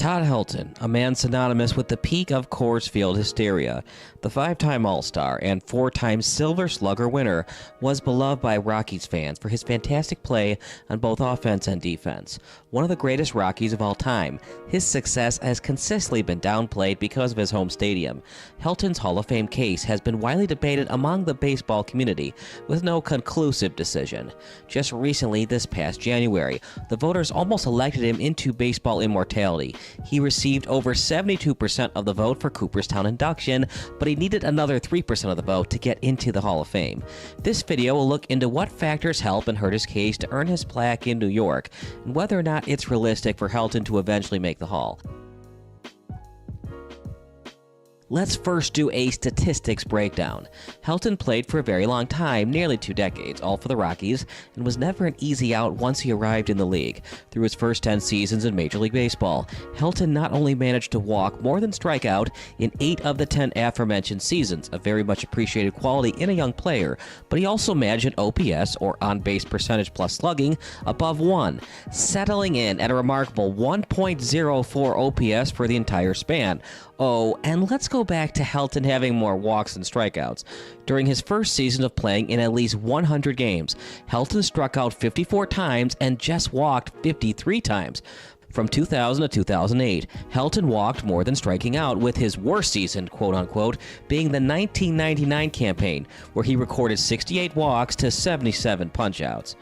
Todd Helton, a man synonymous with the peak of Coors Field hysteria, the five-time All-Star and four-time Silver Slugger winner, was beloved by Rockies fans for his fantastic play on both offense and defense. One of the greatest Rockies of all time, his success has consistently been downplayed because of his home stadium. Helton's Hall of Fame case has been widely debated among the baseball community, with no conclusive decision. Just recently, this past January, the voters almost elected him into baseball immortality. He received over 72% of the vote for Cooperstown induction, but he needed another 3% of the vote to get into the Hall of Fame. This video will look into what factors help and hurt his case to earn his plaque in New York, and whether or not it's realistic for Helton to eventually make the Hall. Let's first do a statistics breakdown. Helton played for a very long time, nearly 2 decades, all for the Rockies, and was never an easy out once he arrived in the league. Through his first 10 seasons in Major League Baseball, Helton not only managed to walk more than strike out in 8 of the 10 aforementioned seasons, a very much appreciated quality in a young player, but he also managed an OPS, or on-base percentage plus slugging, above 1, settling in at a remarkable 1.04 OPS for the entire span. Oh, and let's go back to Helton having more walks than strikeouts. During his first season of playing in at least 100 games, Helton struck out 54 times and just walked 53 times. From 2000 to 2008, Helton walked more than striking out, with his worst season, quote-unquote, being the 1999 campaign, where he recorded 68 walks to 77 punch-outs.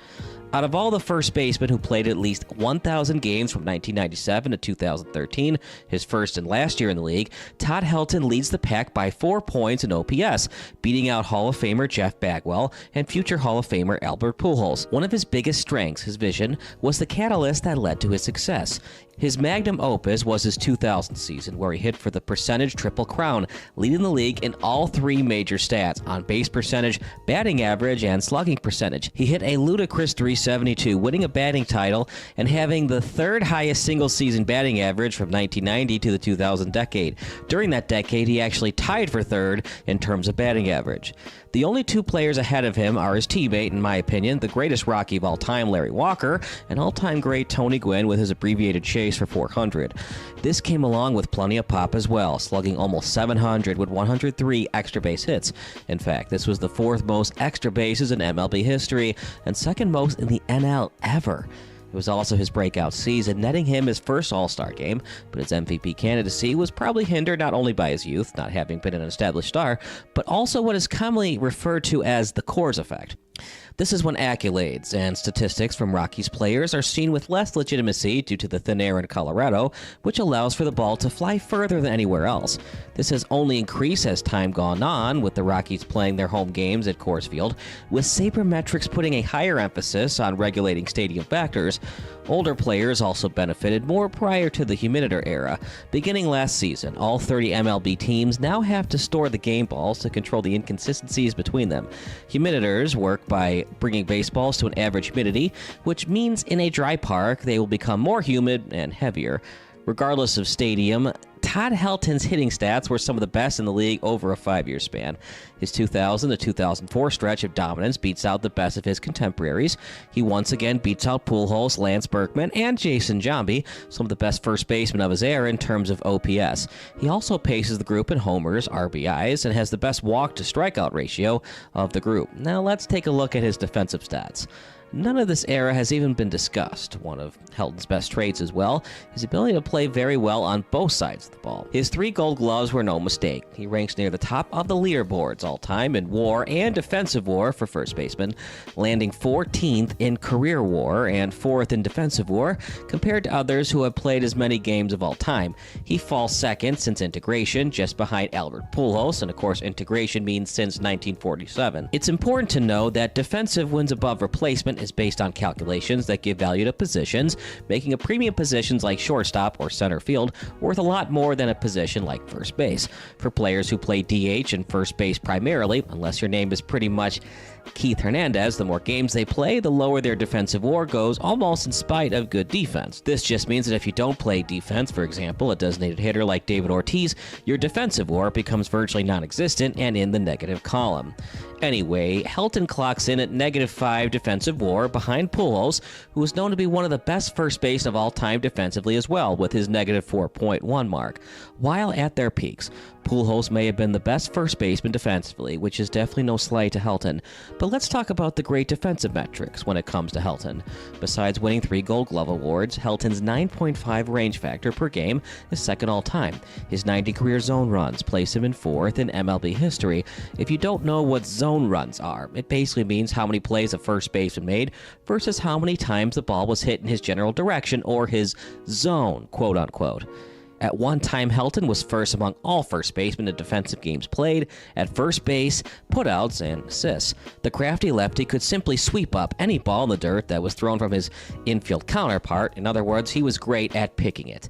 Out of all the first basemen who played at least 1,000 games from 1997 to 2013, his first and last year in the league, Todd Helton leads the pack by 4 points in OPS, beating out Hall of Famer Jeff Bagwell and future Hall of Famer Albert Pujols. One of his biggest strengths, his vision, was the catalyst that led to his success. His magnum opus was his 2000 season, where he hit for the percentage triple crown, leading the league in all 3 major stats: on base percentage, batting average, and slugging percentage. He hit a ludicrous .372, winning a batting title and having the 3rd highest single-season batting average from 1990 to the 2000 decade. During that decade, he actually tied for 3rd in terms of batting average. The only 2 players ahead of him are his teammate, in my opinion, the greatest Rocky of all time, Larry Walker, and all-time great Tony Gwynn with his abbreviated chase for 400. This came along with plenty of pop as well, slugging almost 700 with 103 extra base hits. In fact, this was the 4th most extra bases in MLB history and 2nd most in the NL ever. It was also his breakout season, netting him his first All-Star game, but his MVP candidacy was probably hindered not only by his youth, not having been an established star, but also what is commonly referred to as the Coors effect. This is when accolades and statistics from Rockies players are seen with less legitimacy due to the thin air in Colorado, which allows for the ball to fly further than anywhere else. This has only increased as time gone on, with the Rockies playing their home games at Coors Field, with sabermetrics putting a higher emphasis on regulating stadium factors. Older players also benefited more prior to the humiditor era. Beginning last season, all 30 MLB teams now have to store the game balls to control the inconsistencies between them. Humiditators work by bringing baseballs to an average humidity, which means in a dry park they will become more humid and heavier. Regardless of stadium, Todd Helton's hitting stats were some of the best in the league over a 5-year span. His 2000 to 2004 stretch of dominance beats out the best of his contemporaries. He once again beats out Pujols, Lance Berkman, and Jason Giambi, some of the best first basemen of his era in terms of OPS. He also paces the group in homers, RBIs, and has the best walk-to-strikeout ratio of the group. Now let's take a look at his defensive stats. None of this era has even been discussed. One of Helton's best traits as well, his ability to play very well on both sides of the ball. His 3 gold gloves were no mistake. He ranks near the top of the leaderboards all time in WAR and defensive WAR for first baseman, landing 14th in career WAR and 4th in defensive WAR compared to others who have played as many games of all time. He falls 2nd since integration, just behind Albert Pujols, and of course integration means since 1947. It's important to know that defensive wins above replacement is based on calculations that give value to positions, making a premium positions like shortstop or center field worth a lot more than a position like first base. For players who play DH and first base primarily, unless your name is pretty much Keith Hernandez, the more games they play, the lower their defensive WAR goes, almost in spite of good defense. This just means that if you don't play defense, for example, a designated hitter like David Ortiz, your defensive WAR becomes virtually non-existent and in the negative column. Anyway, Helton clocks in at -5 defensive WAR behind Pujols, who is known to be one of the best first basemen of all time defensively as well, with his -4.1 mark. While at their peaks, Pujols may have been the best first baseman defensively, which is definitely no slight to Helton. But let's talk about the great defensive metrics when it comes to Helton. Besides winning 3 Gold Glove awards, Helton's 9.5 range factor per game is second all-time. His 90 career zone runs place him in 4th in MLB history. If you don't know what zone runs are, it basically means how many plays a first baseman made versus how many times the ball was hit in his general direction or his zone, quote-unquote. At one time, Helton was first among all first basemen in defensive games played at first base, putouts, and assists. The crafty lefty could simply sweep up any ball in the dirt that was thrown from his infield counterpart. In other words, he was great at picking it.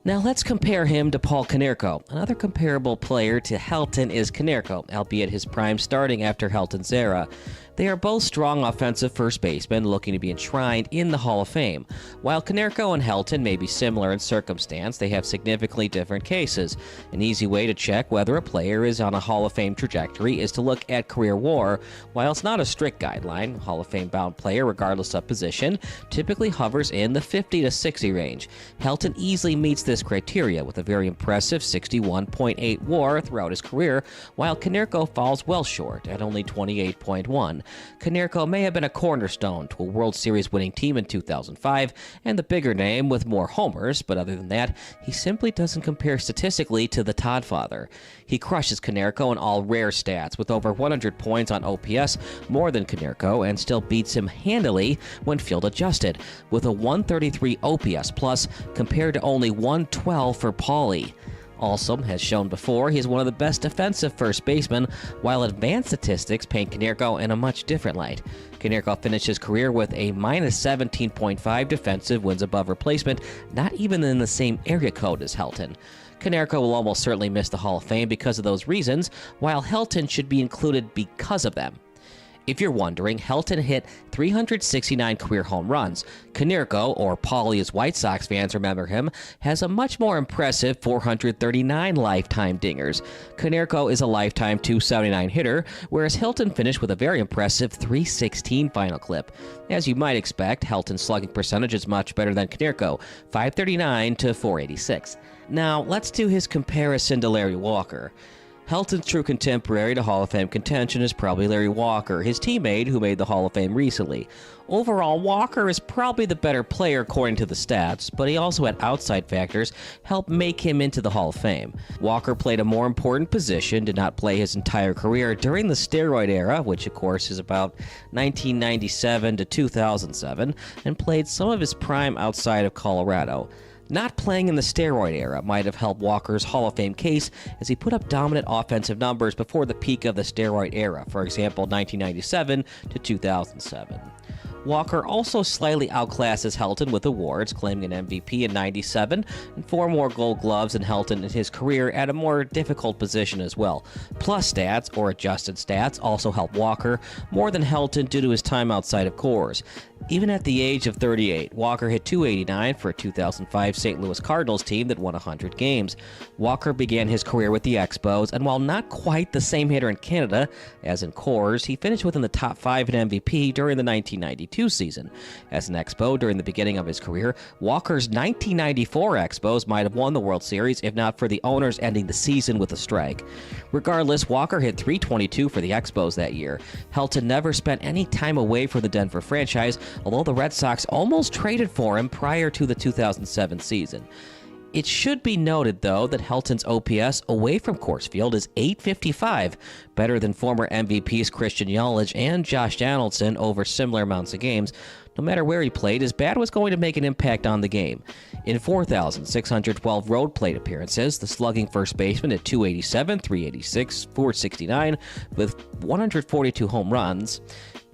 Now let's compare him to Paul Konerko. Another comparable player to Helton is Konerko, albeit his prime starting after Helton's era. They are both strong offensive first basemen looking to be enshrined in the Hall of Fame. While Konerko and Helton may be similar in circumstance, they have significantly different cases. An easy way to check whether a player is on a Hall of Fame trajectory is to look at career WAR. While it's not a strict guideline, Hall of Fame-bound player, regardless of position, typically hovers in the 50 to 60 range. Helton easily meets this criteria with a very impressive 61.8 WAR throughout his career, while Konerko falls well short at only 28.1. Konerko may have been a cornerstone to a World Series winning team in 2005 and the bigger name with more homers, but other than that, he simply doesn't compare statistically to the Todd father. He crushes Konerko in all rare stats with over 100 points on OPS, more than Konerko, and still beats him handily when field adjusted, with a 133 OPS plus compared to only 112 for Paulie. Also, as shown before, he is one of the best defensive first basemen, while advanced statistics paint Konerko in a much different light. Konerko finished his career with a -17.5 defensive wins above replacement, not even in the same area code as Helton. Konerko will almost certainly miss the Hall of Fame because of those reasons, while Helton should be included because of them. If you're wondering, Helton hit 369 career home runs. Konerko, or Paulie as White Sox fans remember him, has a much more impressive 439 lifetime dingers. Konerko is a lifetime 279 hitter, whereas Helton finished with a very impressive 316 final clip. As you might expect, Helton's slugging percentage is much better than Konerko, 539 to 486. Now, let's do his comparison to Larry Walker. Helton's true contemporary to Hall of Fame contention is probably Larry Walker, his teammate who made the Hall of Fame recently. Overall, Walker is probably the better player according to the stats, but he also had outside factors help make him into the Hall of Fame. Walker played a more important position, did not play his entire career during the steroid era, which of course is about 1997 to 2007, and played some of his prime outside of Colorado. Not playing in the steroid era might have helped Walker's Hall of Fame case, as he put up dominant offensive numbers before the peak of the steroid era, for example 1997 to 2007. Walker also slightly outclasses Helton with awards, claiming an MVP in '97 and 4 more Gold Gloves than Helton in his career at a more difficult position as well. Plus stats, or adjusted stats, also help Walker more than Helton due to his time outside of Coors. Even at the age of 38, Walker hit .289 for a 2005 St. Louis Cardinals team that won 100 games. Walker began his career with the Expos, and while not quite the same hitter in Canada as in Coors, he finished within the top 5 in MVP during the 1992 season. As an Expo during the beginning of his career, Walker's 1994 Expos might have won the World Series if not for the owners ending the season with a strike. Regardless, Walker hit .322 for the Expos that year. Helton never spent any time away from the Denver franchise, although the Red Sox almost traded for him prior to the 2007 season. It should be noted, though, that Helton's OPS away from Coors Field is .855, better than former MVPs Christian Yelich and Josh Donaldson over similar amounts of games. No matter where he played, his bat was going to make an impact on the game. In 4,612 road plate appearances, the slugging first baseman at .287, .386, .469, with 142 home runs.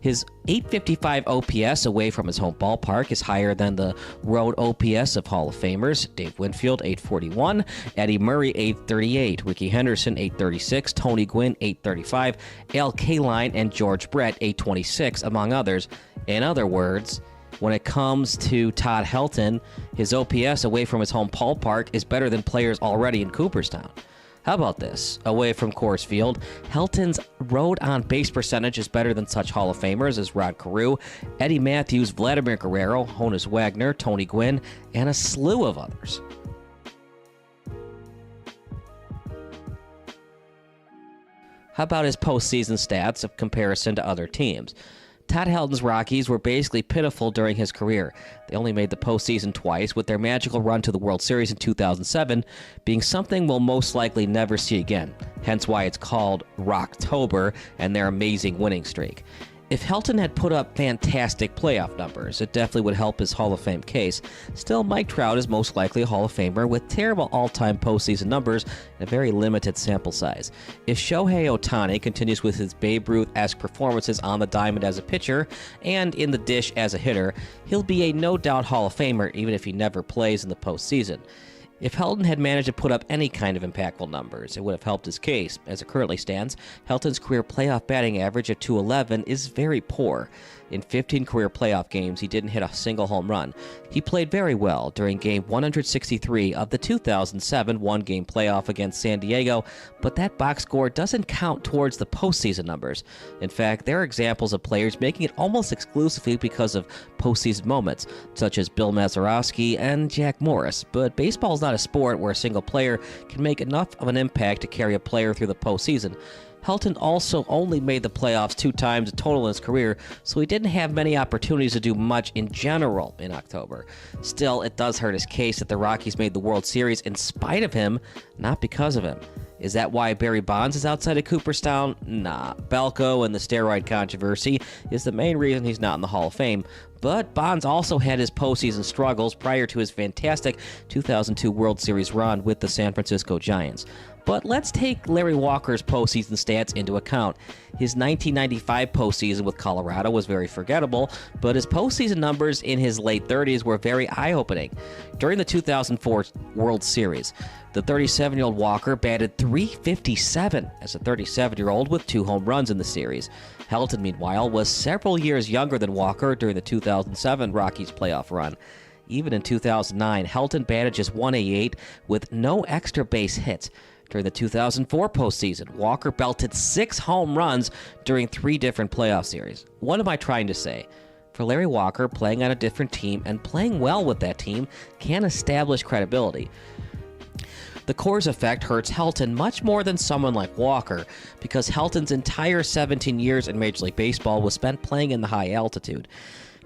His .855 OPS away from his home ballpark is higher than the road OPS of Hall of Famers Dave Winfield, .841, Eddie Murray, .838, Rickey Henderson, .836, Tony Gwynn, .835, Al Kaline, and George Brett, .826, among others. In other words, when it comes to Todd Helton, his OPS away from his home ballpark is better than players already in Cooperstown. How about this? Away from Coors Field, Helton's road on base percentage is better than such Hall of Famers as Rod Carew, Eddie Matthews, Vladimir Guerrero, Honus Wagner, Tony Gwynn, and a slew of others. How about his postseason stats of comparison to other teams? Todd Helton's Rockies were basically pitiful during his career. They only made the postseason twice, with their magical run to the World Series in 2007 being something we'll most likely never see again, hence why it's called Rocktober and their amazing winning streak. If Helton had put up fantastic playoff numbers, it definitely would help his Hall of Fame case. Still, Mike Trout is most likely a Hall of Famer with terrible all-time postseason numbers and a very limited sample size. If Shohei Ohtani continues with his Babe Ruth-esque performances on the diamond as a pitcher and in the dish as a hitter, he'll be a no-doubt Hall of Famer even if he never plays in the postseason. If Helton had managed to put up any kind of impactful numbers, it would have helped his case. As it currently stands, Helton's career playoff batting average at .211 is very poor. In 15 career playoff games, he didn't hit a single home run. He played very well during Game 163 of the 2007 one-game playoff against San Diego, but that box score doesn't count towards the postseason numbers. In fact, there are examples of players making it almost exclusively because of postseason moments, such as Bill Mazeroski and Jack Morris, but baseball is not a sport where a single player can make enough of an impact to carry a player through the postseason. Helton also only made the playoffs 2 times total in his career, so he didn't have many opportunities to do much in general in October. Still, it does hurt his case that the Rockies made the World Series in spite of him, not because of him. Is that why Barry Bonds is outside of Cooperstown? Nah. Belko and the steroid controversy is the main reason he's not in the Hall of Fame. But Bonds also had his postseason struggles prior to his fantastic 2002 World Series run with the San Francisco Giants. But let's take Larry Walker's postseason stats into account. His 1995 postseason with Colorado was very forgettable, but his postseason numbers in his late 30s were very eye-opening. During the 2004 World Series, the 37-year-old Walker batted .357 as a 37-year-old with 2 home runs in the series. Helton, meanwhile, was several years younger than Walker during the 2007 Rockies playoff run. Even in 2009, Helton batted just .188 with no extra base hits. During the 2004 postseason, Walker belted 6 home runs during 3 different playoff series. What am I trying to say? For Larry Walker, playing on a different team and playing well with that team can establish credibility. The Coors effect hurts Helton much more than someone like Walker because Helton's entire 17 years in Major League Baseball was spent playing in the high altitude.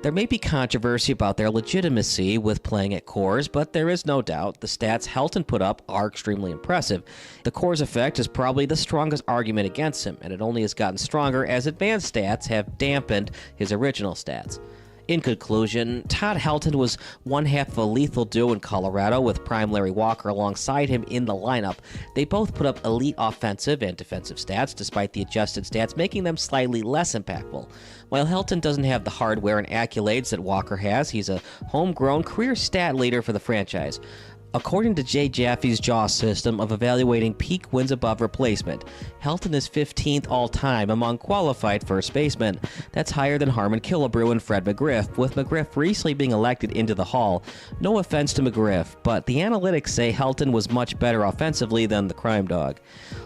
There may be controversy about their legitimacy with playing at Coors, but there is no doubt the stats Helton put up are extremely impressive. The Coors effect is probably the strongest argument against him, and it only has gotten stronger as advanced stats have dampened his original stats. In conclusion, Todd Helton was one half of a lethal duo in Colorado with prime Larry Walker alongside him in the lineup. They both put up elite offensive and defensive stats, despite the adjusted stats making them slightly less impactful. While Helton doesn't have the hardware and accolades that Walker has, he's a homegrown career stat leader for the franchise. According to Jay Jaffe's JAWS system of evaluating peak wins above replacement, Helton is 15th all-time among qualified first basemen. That's higher than Harmon Killebrew and Fred McGriff, with McGriff recently being elected into the Hall. No offense to McGriff, but the analytics say Helton was much better offensively than the crime dog.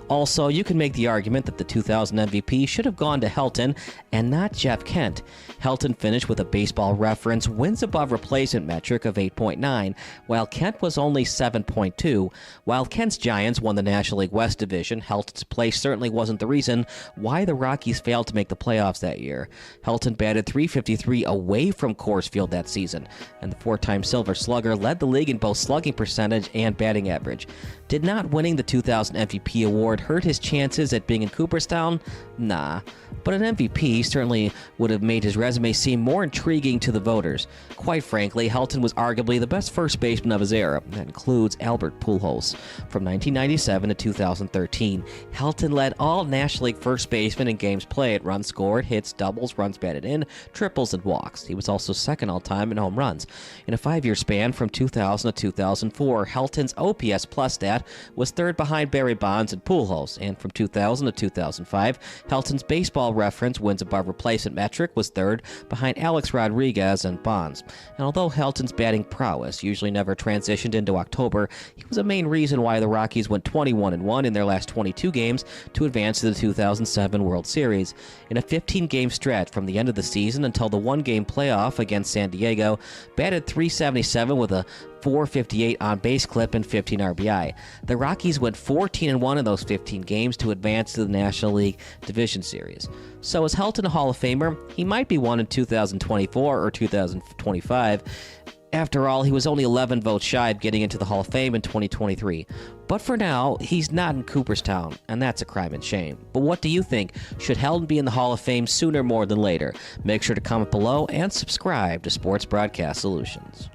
Also, you can make the argument that the 2000 MVP should have gone to Helton and not Jeff Kent. Helton finished with a Baseball Reference wins above replacement metric of 8.9, while Kent was only 7.2. While Kent's Giants won the National League West Division, Helton's place certainly wasn't the reason why the Rockies failed to make the playoffs that year. Helton batted .353 away from Coors Field that season, and the 4-time Silver Slugger led the league in both slugging percentage and batting average. Did not winning the 2000 MVP award hurt his chances at being in Cooperstown? Nah, but an MVP certainly would have made his resume seem more intriguing to the voters. Quite frankly, Helton was arguably the best first baseman of his era. That includes Albert Pujols. From 1997 to 2013, Helton led all National League first basemen in games played, runs scored, hits, doubles, runs batted in, triples, and walks. He was also second all-time in home runs. In a 5-year span from 2000 to 2004, Helton's OPS plus stat was third behind Barry Bonds and Pujols. Pujols. And from 2000 to 2005, Helton's baseball reference wins above replacement metric was third behind Alex Rodriguez and Bonds. And although Helton's batting prowess usually never transitioned into October, he was a main reason why the Rockies went 21-1 in their last 22 games to advance to the 2007 World Series. In a 15-game stretch from the end of the season until the one-game playoff against San Diego, batted .377 with a .458 on-base clip and 15 RBI. The Rockies went 14-1 in those 15 games to advance to the National League Division Series. So is Helton a Hall of Famer? He might be one in 2024 or 2025. After all, he was only 11 votes shy of getting into the Hall of Fame in 2023. But for now, he's not in Cooperstown, and that's a crime and shame. But what do you think? Should Helton be in the Hall of Fame sooner more than later? Make sure to comment below and subscribe to Sports Broadcast Solutions.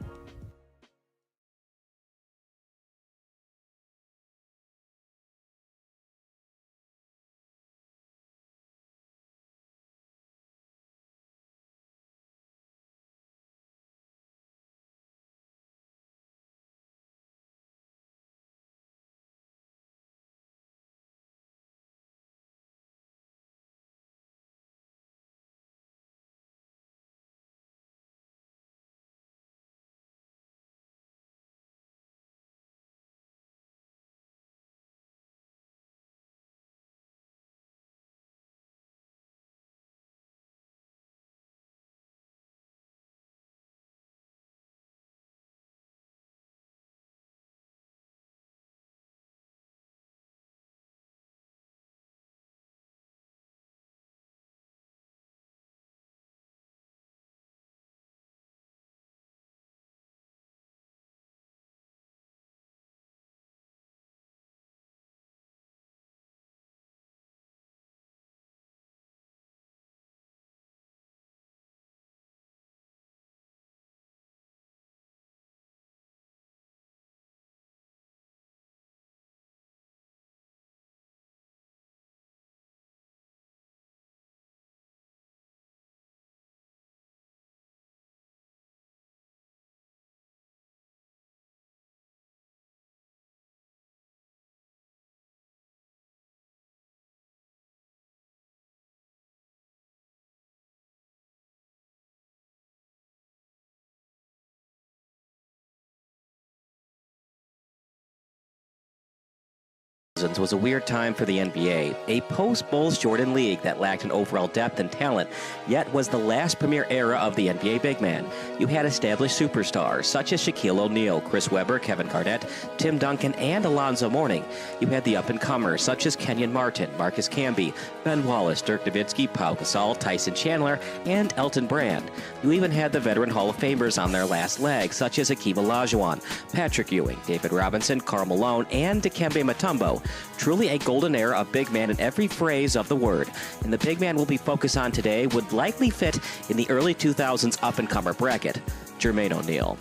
Was a weird time for the NBA, a post-Bulls Jordan league that lacked an overall depth and talent, yet was the last premier era of the NBA big man. You had established superstars such as Shaquille O'Neal, Chris Webber, Kevin Garnett, Tim Duncan, and Alonzo Mourning. You had the up-and-comers such as Kenyon Martin, Marcus Camby, Ben Wallace, Dirk Nowitzki, Pau Gasol, Tyson Chandler, and Elton Brand. You even had the veteran Hall of Famers on their last leg, such as Hakeem Olajuwon, Patrick Ewing, David Robinson, Karl Malone, and Dikembe Mutombo. Truly a golden era of big man in every phrase of the word. And the big man we'll be focused on today would likely fit in the early 2000s up-and-comer bracket, Jermaine O'Neal.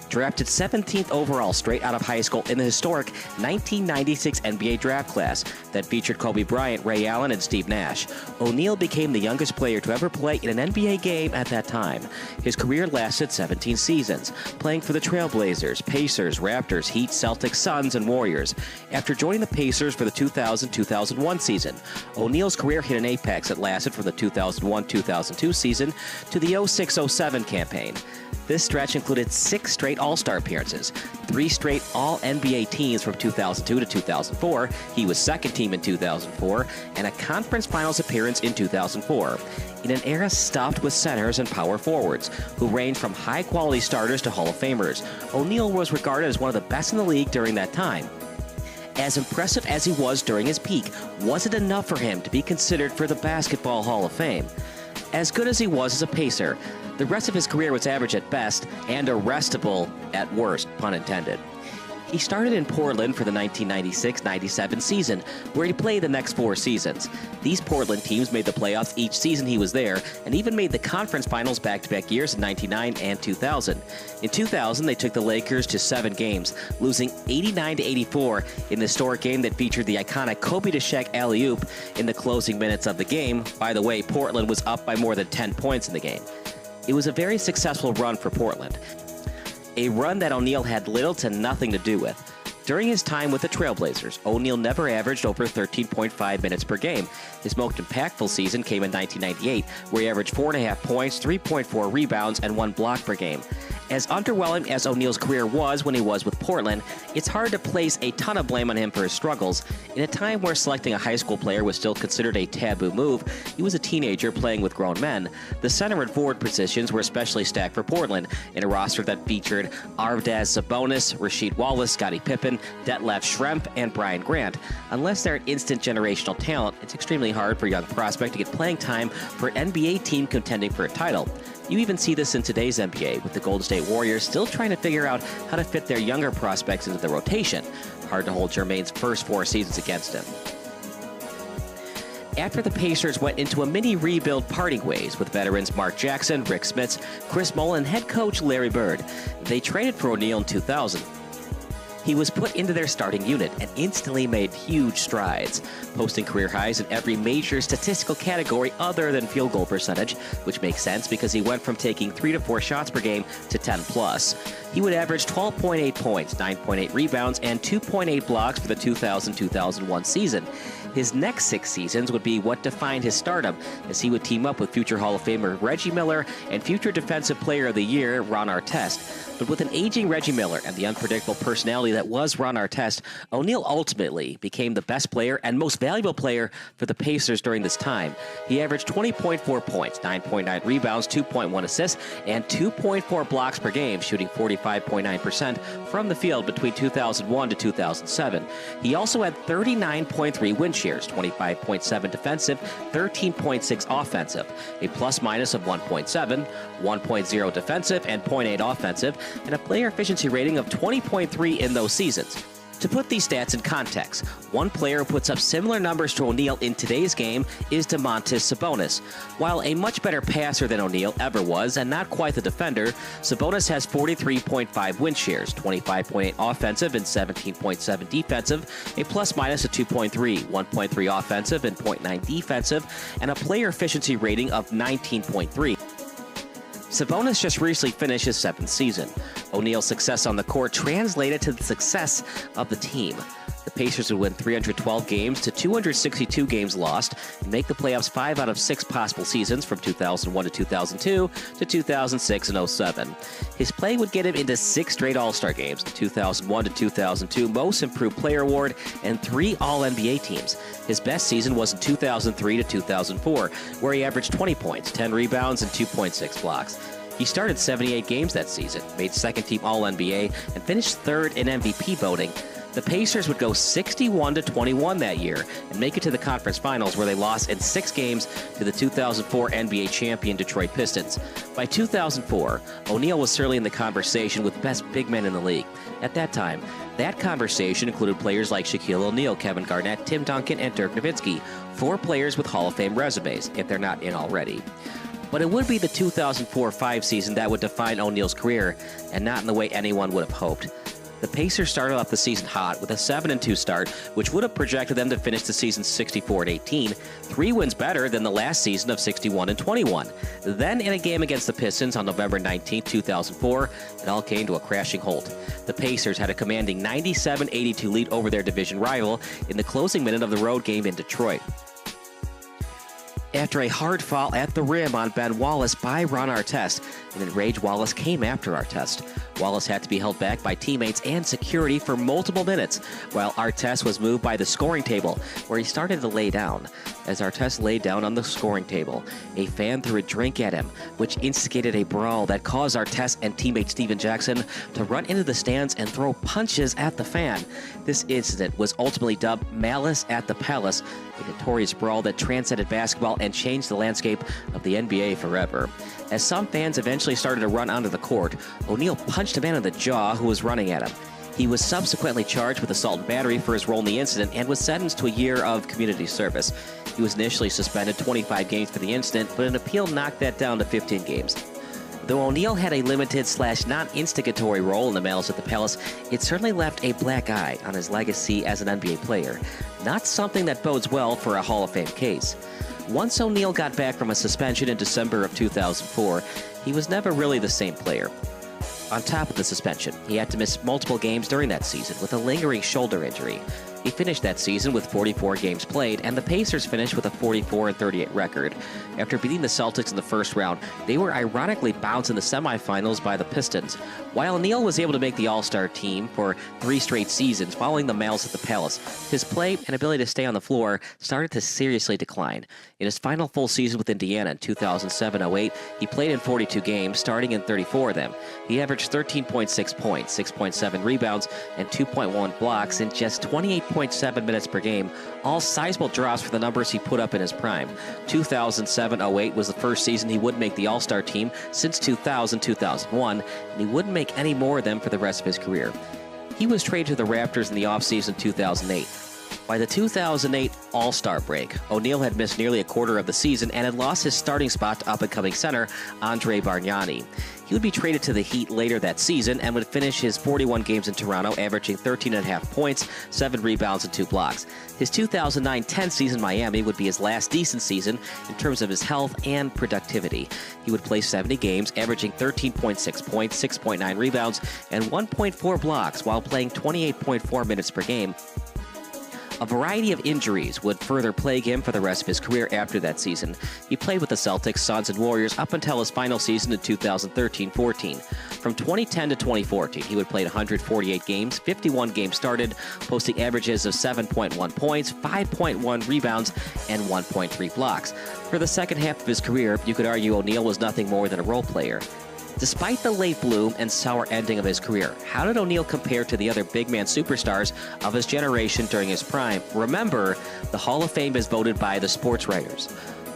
Drafted 17th overall straight out of high school in the historic 1996 NBA draft class that featured Kobe Bryant, Ray Allen, and Steve Nash. O'Neal became the youngest player to ever play in an NBA game at that time. His career lasted 17 seasons, playing for the Trailblazers, Pacers, Raptors, Heat, Celtics, Suns, and Warriors. After joining the Pacers for the 2000-2001 season, O'Neal's career hit an apex that lasted from the 2001-2002 season to the 06-07 campaign. This stretch included 6 straight All-Star appearances, 3 straight All-NBA teams from 2002 to 2004, he was second team in 2004, and a conference finals appearance in 2004. In an era stuffed with centers and power forwards, who ranged from high-quality starters to Hall of Famers, O'Neal was regarded as one of the best in the league during that time. As impressive as he was during his peak, was it enough for him to be considered for the Basketball Hall of Fame? As good as he was as a Pacer, the rest of his career was average at best and arrestable at worst, pun intended. He started in Portland for the 1996-97 season, where he played the next 4 seasons. These Portland teams made the playoffs each season he was there, and even made the conference finals back-to-back years in 99 and 2000. In 2000, they took the Lakers to 7 games, losing 89-84 in the historic game that featured the iconic Kobe to Shaq alley-oop in the closing minutes of the game. By the way, Portland was up by more than 10 points in the game. It was a very successful run for Portland, a run that O'Neal had little to nothing to do with. During his time with the Trailblazers, O'Neal never averaged over 13.5 minutes per game. His most impactful season came in 1998, where he averaged 4.5 points, 3.4 rebounds, and 1 block per game. As underwhelming as O'Neal's career was when he was with Portland, it's hard to place a ton of blame on him for his struggles. In a time where selecting a high school player was still considered a taboo move, he was a teenager playing with grown men. The center and forward positions were especially stacked for Portland, in a roster that featured Arvydas Sabonis, Rasheed Wallace, Scottie Pippen, Detlef Schrempf, and Brian Grant. Unless they're an instant generational talent, it's extremely hard for a young prospect to get playing time for an NBA team contending for a title. You even see this in today's NBA, with the Golden State Warriors still trying to figure out how to fit their younger prospects into the rotation. Hard to hold Jermaine's first 4 seasons against him. After the Pacers went into a mini rebuild parting ways with veterans Mark Jackson, Rick Smits, Chris Mullin, and head coach Larry Bird, they traded for O'Neal in 2000. He was put into their starting unit and instantly made huge strides, posting career highs in every major statistical category other than field goal percentage, which makes sense because he went from taking 3 to 4 shots per game to 10 plus. He would average 12.8 points, 9.8 rebounds, and 2.8 blocks for the 2000-2001 season. His next 6 seasons would be what defined his stardom, as he would team up with future Hall of Famer Reggie Miller and future Defensive Player of the Year Ron Artest. But with an aging Reggie Miller and the unpredictable personality that was Ron Artest, O'Neal ultimately became the best player and most valuable player for the Pacers during this time. He averaged 20.4 points, 9.9 rebounds, 2.1 assists, and 2.4 blocks per game, shooting 45.9% from the field between 2001 to 2007. He also had 39.3 win shares, 25.7 defensive, 13.6 offensive, a plus-minus of 1.7, 1.0 defensive, and 0.8 offensive, and a player efficiency rating of 20.3 in those seasons. To put these stats in context, one player who puts up similar numbers to O'Neal in today's game is Domantas Sabonis. While a much better passer than O'Neal ever was, and not quite the defender, Sabonis has 43.5 win shares, 25.8 offensive and 17.7 defensive, a plus-minus of 2.3, 1.3 offensive and 0.9 defensive, and a player efficiency rating of 19.3. Sabonis just recently finished his 7th season. O'Neal's success on the court translated to the success of the team. The Pacers would win 312 games to 262 games lost and make the playoffs 5 out of 6 possible seasons from 2001 to 2002 to 2006 and 07. His play would get him into 6 straight All-Star games, the 2001 to 2002 Most Improved Player Award, and 3 All-NBA teams. His best season was in 2003 to 2004, where he averaged 20 points, 10 rebounds, and 2.6 blocks. He started 78 games that season, made second-team All-NBA, and finished 3rd in MVP voting. The Pacers would go 61-21 that year and make it to the conference finals, where they lost in 6 games to the 2004 NBA champion Detroit Pistons. By 2004, O'Neal was certainly in the conversation with best big men in the league. At that time, that conversation included players like Shaquille O'Neal, Kevin Garnett, Tim Duncan, and Dirk Nowitzki, 4 players with Hall of Fame resumes, if they're not in already. But it would be the 2004-05 season that would define O'Neal's career, and not in the way anyone would have hoped. The Pacers started off the season hot with a 7-2 start, which would have projected them to finish the season 64-18, 3 wins better than the last season of 61-21. Then, in a game against the Pistons on November 19, 2004, it all came to a crashing halt. The Pacers had a commanding 97-82 lead over their division rival in the closing minute of the road game in Detroit. After a hard foul at the rim on Ben Wallace by Ron Artest, an enraged Wallace came after Artest. Wallace had to be held back by teammates and security for multiple minutes, while Artest was moved by the scoring table, where he started to lay down. As Artest laid down on the scoring table, a fan threw a drink at him, which instigated a brawl that caused Artest and teammate Steven Jackson to run into the stands and throw punches at the fan. This incident was ultimately dubbed Malice at the Palace, a notorious brawl that transcended basketball and changed the landscape of the NBA forever. As some fans eventually started to run onto the court, O'Neal punched a man in the jaw who was running at him. He was subsequently charged with assault and battery for his role in the incident and was sentenced to a year of community service. He was initially suspended 25 games for the incident, but an appeal knocked that down to 15 games. Though O'Neal had a limited/non-instigatory role in the Malice at the Palace, it certainly left a black eye on his legacy as an NBA player, not something that bodes well for a Hall of Fame case. Once O'Neal got back from a suspension in December of 2004, he was never really the same player. On top of the suspension, he had to miss multiple games during that season with a lingering shoulder injury. He finished that season with 44 games played, and the Pacers finished with a 44-38 record. After beating the Celtics in the first round, they were ironically bounced in the semifinals by the Pistons. While O'Neal was able to make the All-Star team for 3 straight seasons following the Males at the Palace, his play and ability to stay on the floor started to seriously decline. In his final full season with Indiana in 2007-08, he played in 42 games, starting in 34 of them. He averaged 13.6 points, 6.7 rebounds, and 2.1 blocks in just 28.7 minutes per game, all sizable drops for the numbers he put up in his prime. 2007-08 was the first season he would make the All-Star team since 2000-2001, and he wouldn't make any more of them for the rest of his career. He was traded to the Raptors in the offseason 2008. By the 2008 All-Star break, O'Neal had missed nearly a quarter of the season and had lost his starting spot to up-and-coming center Andre Bargnani. He would be traded to the Heat later that season and would finish his 41 games in Toronto, averaging 13.5 points, 7 rebounds, and 2 blocks. His 2009-10 season in Miami would be his last decent season in terms of his health and productivity. He would play 70 games, averaging 13.6 points, 6.9 rebounds, and 1.4 blocks while playing 28.4 minutes per game. A variety of injuries would further plague him for the rest of his career after that season. He played with the Celtics, Suns, and Warriors up until his final season in 2013-14. From 2010 to 2014, he would play 148 games, 51 games started, posting averages of 7.1 points, 5.1 rebounds, and 1.3 blocks. For the second half of his career, you could argue O'Neal was nothing more than a role player. Despite the late bloom and sour ending of his career, how did O'Neal compare to the other big man superstars of his generation during his prime? Remember, the Hall of Fame is voted by the sports writers.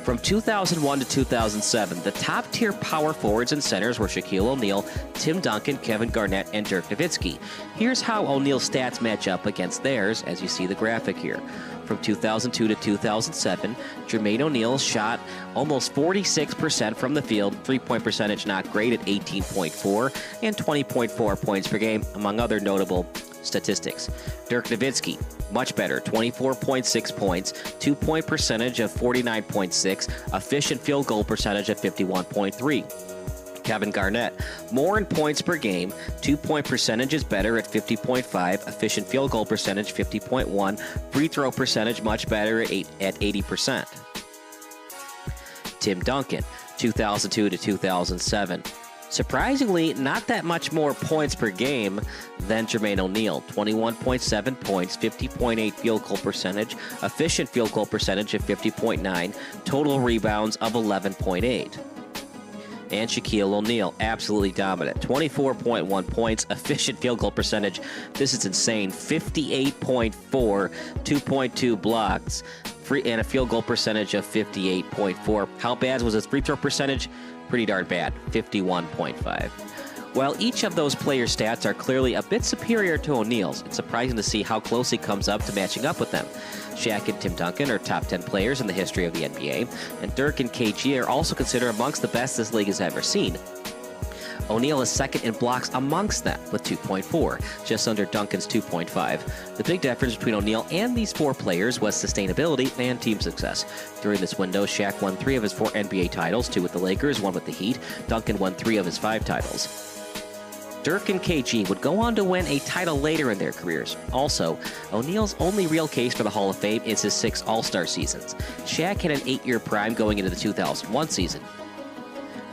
From 2001 to 2007, the top-tier power forwards and centers were Shaquille O'Neal, Tim Duncan, Kevin Garnett, and Dirk Nowitzki. Here's how O'Neal's stats match up against theirs, as you see the graphic here. From 2002 to 2007, Jermaine O'Neal shot almost 46% from the field, three-point percentage not great at 18.4, and 20.4 points per game, among other notable statistics. Dirk Nowitzki, much better, 24.6 points, 2-point percentage of 49.6, efficient field goal percentage of 51.3. Kevin Garnett, more in points per game, 2-point percentage is better at 50.5, efficient field goal percentage 50.1, free throw percentage much better at 80%. Tim Duncan, 2002 to 2007. Surprisingly, not that much more points per game than Jermaine O'Neal. 21.7 points, 50.8 field goal percentage, efficient field goal percentage of 50.9, total rebounds of 11.8. And Shaquille O'Neal, absolutely dominant. 24.1 points, efficient field goal percentage. This is insane. 58.4, 2.2 blocks, and a field goal percentage of 58.4. How bad was his free throw percentage? Pretty darn bad, 51.5. While each of those player stats are clearly a bit superior to O'Neal's, it's surprising to see how close he comes up to matching up with them. Shaq and Tim Duncan are top 10 players in the history of the NBA, and Dirk and KG are also considered amongst the best this league has ever seen. O'Neal is second in blocks amongst them with 2.4, just under Duncan's 2.5. The big difference between O'Neal and these four players was sustainability and team success. During this window, Shaq won 3 of his 4 NBA titles, 2 with the Lakers, 1 with the Heat. Duncan won 3 of his 5 titles. Dirk and KG would go on to win a title later in their careers. Also, O'Neal's only real case for the Hall of Fame is his 6 All-Star seasons. Shaq had an 8-year prime going into the 2001 season.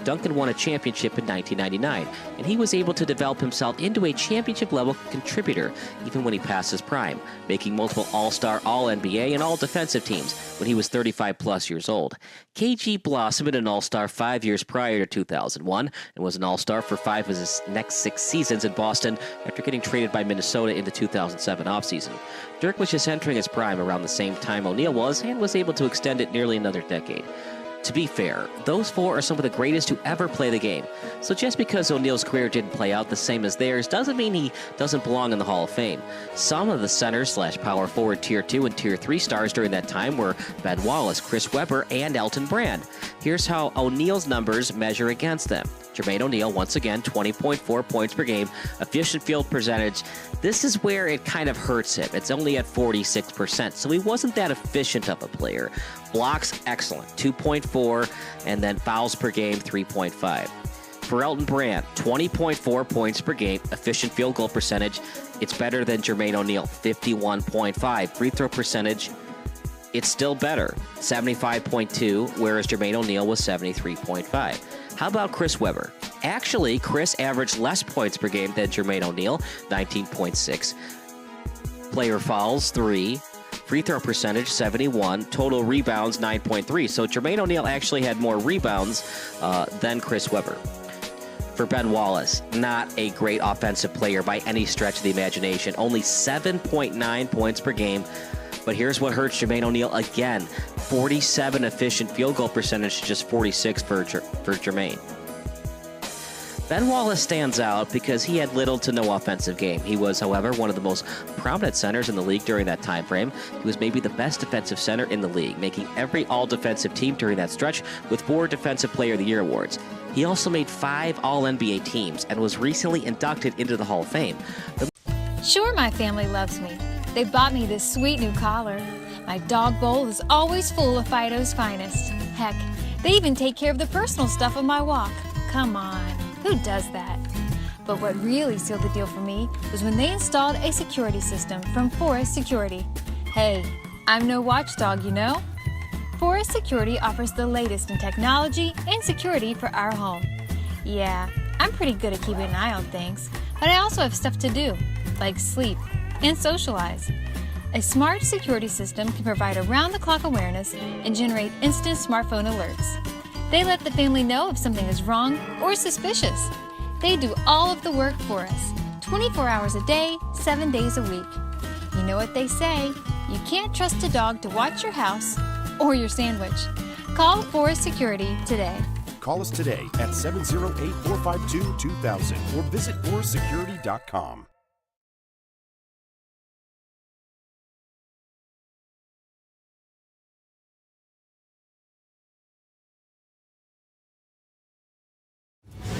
Duncan won a championship in 1999, and he was able to develop himself into a championship-level contributor even when he passed his prime, making multiple All-Star, All-NBA, and All-Defensive teams when he was 35-plus years old. KG blossomed at an All-Star 5 years prior to 2001 and was an All-Star for 5 of his next 6 seasons in Boston after getting traded by Minnesota in the 2007 offseason. Dirk was just entering his prime around the same time O'Neal was and was able to extend it nearly another decade. To be fair, those 4 are some of the greatest to ever play the game. So just because O'Neal's career didn't play out the same as theirs doesn't mean he doesn't belong in the Hall of Fame. Some of the center/power forward Tier 2 and Tier 3 stars during that time were Ben Wallace, Chris Webber, and Elton Brand. Here's how O'Neal's numbers measure against them. Jermaine O'Neal, once again, 20.4 points per game, efficient field percentage. This is where it kind of hurts him. It's only at 46%, so he wasn't that efficient of a player. Blocks, excellent, 2.4, and then fouls per game, 3.5. for Elton Brand, 20.4 points per game, efficient field goal percentage. It's better than Jermaine O'Neal, 51.5. Free throw percentage, it's still better, 75.2, whereas Jermaine O'Neal was 73.5. How about Chris Webber? Actually, Chris averaged less points per game than Jermaine O'Neal, 19.6. Player fouls, 3. Free throw percentage, 71. Total rebounds, 9.3. So Jermaine O'Neal actually had more rebounds than Chris Webber. For Ben Wallace, not a great offensive player by any stretch of the imagination. Only 7.9 points per game. But here's what hurts Jermaine O'Neal again. 47 efficient field goal percentage to just 46 for Jermaine. Ben Wallace stands out because he had little to no offensive game. He was, however, one of the most prominent centers in the league during that time frame. He was maybe the best defensive center in the league, making every all-defensive team during that stretch with 4 Defensive Player of the Year awards. He also made 5 All-NBA teams and was recently inducted into the Hall of Fame. Sure, my family loves me. They bought me this sweet new collar. My dog bowl is always full of Fido's finest. Heck, they even take care of the personal stuff on my walk. Come on, who does that? But what really sealed the deal for me was when they installed a security system from Forest Security. Hey, I'm no watchdog, you know? Forest Security offers the latest in technology and security for our home. Yeah, I'm pretty good at keeping an eye on things, but I also have stuff to do, like sleep and socialize. A smart security system can provide around-the-clock awareness and generate instant smartphone alerts. They let the family know if something is wrong or suspicious. They do all of the work for us, 24 hours a day, 7 days a week. You know what they say, you can't trust a dog to watch your house or your sandwich. Call Forest Security today. Call us today at 708-452-2000 or visit forestsecurity.com.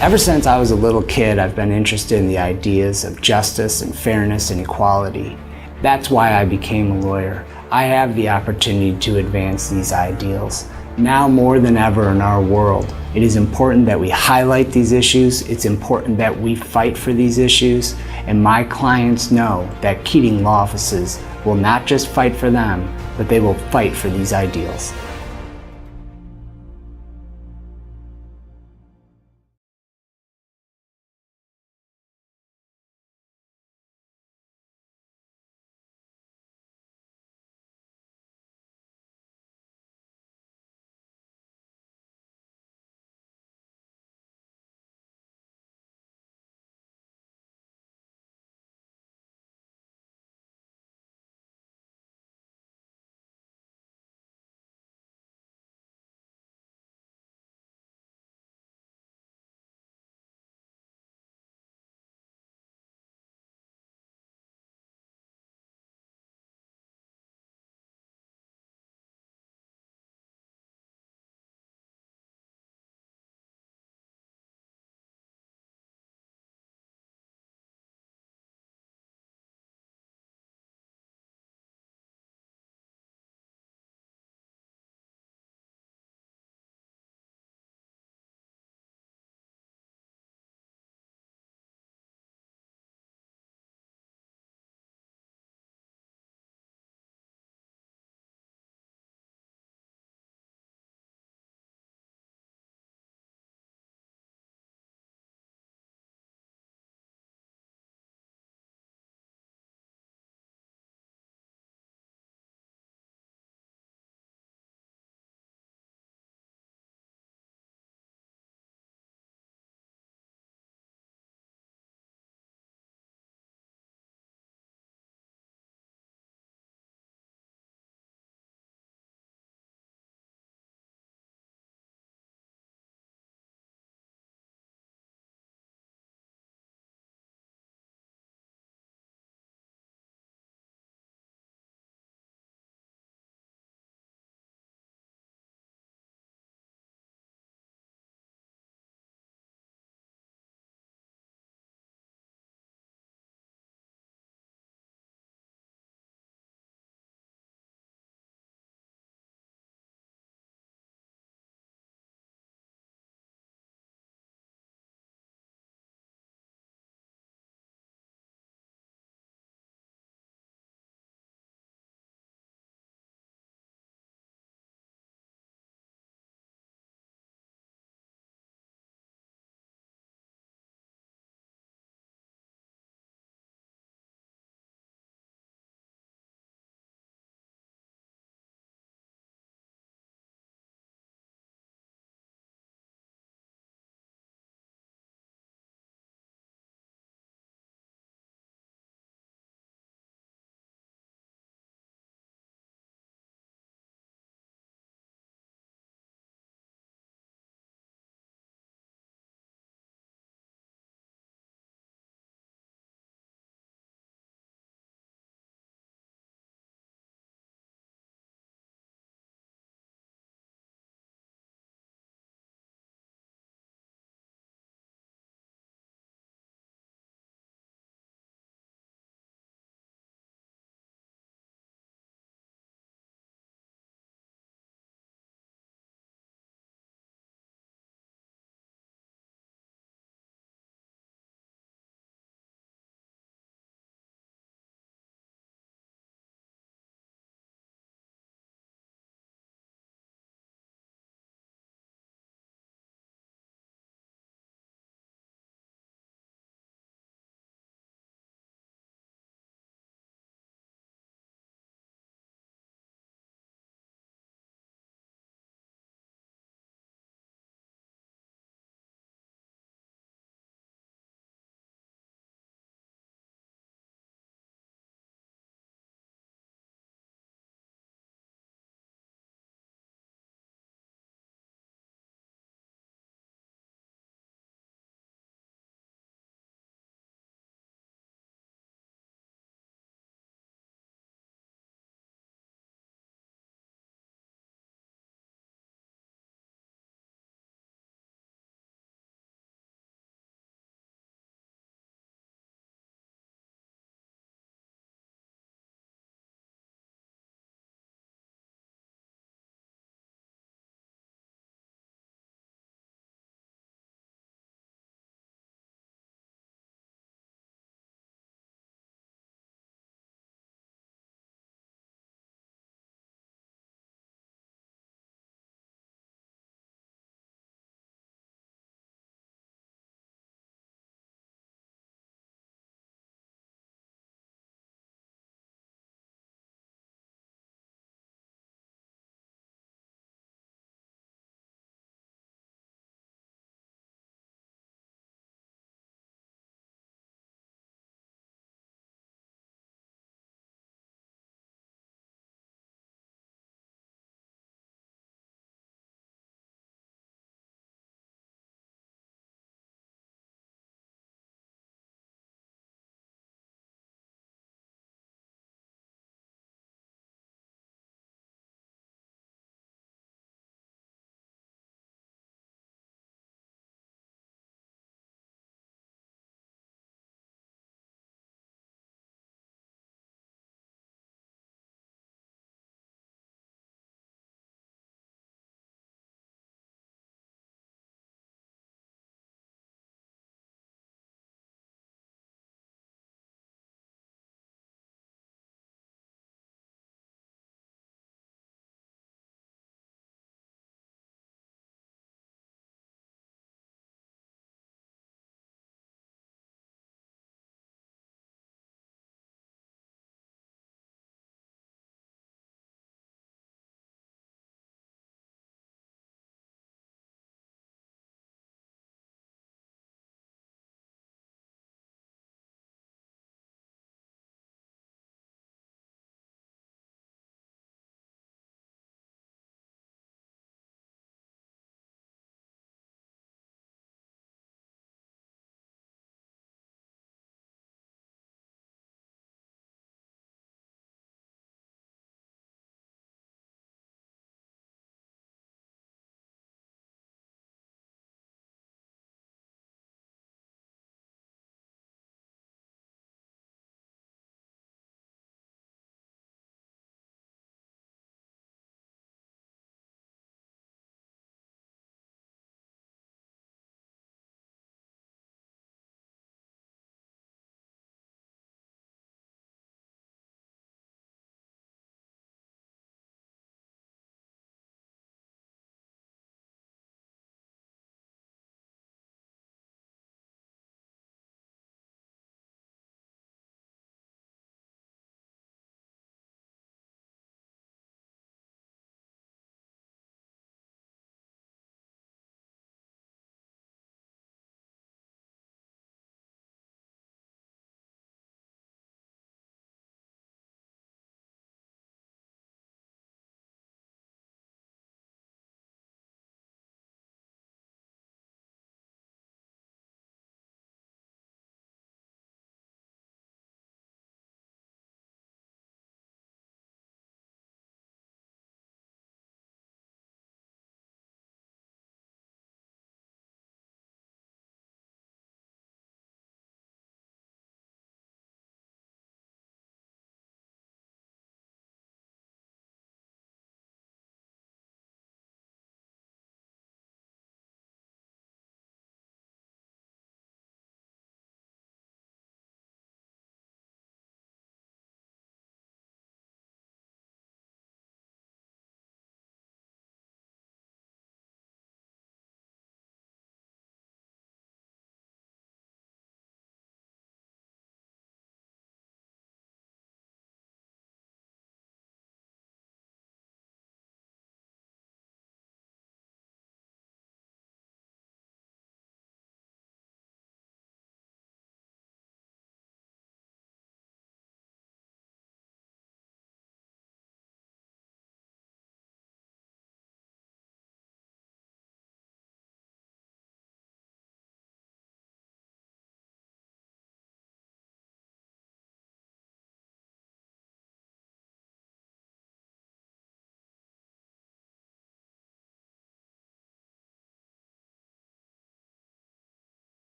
Ever since I was a little kid, I've been interested in the ideas of justice and fairness and equality. That's why I became a lawyer. I have the opportunity to advance these ideals. Now more than ever in our world, it is important that we highlight these issues. It's important that we fight for these issues. And my clients know that Keating Law Offices will not just fight for them, but they will fight for these ideals.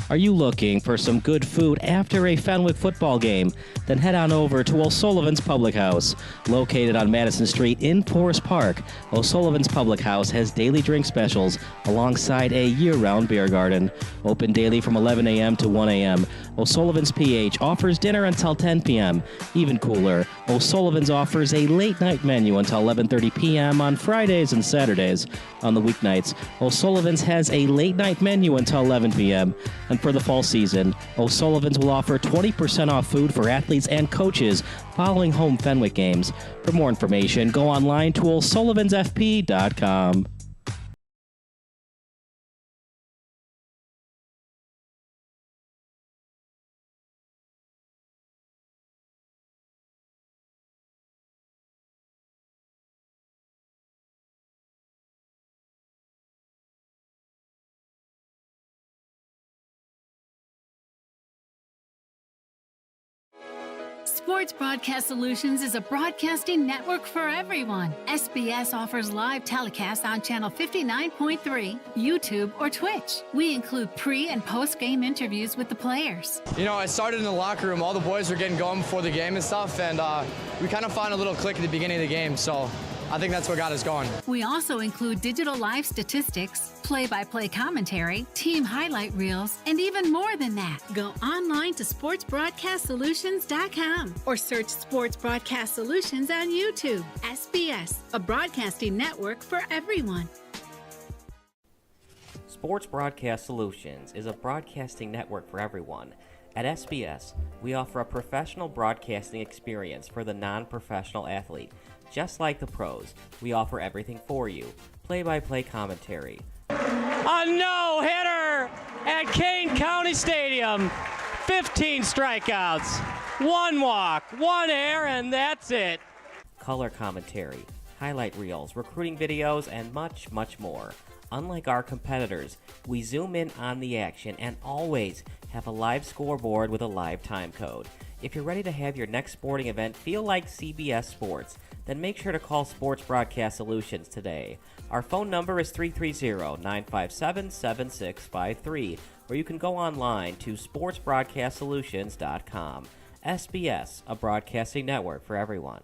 Are you looking for some good food after a Fenwick football game? Then head on over to O'Sullivan's Public House. Located on Madison Street in Forest Park, O'Sullivan's Public House has daily drink specials alongside a year-round beer garden. Open daily from 11 a.m. to 1 a.m. O'Sullivan's PH offers dinner until 10 p.m. Even cooler, O'Sullivan's offers a late-night menu until 11:30 p.m. on Fridays and Saturdays. On the weeknights, O'Sullivan's has a late-night menu until 11 p.m. And for the fall season, O'Sullivan's will offer 20% off food for athletes and coaches following home Fenwick games. For more information, go online to o'sullivansfp.com. Sports Broadcast Solutions is a broadcasting network for everyone. SBS offers live telecasts on Channel 59.3, YouTube, or Twitch. We include pre- and post-game interviews with the players. You know, I started in the locker room. All the boys were getting going before the game and stuff, and we kind of found a little click at the beginning of the game, so I think that's what got us going. We also include digital live statistics, play-by-play commentary, team highlight reels, and even more than that. Go online to sportsbroadcastsolutions.com or search Sports Broadcast Solutions on YouTube. SBS, a broadcasting network for everyone. Sports Broadcast Solutions is a broadcasting network for everyone. At SBS, we offer a professional broadcasting experience for the non-professional athlete. Just like the pros, we offer everything for you. Play-by-play commentary. A no-hitter at Kane County Stadium. 15 strikeouts, 1 walk, 1 error, and that's it. Color commentary, highlight reels, recruiting videos, and much, much more. Unlike our competitors, we zoom in on the action and always have a live scoreboard with a live time code. If you're ready to have your next sporting event feel like CBS Sports, then make sure to call Sports Broadcast Solutions today. Our phone number is 330-957-7653, or you can go online to sportsbroadcastsolutions.com. SBS, a broadcasting network for everyone.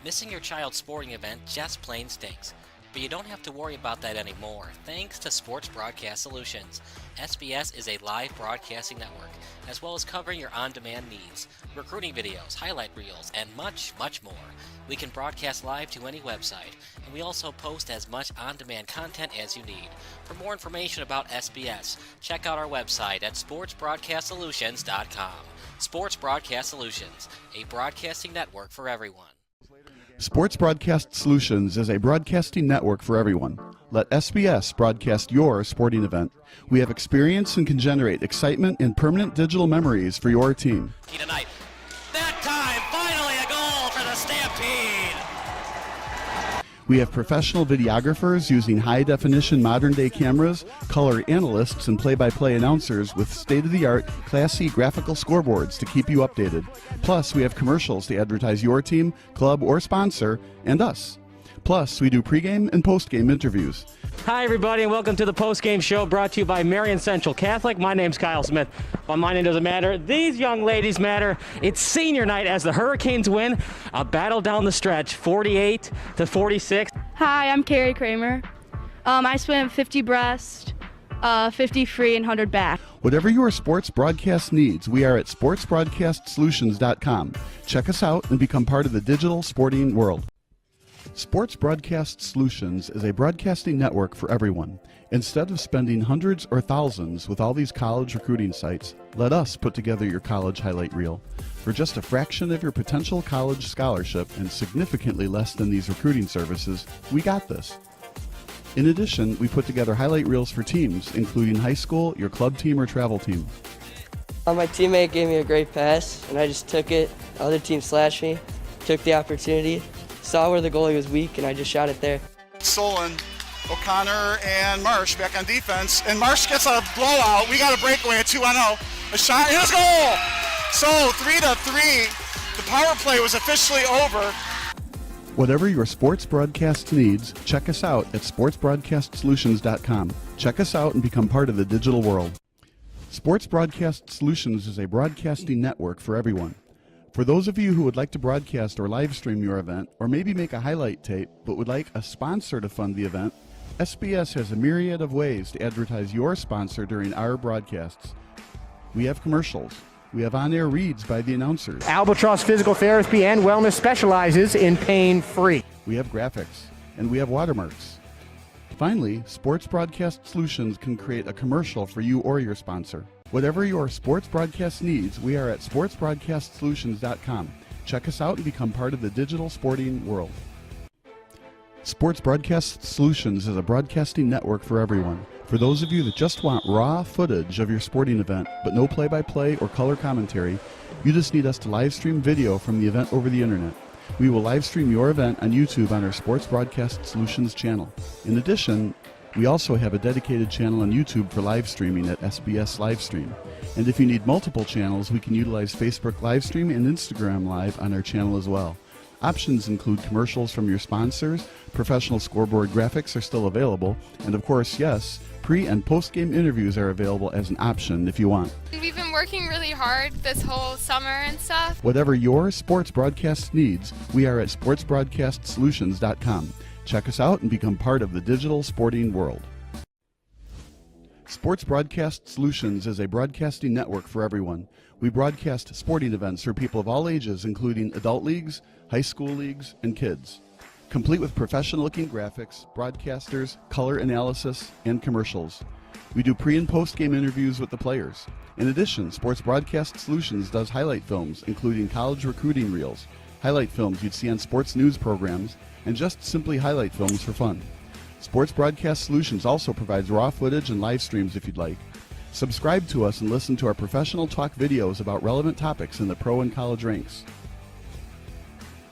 Missing your child's sporting event just plain stinks. But you don't have to worry about that anymore, thanks to Sports Broadcast Solutions. SBS is a live broadcasting network, as well as covering your on-demand needs, recruiting videos, highlight reels, and much, much more. We can broadcast live to any website, and we also post as much on-demand content as you need. For more information about SBS, check out our website at sportsbroadcastsolutions.com. Sports Broadcast Solutions, a broadcasting network for everyone. Sports Broadcast Solutions is a broadcasting network for everyone. Let SBS broadcast your sporting event. We have experience and can generate excitement and permanent digital memories for your team. Tonight. That time, finally a goal for the Stampede! We have professional videographers using high-definition modern-day cameras, color analysts, and play-by-play announcers with state-of-the-art, classy graphical scoreboards to keep you updated. Plus, we have commercials to advertise your team, club, or sponsor, and us. Plus, we do pregame and postgame interviews. Hi, everybody, and welcome to the postgame show brought to you by Marion Central Catholic. My name's Kyle Smith. Well, my name doesn't matter. These young ladies matter. It's senior night as the Hurricanes win a battle down the stretch, 48-46. Hi, I'm Carrie Kramer. I swim 50 breast, 50 free, and 100 back. Whatever your sports broadcast needs, we are at sportsbroadcastsolutions.com. Check us out and become part of the digital sporting world. Sports Broadcast Solutions is a broadcasting network for everyone. Instead of spending hundreds or thousands with all these college recruiting sites, let us put together your college highlight reel. For just a fraction of your potential college scholarship and significantly less than these recruiting services, we got this. In addition, we put together highlight reels for teams, including high school, your club team, or travel team. My teammate gave me a great pass, and I just took it. The other team slashed me, took the opportunity, saw where the goalie was weak, and I just shot it there. Solon, O'Connor, and Marsh back on defense, and Marsh gets a blowout. We got a breakaway at 2-0. A shot, and a goal! So 3-3. The power play was officially over. Whatever your sports broadcast needs, check us out at sportsbroadcastsolutions.com. Check us out and become part of the digital world. Sports Broadcast Solutions is a broadcasting network for everyone. For those of you who would like to broadcast or live stream your event, or maybe make a highlight tape but would like a sponsor to fund the event, SBS has a myriad of ways to advertise your sponsor during our broadcasts. We have commercials. We have on-air reads by the announcers. Albatross Physical Therapy and Wellness specializes in pain-free. We have graphics, and we have watermarks. Finally, Sports Broadcast Solutions can create a commercial for you or your sponsor. Whatever your sports broadcast needs, we are at sportsbroadcastsolutions.com. Check us out and become part of the digital sporting world. Sports Broadcast Solutions is a broadcasting network for everyone. For those of you that just want raw footage of your sporting event, but no play-by-play or color commentary, you just need us to live stream video from the event over the internet. We will live stream your event on YouTube on our Sports Broadcast Solutions channel. In addition, we also have a dedicated channel on YouTube for live streaming at SBS Livestream. And if you need multiple channels, we can utilize Facebook Livestream and Instagram Live on our channel as well. Options include commercials from your sponsors, professional scoreboard graphics are still available, and of course, yes, pre- and post-game interviews are available as an option if you want. We've been working really hard this whole summer and stuff. Whatever your sports broadcast needs, we are at sportsbroadcastsolutions.com. Check us out and become part of the digital sporting world. Sports Broadcast Solutions is a broadcasting network for everyone. We broadcast sporting events for people of all ages, including adult leagues, high school leagues, and kids. Complete with professional-looking graphics, broadcasters, color analysis, and commercials. We do pre- and post-game interviews with the players. In addition, Sports Broadcast Solutions does highlight films, including college recruiting reels, highlight films you'd see on sports news programs, and just simply highlight films for fun. Sports Broadcast Solutions also provides raw footage and live streams if you'd like. Subscribe to us and listen to our professional talk videos about relevant topics in the pro and college ranks.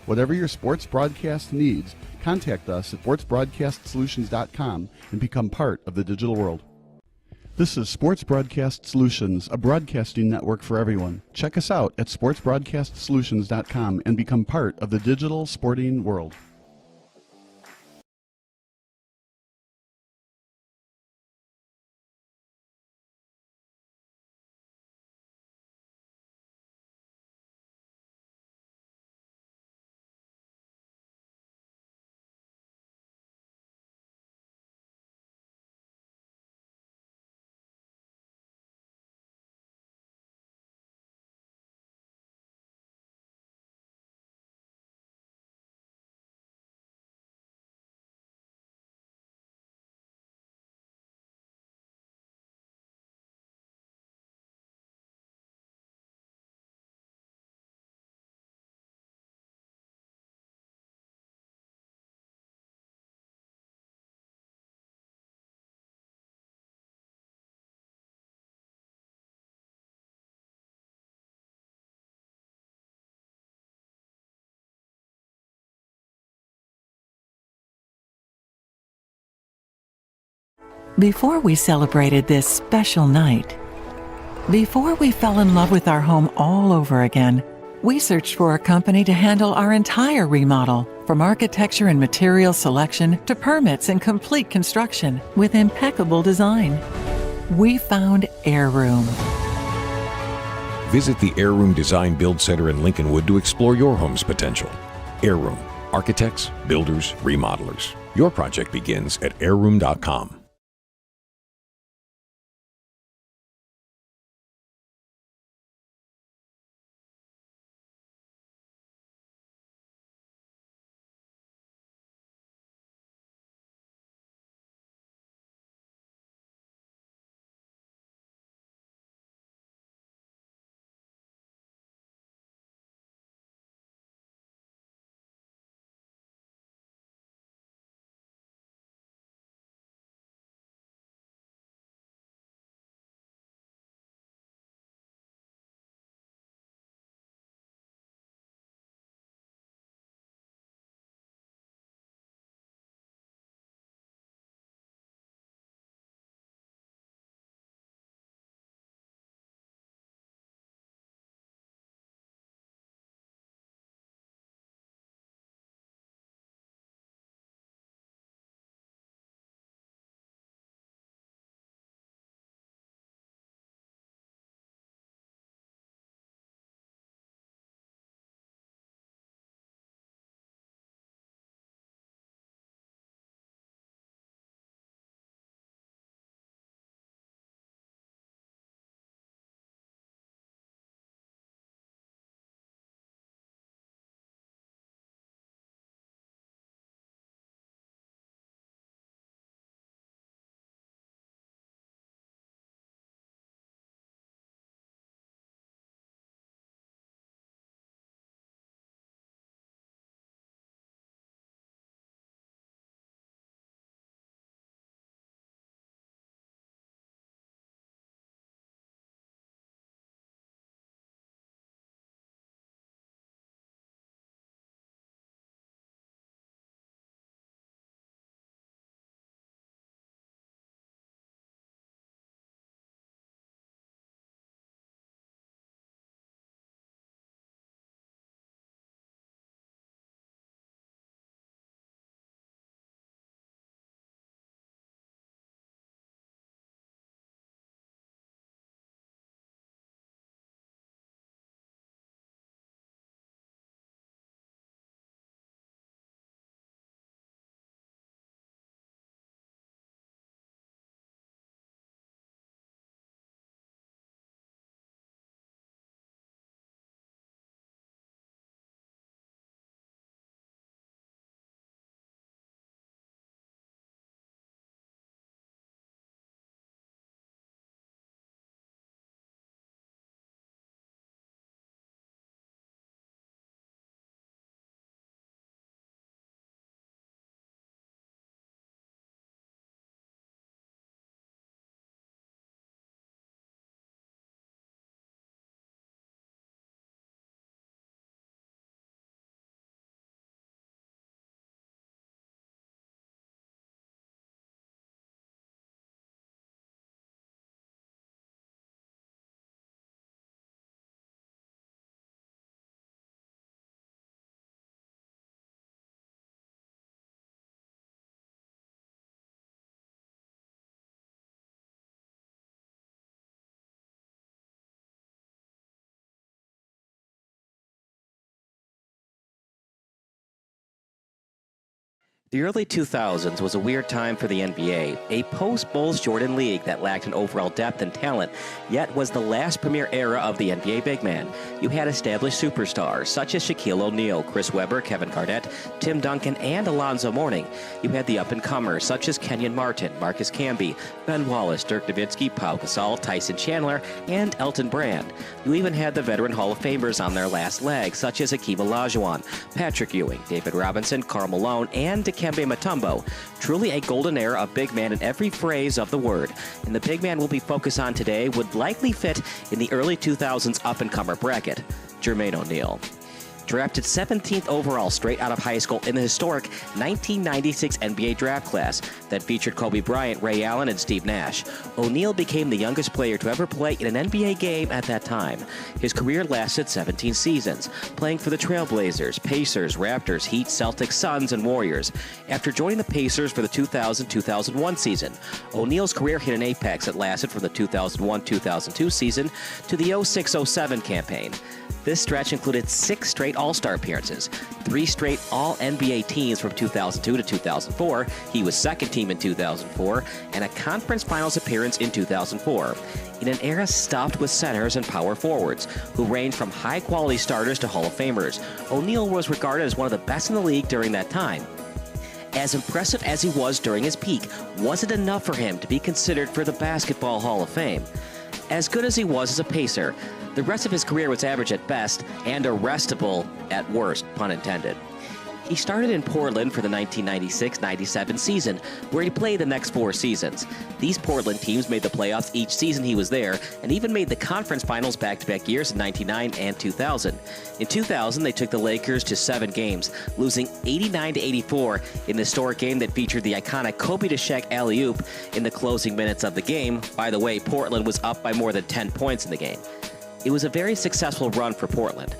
Whatever your sports broadcast needs, contact us at sportsbroadcastsolutions.com and become part of the digital world. This is Sports Broadcast Solutions, a broadcasting network for everyone. Check us out at sportsbroadcastsolutions.com and become part of the digital sporting world. Before we celebrated this special night, before we fell in love with our home all over again, we searched for a company to handle our entire remodel, from architecture and material selection to permits and complete construction with impeccable design. We found Heirroom. Visit the Heirroom Design Build Center in Lincolnwood to explore your home's potential. Heirroom. Architects, builders, remodelers. Your project begins at heirroom.com. The early 2000s was a weird time for the NBA, a post-Bulls Jordan league that lacked an overall depth and talent, yet was the last premier era of the NBA big man. You had established superstars such as Shaquille O'Neal, Chris Webber, Kevin Garnett, Tim Duncan, and Alonzo Mourning. You had the up-and-comers such as Kenyon Martin, Marcus Camby, Ben Wallace, Dirk Nowitzki, Pau Gasol, Tyson Chandler, and Elton Brand. You even had the veteran Hall of Famers on their last leg, such as Hakeem Olajuwon, Patrick Ewing, David Robinson, Karl Malone, and Dikembe Mutombo. Truly a golden era of big man in every phrase of the word. And the big man we'll be focused on today would likely fit in the early 2000s up-and-comer bracket, Jermaine O'Neal. Drafted 17th overall straight out of high school in the historic 1996 NBA draft class that featured Kobe Bryant, Ray Allen, and Steve Nash, O'Neal became the youngest player to ever play in an NBA game at that time. His career lasted 17 seasons, playing for the Trailblazers, Pacers, Raptors, Heat, Celtics, Suns, and Warriors. After joining the Pacers for the 2000-2001 season, O'Neal's career hit an apex that lasted from the 2001-2002 season to the 06-07 campaign. This stretch included 6 straight All-Star appearances, 3 straight All-NBA teams from 2002 to 2004, he was second team in 2004, and a conference finals appearance in 2004. In an era stuffed with centers and power forwards, who ranged from high-quality starters to Hall of Famers, O'Neal was regarded as one of the best in the league during that time. As impressive as he was during his peak, was it enough for him to be considered for the Basketball Hall of Fame? As good as he was as a Pacer, the rest of his career was average at best and arrestable at worst, pun intended. He started in Portland for the 1996-97 season, where he played the next 4 seasons. These Portland teams made the playoffs each season he was there, and even made the conference finals back-to-back years in 99 and 2000. In 2000, they took the Lakers to 7 games, losing 89-84 in the historic game that featured the iconic Kobe to Shaq alley-oop in the closing minutes of the game. By the way, Portland was up by more than 10 points in the game. It was a very successful run for Portland,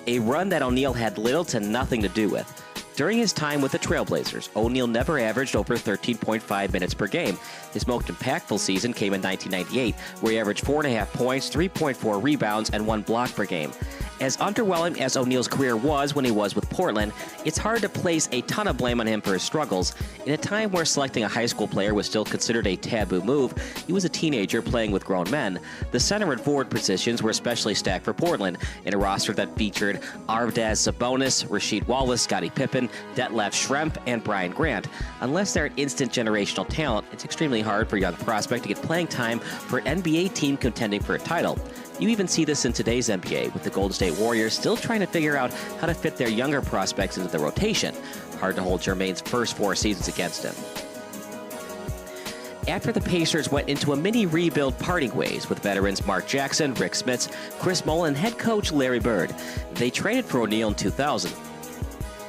a run that O'Neal had little to nothing to do with. During his time with the Trailblazers, O'Neal never averaged over 13.5 minutes per game. His most impactful season came in 1998, where he averaged 4.5 points, 3.4 rebounds, and 1 block per game. As underwhelming as O'Neal's career was when he was with Portland, it's hard to place a ton of blame on him for his struggles. In a time where selecting a high school player was still considered a taboo move, he was a teenager playing with grown men. The center and forward positions were especially stacked for Portland, in a roster that featured Arvydas Sabonis, Rasheed Wallace, Scottie Pippen, Detlef Schrempf, and Brian Grant. Unless they're an instant generational talent, it's extremely hard for a young prospect to get playing time for an NBA team contending for a title. You even see this in today's NBA, with the Golden State Warriors still trying to figure out how to fit their younger prospects into the rotation. Hard to hold Jermaine's first 4 seasons against him. After the Pacers went into a mini rebuild parting ways with veterans Mark Jackson, Rick Smits, Chris Mullin, and head coach Larry Bird, they traded for O'Neal in 2000.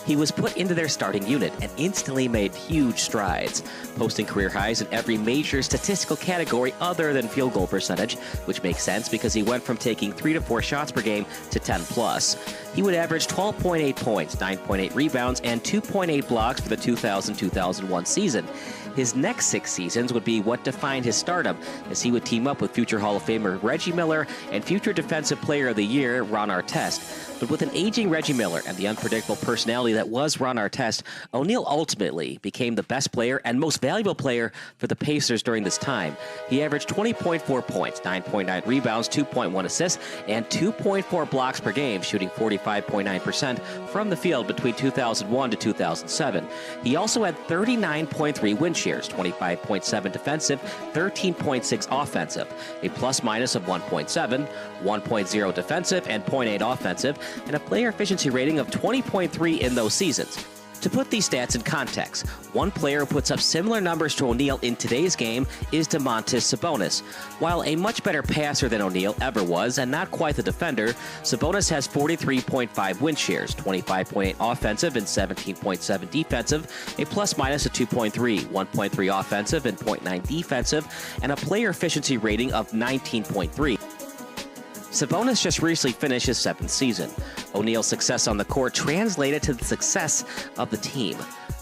He was put into their starting unit and instantly made huge strides, posting career highs in every major statistical category other than field goal percentage, which makes sense because he went from taking 3 to 4 shots per game to 10 plus. He would average 12.8 points, 9.8 rebounds, and 2.8 blocks for the 2000-2001 season. His next 6 seasons would be what defined his stardom, as he would team up with future Hall of Famer Reggie Miller and future Defensive Player of the Year Ron Artest. But with an aging Reggie Miller and the unpredictable personality that was Ron Artest, O'Neal ultimately became the best player and most valuable player for the Pacers during this time. He averaged 20.4 points, 9.9 rebounds, 2.1 assists, and 2.4 blocks per game, shooting 45.9% from the field between 2001 to 2007. He also had 39.3 win shares, 25.7 defensive, 13.6 offensive, a plus-minus of 1.7, 1.0 defensive, and 0.8 offensive, and a player efficiency rating of 20.3 in those seasons. To put these stats in context, one player who puts up similar numbers to O'Neal in today's game is Domantas Sabonis. While a much better passer than O'Neal ever was, and not quite the defender, Sabonis has 43.5 win shares, 25.8 offensive and 17.7 defensive, a plus-minus of 2.3, 1.3 offensive and 0.9 defensive, and a player efficiency rating of 19.3. Sabonis just recently finished his 7th season. O'Neal's success on the court translated to the success of the team.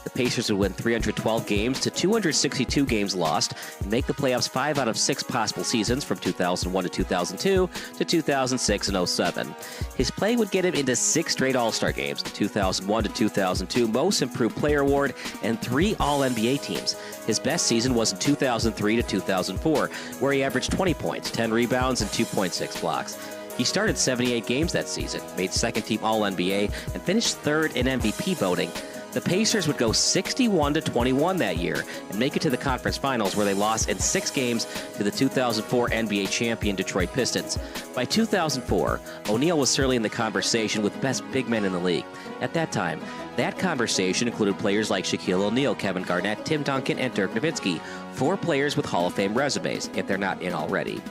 The Pacers would win 312 games to 262 games lost and make the playoffs 5 out of 6 possible seasons from 2001 to 2002 to 2006 and 07. His play would get him into 6 straight All-Star games, the 2001 to 2002 Most Improved Player Award, and 3 All-NBA teams. His best season was in 2003 to 2004, where he averaged 20 points, 10 rebounds, and 2.6 blocks. He started 78 games that season, made second-team All-NBA, and finished third in MVP voting. The Pacers would go 61-21 that year and make it to the conference finals, where they lost in 6 games to the 2004 NBA champion Detroit Pistons. By 2004, O'Neal was certainly in the conversation with best big men in the league. At that time, that conversation included players like Shaquille O'Neal, Kevin Garnett, Tim Duncan, and Dirk Nowitzki, 4 players with Hall of Fame resumes, if they're not in already.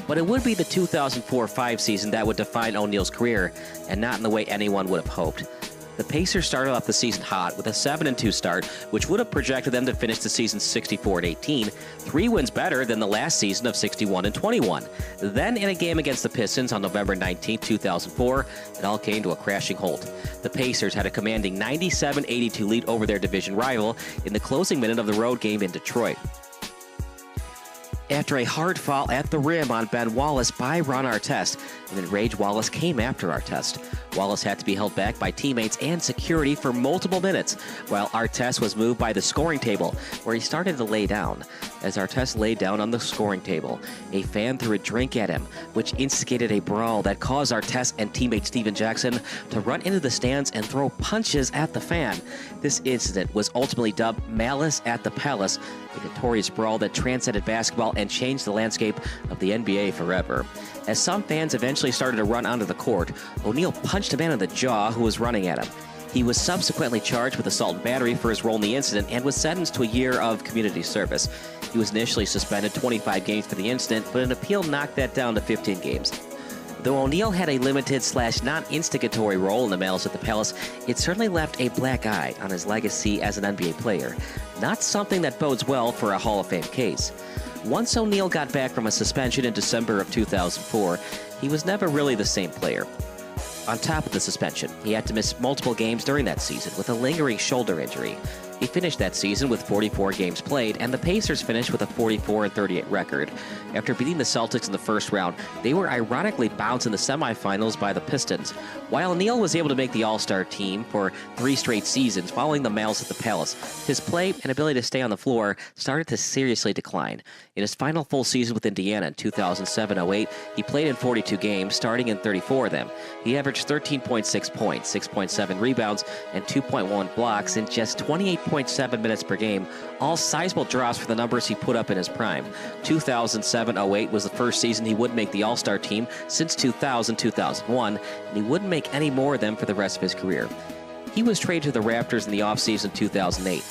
But it would be the 2004-05 season that would define O'Neal's career, and not in the way anyone would have hoped. The Pacers started off the season hot with a 7-2 start, which would have projected them to finish the season 64-18, 3 wins better than the last season of 61-21. Then, in a game against the Pistons on November 19, 2004, it all came to a crashing halt. The Pacers had a commanding 97-82 lead over their division rival in the closing minute of the road game in Detroit. After a hard foul at the rim on Ben Wallace by Ron Artest, an enraged Wallace came after Artest. Wallace had to be held back by teammates and security for multiple minutes, while Artest was moved by the scoring table, where he started to lay down. As Artest lay down on the scoring table, a fan threw a drink at him, which instigated a brawl that caused Artest and teammate Steven Jackson to run into the stands and throw punches at the fan. This incident was ultimately dubbed Malice at the Palace, a notorious brawl that transcended basketball and changed the landscape of the NBA forever. As some fans eventually started to run onto the court, O'Neal punched a man in the jaw who was running at him. He was subsequently charged with assault and battery for his role in the incident and was sentenced to a year of community service. He was initially suspended 25 games for the incident, but an appeal knocked that down to 15 games. Though O'Neal had a limited/non-instigatory role in the Malice at the Palace, it certainly left a black eye on his legacy as an NBA player. Not something that bodes well for a Hall of Fame case. Once O'Neal got back from a suspension in December of 2004, he was never really the same player. On top of the suspension, he had to miss multiple games during that season with a lingering shoulder injury. He finished that season with 44 games played, and the Pacers finished with a 44-38 record. After beating the Celtics in the first round, they were ironically bounced in the semifinals by the Pistons. While O'Neal was able to make the All-Star team for 3 straight seasons following the Malice at the Palace, his play and ability to stay on the floor started to seriously decline. In his final full season with Indiana in 2007-08, he played in 42 games, starting in 34 of them. He averaged 13.6 points, 6.7 rebounds, and 2.1 blocks in just 28.7 minutes per game, all sizable drops for the numbers he put up in his prime. 2007-08 was the first season he wouldn't make the All-Star team since 2000-2001, and he wouldn't make any more of them for the rest of his career. He was traded to the Raptors in the offseason 2008.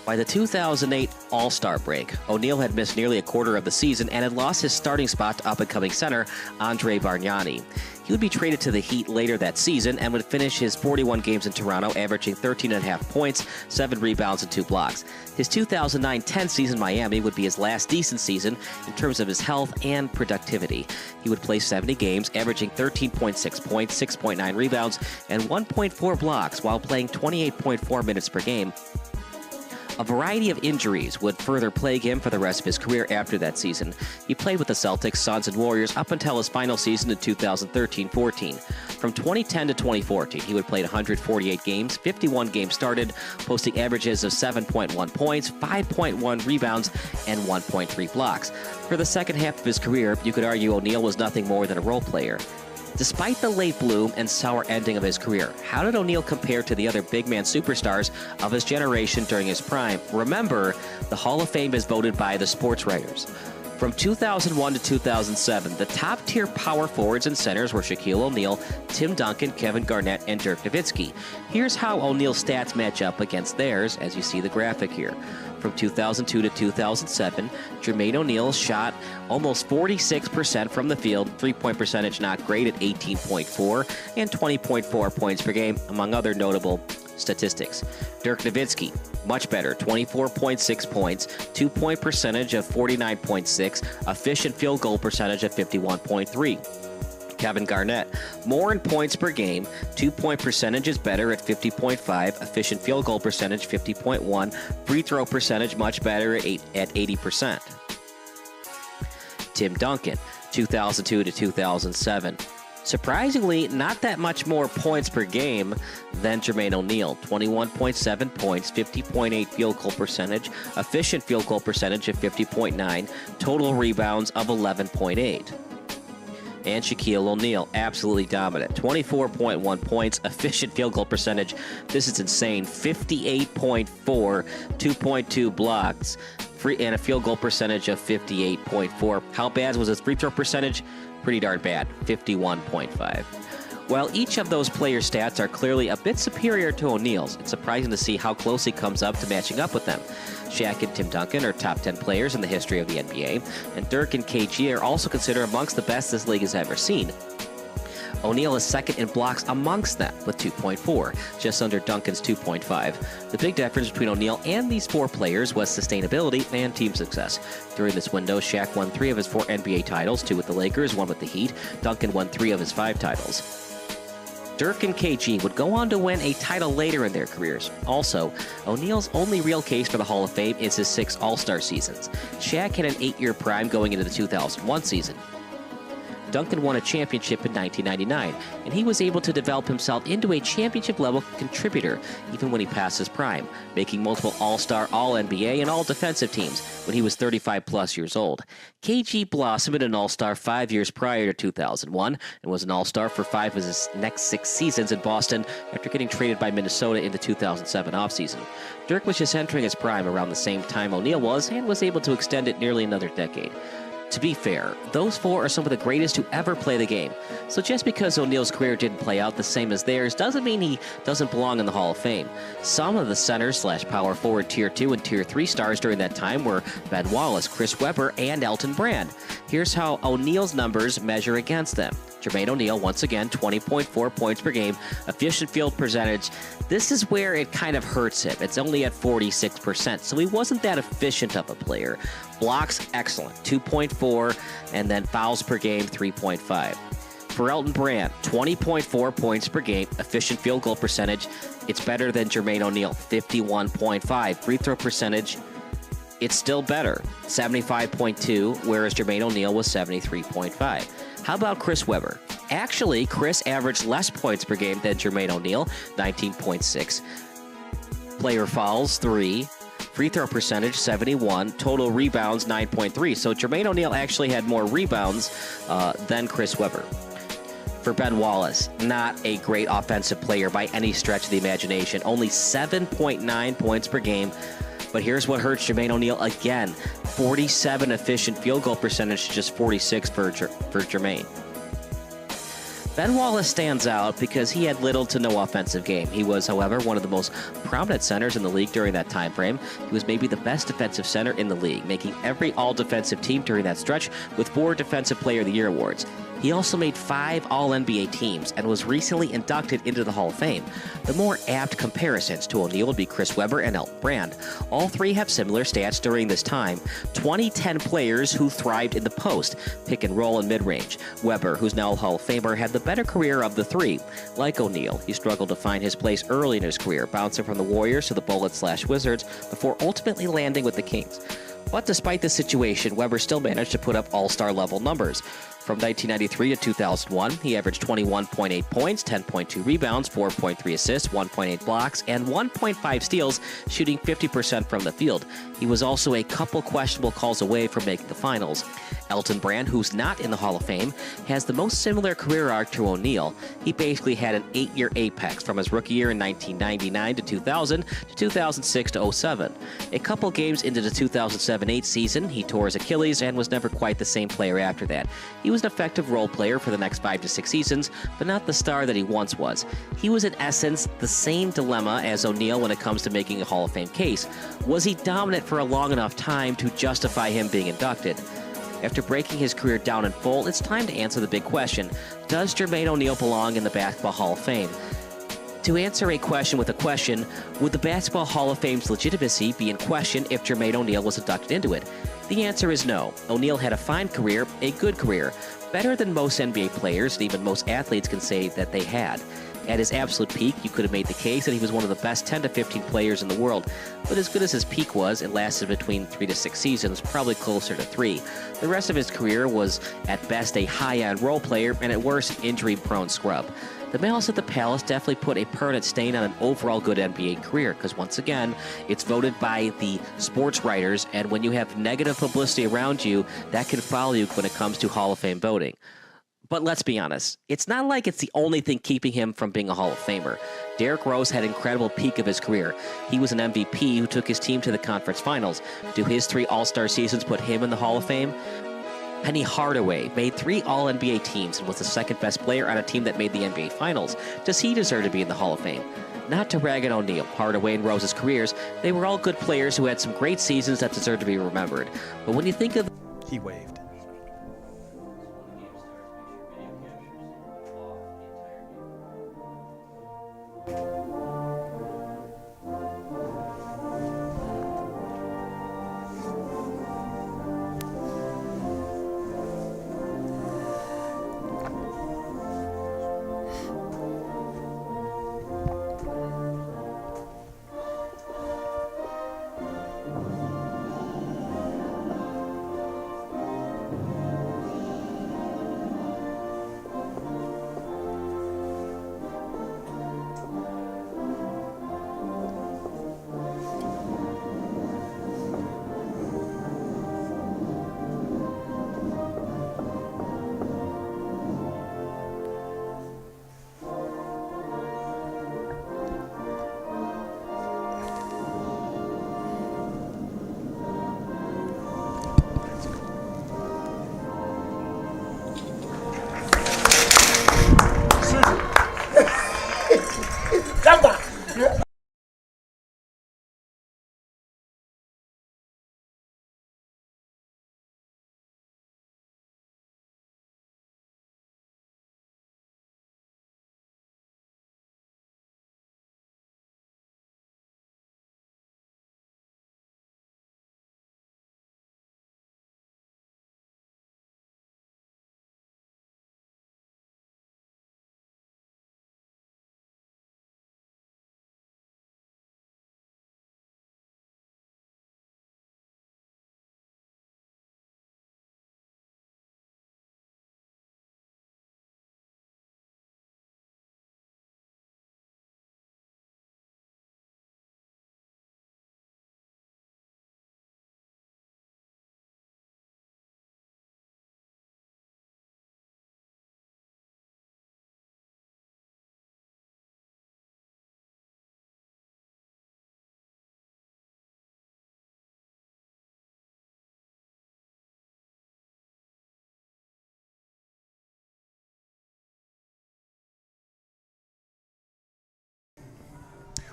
By the 2008 All-Star break, O'Neal had missed nearly a quarter of the season and had lost his starting spot to up-and-coming center Andre Bargnani. He would be traded to the Heat later that season and would finish his 41 games in Toronto, averaging 13.5 points, 7 rebounds, and 2 blocks. His 2009-10 season in Miami would be his last decent season in terms of his health and productivity. He would play 70 games, averaging 13.6 points, 6.9 rebounds, and 1.4 blocks while playing 28.4 minutes per game. A variety of injuries would further plague him for the rest of his career after that season. He played with the Celtics, Suns, and Warriors up until his final season in 2013-14. From 2010 to 2014, he would play 148 games, 51 games started, posting averages of 7.1 points, 5.1 rebounds, and 1.3 blocks. For the second half of his career, you could argue O'Neal was nothing more than a role player. Despite the late bloom and sour ending of his career, how did O'Neal compare to the other big man superstars of his generation during his prime? Remember, the Hall of Fame is voted by the sports writers. From 2001 to 2007, the top-tier power forwards and centers were Shaquille O'Neal, Tim Duncan, Kevin Garnett, and Dirk Nowitzki. Here's how O'Neal's stats match up against theirs, as you see the graphic here. From 2002 to 2007, Jermaine O'Neal shot almost 46% from the field, three-point percentage not great at 18.4, and 20.4 points per game, among other notable statistics. Dirk Nowitzki, much better, 24.6 points, 2-point percentage of 49.6, efficient field goal percentage of 51.3. Kevin Garnett, more in points per game, 2-point percentage is better at 50.5, efficient field goal percentage 50.1, free throw percentage much better at 80%. Tim Duncan, 2002 to 2007. Surprisingly, not that much more points per game than Jermaine O'Neal. 21.7 points, 50.8 field goal percentage, efficient field goal percentage of 50.9, total rebounds of 11.8. And Shaquille O'Neal, absolutely dominant. 24.1 points, efficient field goal percentage. This is insane. 58.4, 2.2 blocks, and a field goal percentage of 58.4. How bad was his free throw percentage? Pretty darn bad, 51.5. While each of those player stats are clearly a bit superior to O'Neal's, it's surprising to see how close he comes up to matching up with them. Shaq and Tim Duncan are top 10 players in the history of the NBA, and Dirk and KG are also considered amongst the best this league has ever seen. O'Neal is second in blocks amongst them with 2.4, just under Duncan's 2.5. The big difference between O'Neal and these four players was sustainability and team success. During this window, Shaq won 3 of his 4 NBA titles, 2 with the Lakers, 1 with the Heat. Duncan won 3 of his 5 titles. Dirk and KG would go on to win a title later in their careers. Also, O'Neal's only real case for the Hall of Fame is his 6 All-Star seasons. Shaq had an 8-year prime going into the 2001 season. Duncan won a championship in 1999, and he was able to develop himself into a championship-level contributor even when he passed his prime, making multiple All-Star, All-NBA, and All-Defensive teams when he was 35-plus years old. KG blossomed an All-Star 5 years prior to 2001 and was an All-Star for 5 of his next 6 seasons in Boston after getting traded by Minnesota in the 2007 offseason. Dirk was just entering his prime around the same time O'Neal was and was able to extend it nearly another decade. To be fair, those 4 are some of the greatest to ever play the game. So just because O'Neal's career didn't play out the same as theirs doesn't mean he doesn't belong in the Hall of Fame. Some of the center/power forward Tier 2 and Tier 3 stars during that time were Ben Wallace, Chris Webber, and Elton Brand. Here's how O'Neal's numbers measure against them. Jermaine O'Neal, once again, 20.4 points per game, efficient field percentage. This is where it kind of hurts him. It's only at 46%, so he wasn't that efficient of a player. Blocks, excellent, 2.4, and then fouls per game, 3.5. For Elton Brand, 20.4 points per game, efficient field goal percentage. It's better than Jermaine O'Neal, 51.5. Free throw percentage, it's still better, 75.2, whereas Jermaine O'Neal was 73.5. How about Chris Webber? Actually, Chris averaged less points per game than Jermaine O'Neal, 19.6. Player fouls, 3. Free throw percentage, 71. Total rebounds, 9.3. So Jermaine O'Neal actually had more rebounds than Chris Webber. For Ben Wallace, not a great offensive player by any stretch of the imagination. Only 7.9 points per game. But here's what hurts Jermaine O'Neal again. 47 efficient field goal percentage, just 46 for Jermaine. Ben Wallace stands out because he had little to no offensive game. He was, however, one of the most prominent centers in the league during that time frame. He was maybe the best defensive center in the league, making every all-defensive team during that stretch with 4 Defensive Player of the Year awards. He also made 5 All-NBA teams and was recently inducted into the Hall of Fame. The more apt comparisons to O'Neal would be Chris Webber and Elton Brand. All 3 have similar stats during this time. 2010 players who thrived in the post, pick and roll and mid-range. Webber, who's now a Hall of Famer, had the better career of the 3. Like O'Neal, he struggled to find his place early in his career, bouncing from the Warriors to the Bullets/Wizards before ultimately landing with the Kings. But despite this situation, Webber still managed to put up all-star level numbers. From 1993 to 2001, he averaged 21.8 points, 10.2 rebounds, 4.3 assists, 1.8 blocks, and 1.5 steals, shooting 50% from the field. He was also a couple questionable calls away from making the finals. Elton Brand, who's not in the Hall of Fame, has the most similar career arc to O'Neal. He basically had an 8-year apex from his rookie year in 1999 to 2000 to 2006 to 07. A couple games into the 2007-8 season, he tore his Achilles and was never quite the same player after that. He was an effective role player for the next 5 to 6 seasons, but not the star that he once was. He was in essence the same dilemma as O'Neal when it comes to making a Hall of Fame case. Was he dominant for a long enough time to justify him being inducted? After breaking his career down in full, it's time to answer the big question. Does Jermaine O'Neal belong in the Basketball Hall of Fame? To answer a question with a question, would the Basketball Hall of Fame's legitimacy be in question if Jermaine O'Neal was inducted into it? The answer is no. O'Neal had a fine career, a good career, better than most NBA players and even most athletes can say that they had. At his absolute peak, you could have made the case that he was one of the best 10 to 15 players in the world, but as good as his peak was, it lasted between 3 to 6 seasons, probably closer to 3. The rest of his career was at best a high-end role player and at worst an injury-prone scrub. The malice at the Palace definitely put a permanent stain on an overall good NBA career because, once again, it's voted by the sports writers, and when you have negative publicity around you, that can follow you when it comes to Hall of Fame voting. But let's be honest, it's not like it's the only thing keeping him from being a Hall of Famer. Derrick Rose had an incredible peak of his career. He was an MVP who took his team to the conference finals. Do his 3 All-Star seasons put him in the Hall of Fame? Penny Hardaway made 3 All-NBA teams and was the second best player on a team that made the NBA Finals. Does he deserve to be in the Hall of Fame? Not to rag on O'Neal, Hardaway, and Rose's careers, they were all good players who had some great seasons that deserve to be remembered. But when you think of... He waved.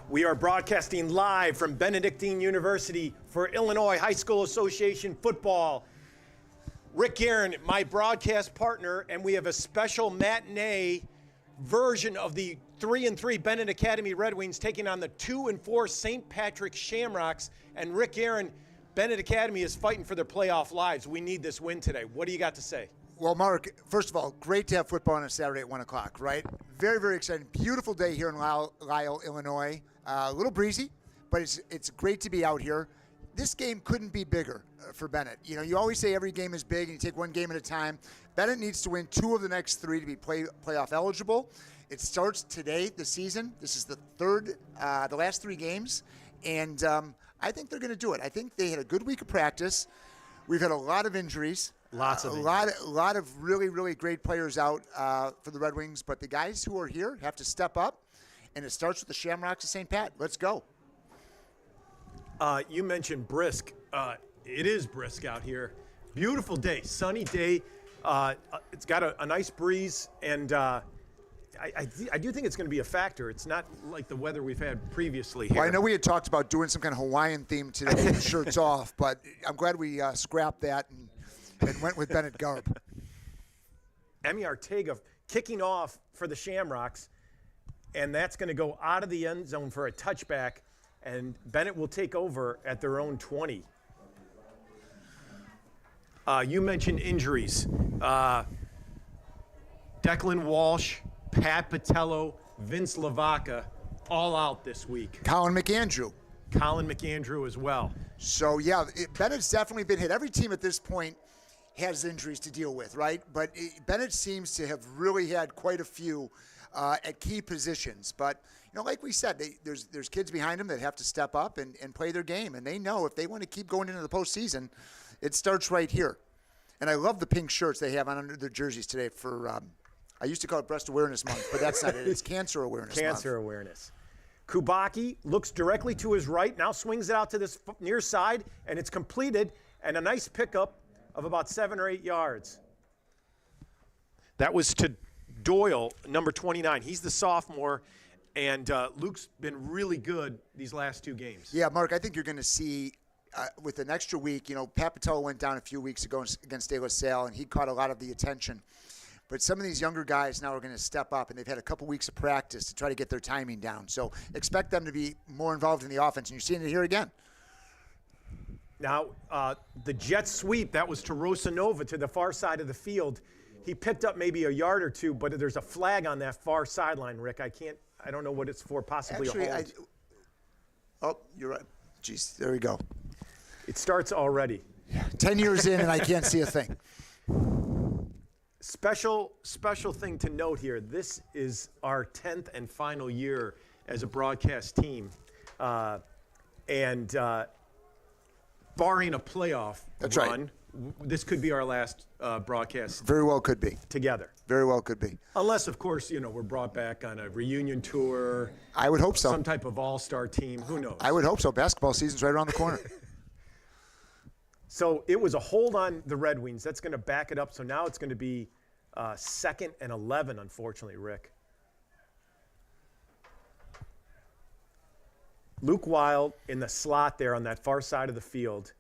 We are broadcasting live from Benedictine University for Illinois High School Association football. Rick Guerin, my broadcast partner, and we have a special matinee version of the 3-3 Benet Academy Red Wings taking on the 2-4 St. Patrick Shamrocks. And Rick Guerin, Benet Academy is fighting for their playoff lives. We need this win today. What do you got to say? Well, Mark, first of all, great to have football on a Saturday at 1 o'clock, right? Very, very exciting. Beautiful day here in Lisle, Illinois. A little breezy, but it's great to be out here. This game couldn't be bigger for Benet. You know, you always say every game is big and you take one game at a time. Benet needs to win 2 of the next 3 to be playoff eligible. It starts today, the season. This is the last 3 games, and I think they're going to do it. I think they had a good week of practice. We've had a lot of injuries. A lot of really, really great players out for the Red Wings, but the guys who are here have to step up, and it starts with the Shamrocks of St. Pat. Let's go. You mentioned brisk. It is brisk out here. Beautiful day, sunny day. It's got a nice breeze, and I do think it's going to be a factor. It's not like the weather we've had previously here. Well, I know we had talked about doing some kind of Hawaiian theme today with shirts off, but I'm glad we scrapped that and went with Benet garb. Emmy Arteaga kicking off for the Shamrocks, and that's going to go out of the end zone for a touchback, and Benet will take over at their own 20. You mentioned injuries. Declan Walsh, Pat Patello, Vince Lavaca, all out this week. Colin McAndrew as well. So, yeah, Bennett's definitely been hit. Every team at this point has injuries to deal with, right? But Benet seems to have really had quite a few at key positions. But, like we said, there's kids behind them that have to step up and play their game. And they know if they want to keep going into the postseason, it starts right here. And I love the pink shirts they have on under their jerseys today for, I used to call it Breast Awareness Month, but that's not it. It's Cancer Awareness Month. Cancer awareness. Kubacki looks directly to his right, now swings it out to this near side, and it's completed, and a nice pickup of about 7 or 8 yards. That was to Doyle, number 29. He's the sophomore, and Luke's been really good these last 2 games. Yeah, Mark, I think you're going to see with an extra week, Pat Patello went down a few weeks ago against De La Salle, and he caught a lot of the attention. But some of these younger guys now are going to step up, and they've had a couple weeks of practice to try to get their timing down. So expect them to be more involved in the offense, and you're seeing it here again. Now, the jet sweep, that was to Rosanova to the far side of the field. He picked up maybe a yard or two, but there's a flag on that far sideline, Rick. I don't know what it's for, possibly Actually, a hold. Oh, you're right. Jeez, there we go. It starts already. 10 years in, and I can't see a thing. Special thing to note here. This is our 10th and final year as a broadcast team. And barring a playoff run, this could be our last broadcast. Very well could be. Together. Very well could be. Unless, of course, we're brought back on a reunion tour. I would hope so. Some type of all-star team. Who knows? I would hope so. Basketball season's right around the corner. So it was a hold on the Red Wings. That's going to back it up. So now it's going to be 2nd and 11, unfortunately, Rick. Luke Wild in the slot there on that far side of the field.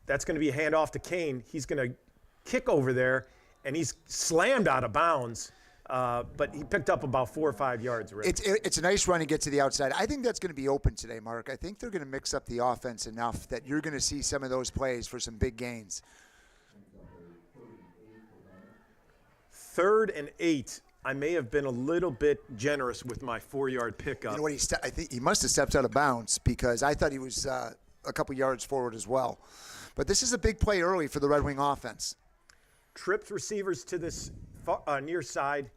That's going to be a handoff to Kane. He's going to kick over there, and he's slammed out of bounds. But he picked up about 4 or 5 yards, Rick. It's a nice run to get to the outside. I think that's going to be open today, Mark. I think they're going to mix up the offense enough that you're going to see some of those plays for some big gains. 3rd and 8. I may have been a little bit generous with my 4-yard pickup. You know what? I think he must have stepped out of bounds because I thought he was a couple yards forward as well. But this is a big play early for the Red Wing offense. Trips receivers to this near side.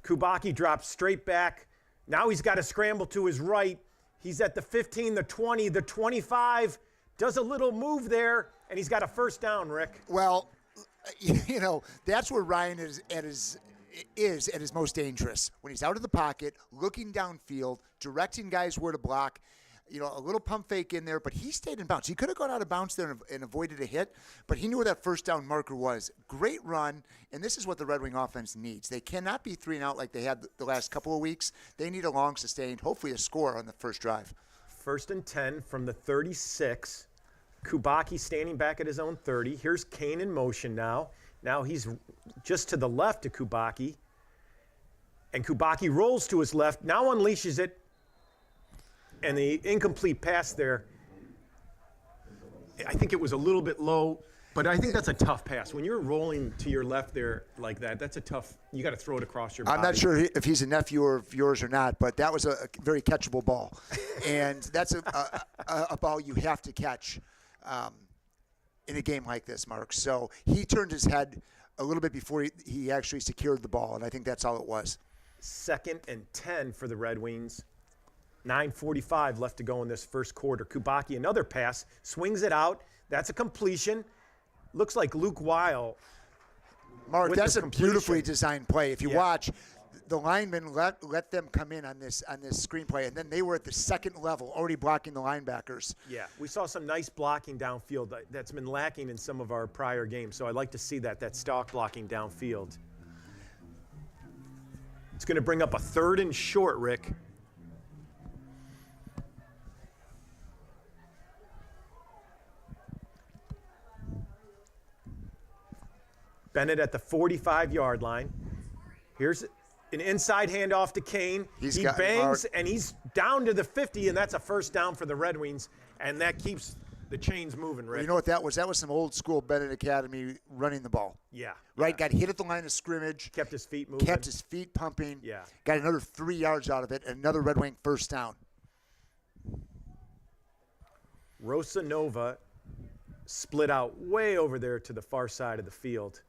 Kubacki drops straight back. Now he's got to scramble to his right. He's at the 15, the 20, the 25. Does a little move there, and he's got a first down, Rick. Well, that's where Ryan is at his most dangerous. When he's out of the pocket, looking downfield, directing guys where to block. A little pump fake in there, but he stayed in bounds. He could have gone out of bounds there and avoided a hit, but he knew where that first down marker was. Great run, and this is what the Red Wing offense needs. They cannot be 3 and out like they had the last couple of weeks. They need a long, sustained, hopefully a score on the first drive. 1st and 10 from the 36. Kubacki standing back at his own 30. Here's Kane in motion now. Now he's just to the left of Kubacki. And Kubacki rolls to his left, now unleashes it. And the incomplete pass there, I think it was a little bit low, but I think that's a tough pass. When you're rolling to your left there like that, that's a tough, you got to throw it across your body. I'm not sure if he's a nephew of yours or not, but that was a very catchable ball. And that's a ball you have to catch in a game like this, Mark. So he turned his head a little bit before he actually secured the ball, and I think that's all it was. 2nd and 10 for the Red Wings. 9:45 left to go in this first quarter. Kubacki, another pass, swings it out. That's a completion. Looks like Luke Weil. Mark, that's a beautifully designed play. If you watch, the linemen let them come in on this screenplay, and then they were at the second level, already blocking the linebackers. Yeah, we saw some nice blocking downfield that's been lacking in some of our prior games. So I'd like to see that stock blocking downfield. It's going to bring up a 3rd and short, Rick. Benet at the 45-yard line. Here's an inside handoff to Kane. He bangs, and he's down to the 50, and that's a first down for the Red Wings. And that keeps the chain's moving, Rick. Well, you know what that was? That was some old school Benet Academy running the ball. Yeah. Right? Got hit at the line of scrimmage. Kept his feet moving. Kept his feet pumping. Yeah. Got another 3 yards out of it, and another Red Wing first down. Rosa Nova split out way over there to the far side of the field.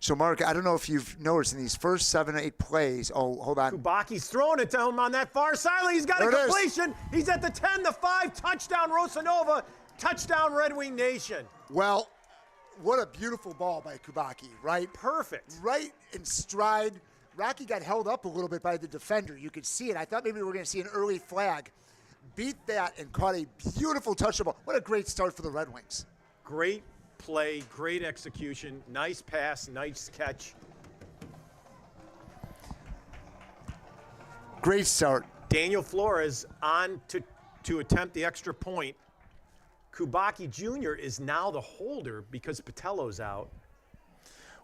So, Mark, I don't know if you've noticed in these first 7 or 8 plays. Oh, hold on. Kubaki's throwing it to him on that far side. He's got a completion. He's at the 10, the 5. Touchdown, Rosa Nova. Touchdown, Red Wing Nation. Well, what a beautiful ball by Kubaki, right? Perfect. Right in stride. Rocky got held up a little bit by the defender. You could see it. I thought maybe we were going to see an early flag. Beat that and caught a beautiful touch of ball. What a great start for the Red Wings. Great play, great execution, nice pass, nice catch. Great start. Daniel Flores on to attempt the extra point. Kubaki Jr. is now the holder because Patello's out.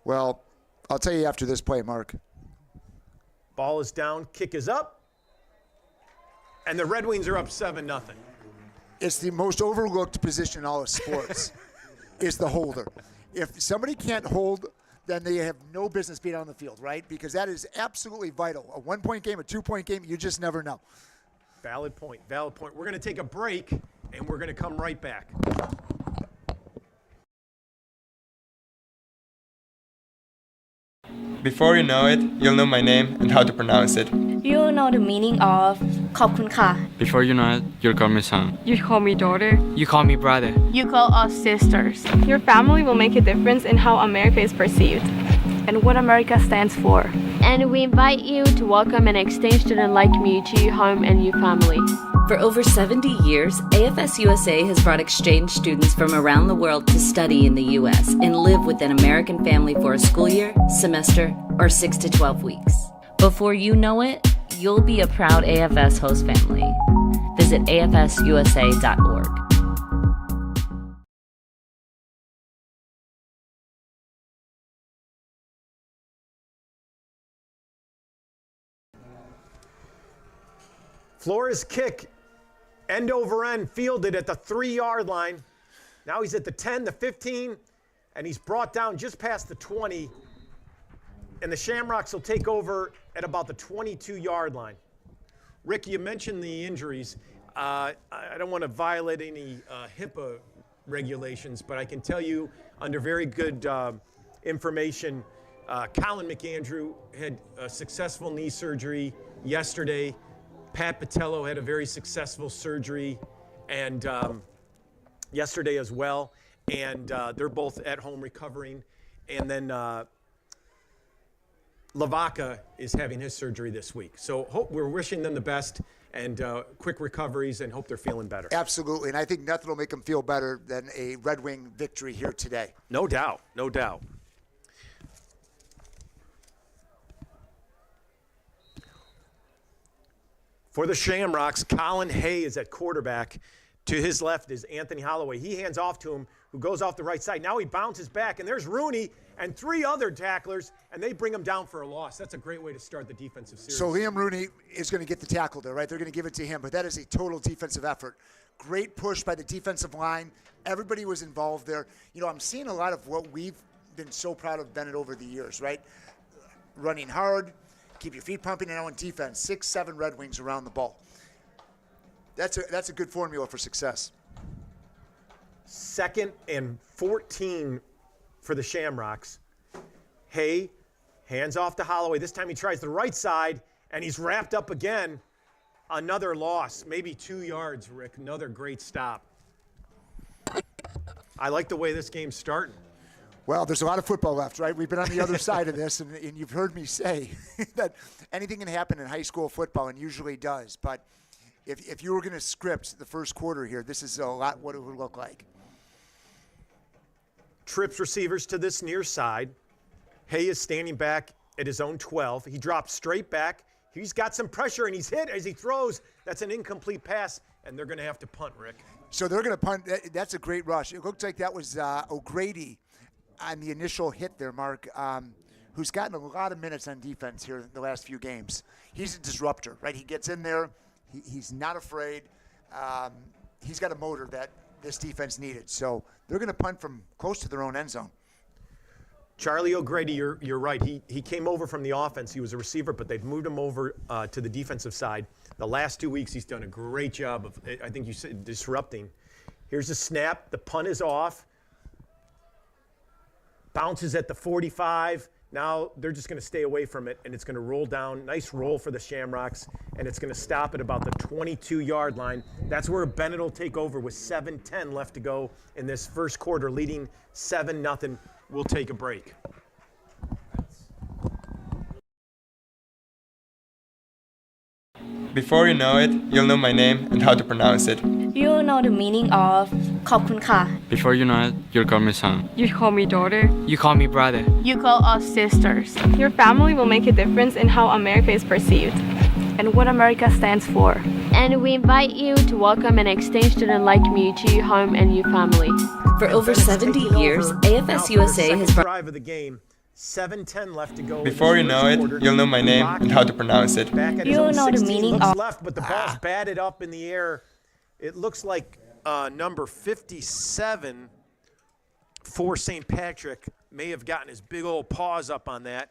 Well, I'll tell you after this play, Mark. Ball is down, kick is up, and the Red Wings are up 7-0. It's the most overlooked position in all of sports. Is the holder. If somebody can't hold, then they have no business being on the field, right? Because that is absolutely vital. A 1-point game, a 2-point game, you just never know. Valid point, valid point. We're going to take a break, and we're going to come right back. Before you know it, you'll know my name and how to pronounce it. You'll know the meaning of ขอบคุณค่ะ Before you know it, you'll call me son. You call me daughter. You call me brother. You call us sisters. Your family will make a difference in how America is perceived and what America stands for. And we invite you to welcome an exchange student like me to your home and your family. For over 70 years, AFS USA has brought exchange students from around the world to study in the U.S. and live with an American family for a school year, semester, or 6 to 12 weeks. Before you know it, you'll be a proud AFS host family. Visit afsusa.org. Flores' kick, end over end, fielded at the 3-yard line. Now he's at the 10, the 15, and he's brought down just past the 20. And the Shamrocks will take over at about the 22-yard line. Rick, you mentioned the injuries. I don't want to violate any HIPAA regulations, but I can tell you under very good information, Colin McAndrew had a successful knee surgery yesterday. Pat Patello had a very successful surgery and yesterday as well, and they're both at home recovering. And then Lavaca is having his surgery this week. So we're wishing them the best and quick recoveries and hope they're feeling better. Absolutely, and I think nothing will make them feel better than a Red Wing victory here today. No doubt, no doubt. For the Shamrocks, Colin Hay is at quarterback. To his left is Anthony Holloway. He hands off to him, who goes off the right side. Now he bounces back, and there's Rooney and 3 other tacklers, and they bring him down for a loss. That's a great way to start the defensive series. So Liam Rooney is going to get the tackle there, right? They're going to give it to him, but that is a total defensive effort. Great push by the defensive line. Everybody was involved there. You know, I'm seeing a lot of what we've been so proud of Benet over the years, right? Running hard, keep your feet pumping, and on defense, 6, 7 Red Wings around the ball. That's a good formula for success. 2nd and 14 for the Shamrocks. Hay hands off to Holloway. This time he tries the right side, and he's wrapped up again. Another loss, maybe 2 yards, Rick. Another great stop. I like the way this game's starting. Well, there's a lot of football left, right? We've been on the other side of this, and you've heard me say that anything can happen in high school football, and usually does. But if you were going to script the first quarter here, this is a lot what it would look like. Trips receivers to this near side. Hay is standing back at his own 12. He drops straight back. He's got some pressure, and he's hit as he throws. That's an incomplete pass, and they're going to have to punt, Rick. So they're going to punt. That's a great rush. It looked like that was O'Grady on the initial hit there, Mark, who's gotten a lot of minutes on defense here in the last few games. He's a disruptor, right? He gets in there. He's not afraid. he's got a motor that this defense needed. So they're going to punt from close to their own end zone. Charlie O'Grady, you're right. He came over from the offense. He was a receiver, but they've moved him over to the defensive side. The last 2 weeks, he's done a great job of, I think you said, disrupting. Here's the snap. The punt is off. Bounces at the 45. Now they're just going to stay away from it, and it's going to roll down. Nice roll for the Shamrocks, and it's going to stop at about the 22-yard line. That's where Benet will take over with 7:10 left to go in this first quarter, leading 7-0. We'll take a break. Before you know it, you'll know my name and how to pronounce it. You know the meaning of ขอบคุณค่ะ Before you know it, you'll call me son. You call me daughter. You call me brother. You call us sisters. Your family will make a difference in how America is perceived and what America stands for. And we invite you to welcome an exchange student like me to your home and your family. For over 70 years, AFS USA has brought drive of the game. 7:10 left to go. Before you know it, you'll know my name and how to pronounce it. You know the meaning of left, but the ball's batted up in the air. It looks like number 57 for St. Patrick may have gotten his big old paws up on that.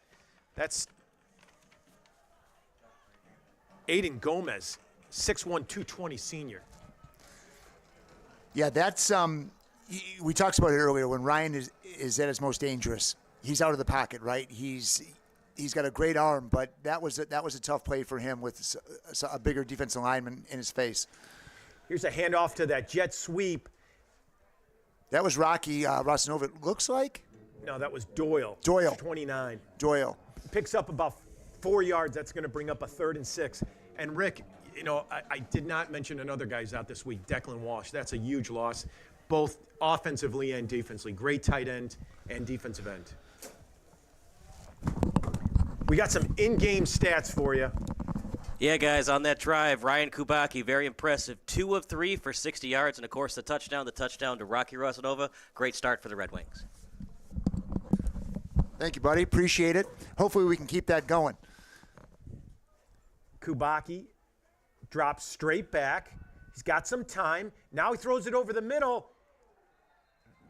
That's Aiden Gomez, 6'1", 220 senior. Yeah, that's we talked about it earlier. When Ryan is at his most dangerous, he's out of the pocket, right? He's got a great arm, but that was a tough play for him with a bigger defensive lineman in his face. Here's a handoff to that jet sweep. That was Rocky Rosanova, it looks like. No, that was Doyle. 29. Doyle picks up about 4 yards. That's going to bring up a 3rd and 6. And Rick, I did not mention another guy's out this week, Declan Walsh. That's a huge loss, both offensively and defensively. Great tight end and defensive end. We got some in-game stats for you. Yeah, guys, on that drive, Ryan Kubacki, very impressive. 2 of 3 for 60 yards, and, of course, the touchdown to Rocky Rosanova. Great start for the Red Wings. Thank you, buddy. Appreciate it. Hopefully we can keep that going. Kubacki drops straight back. He's got some time. Now he throws it over the middle.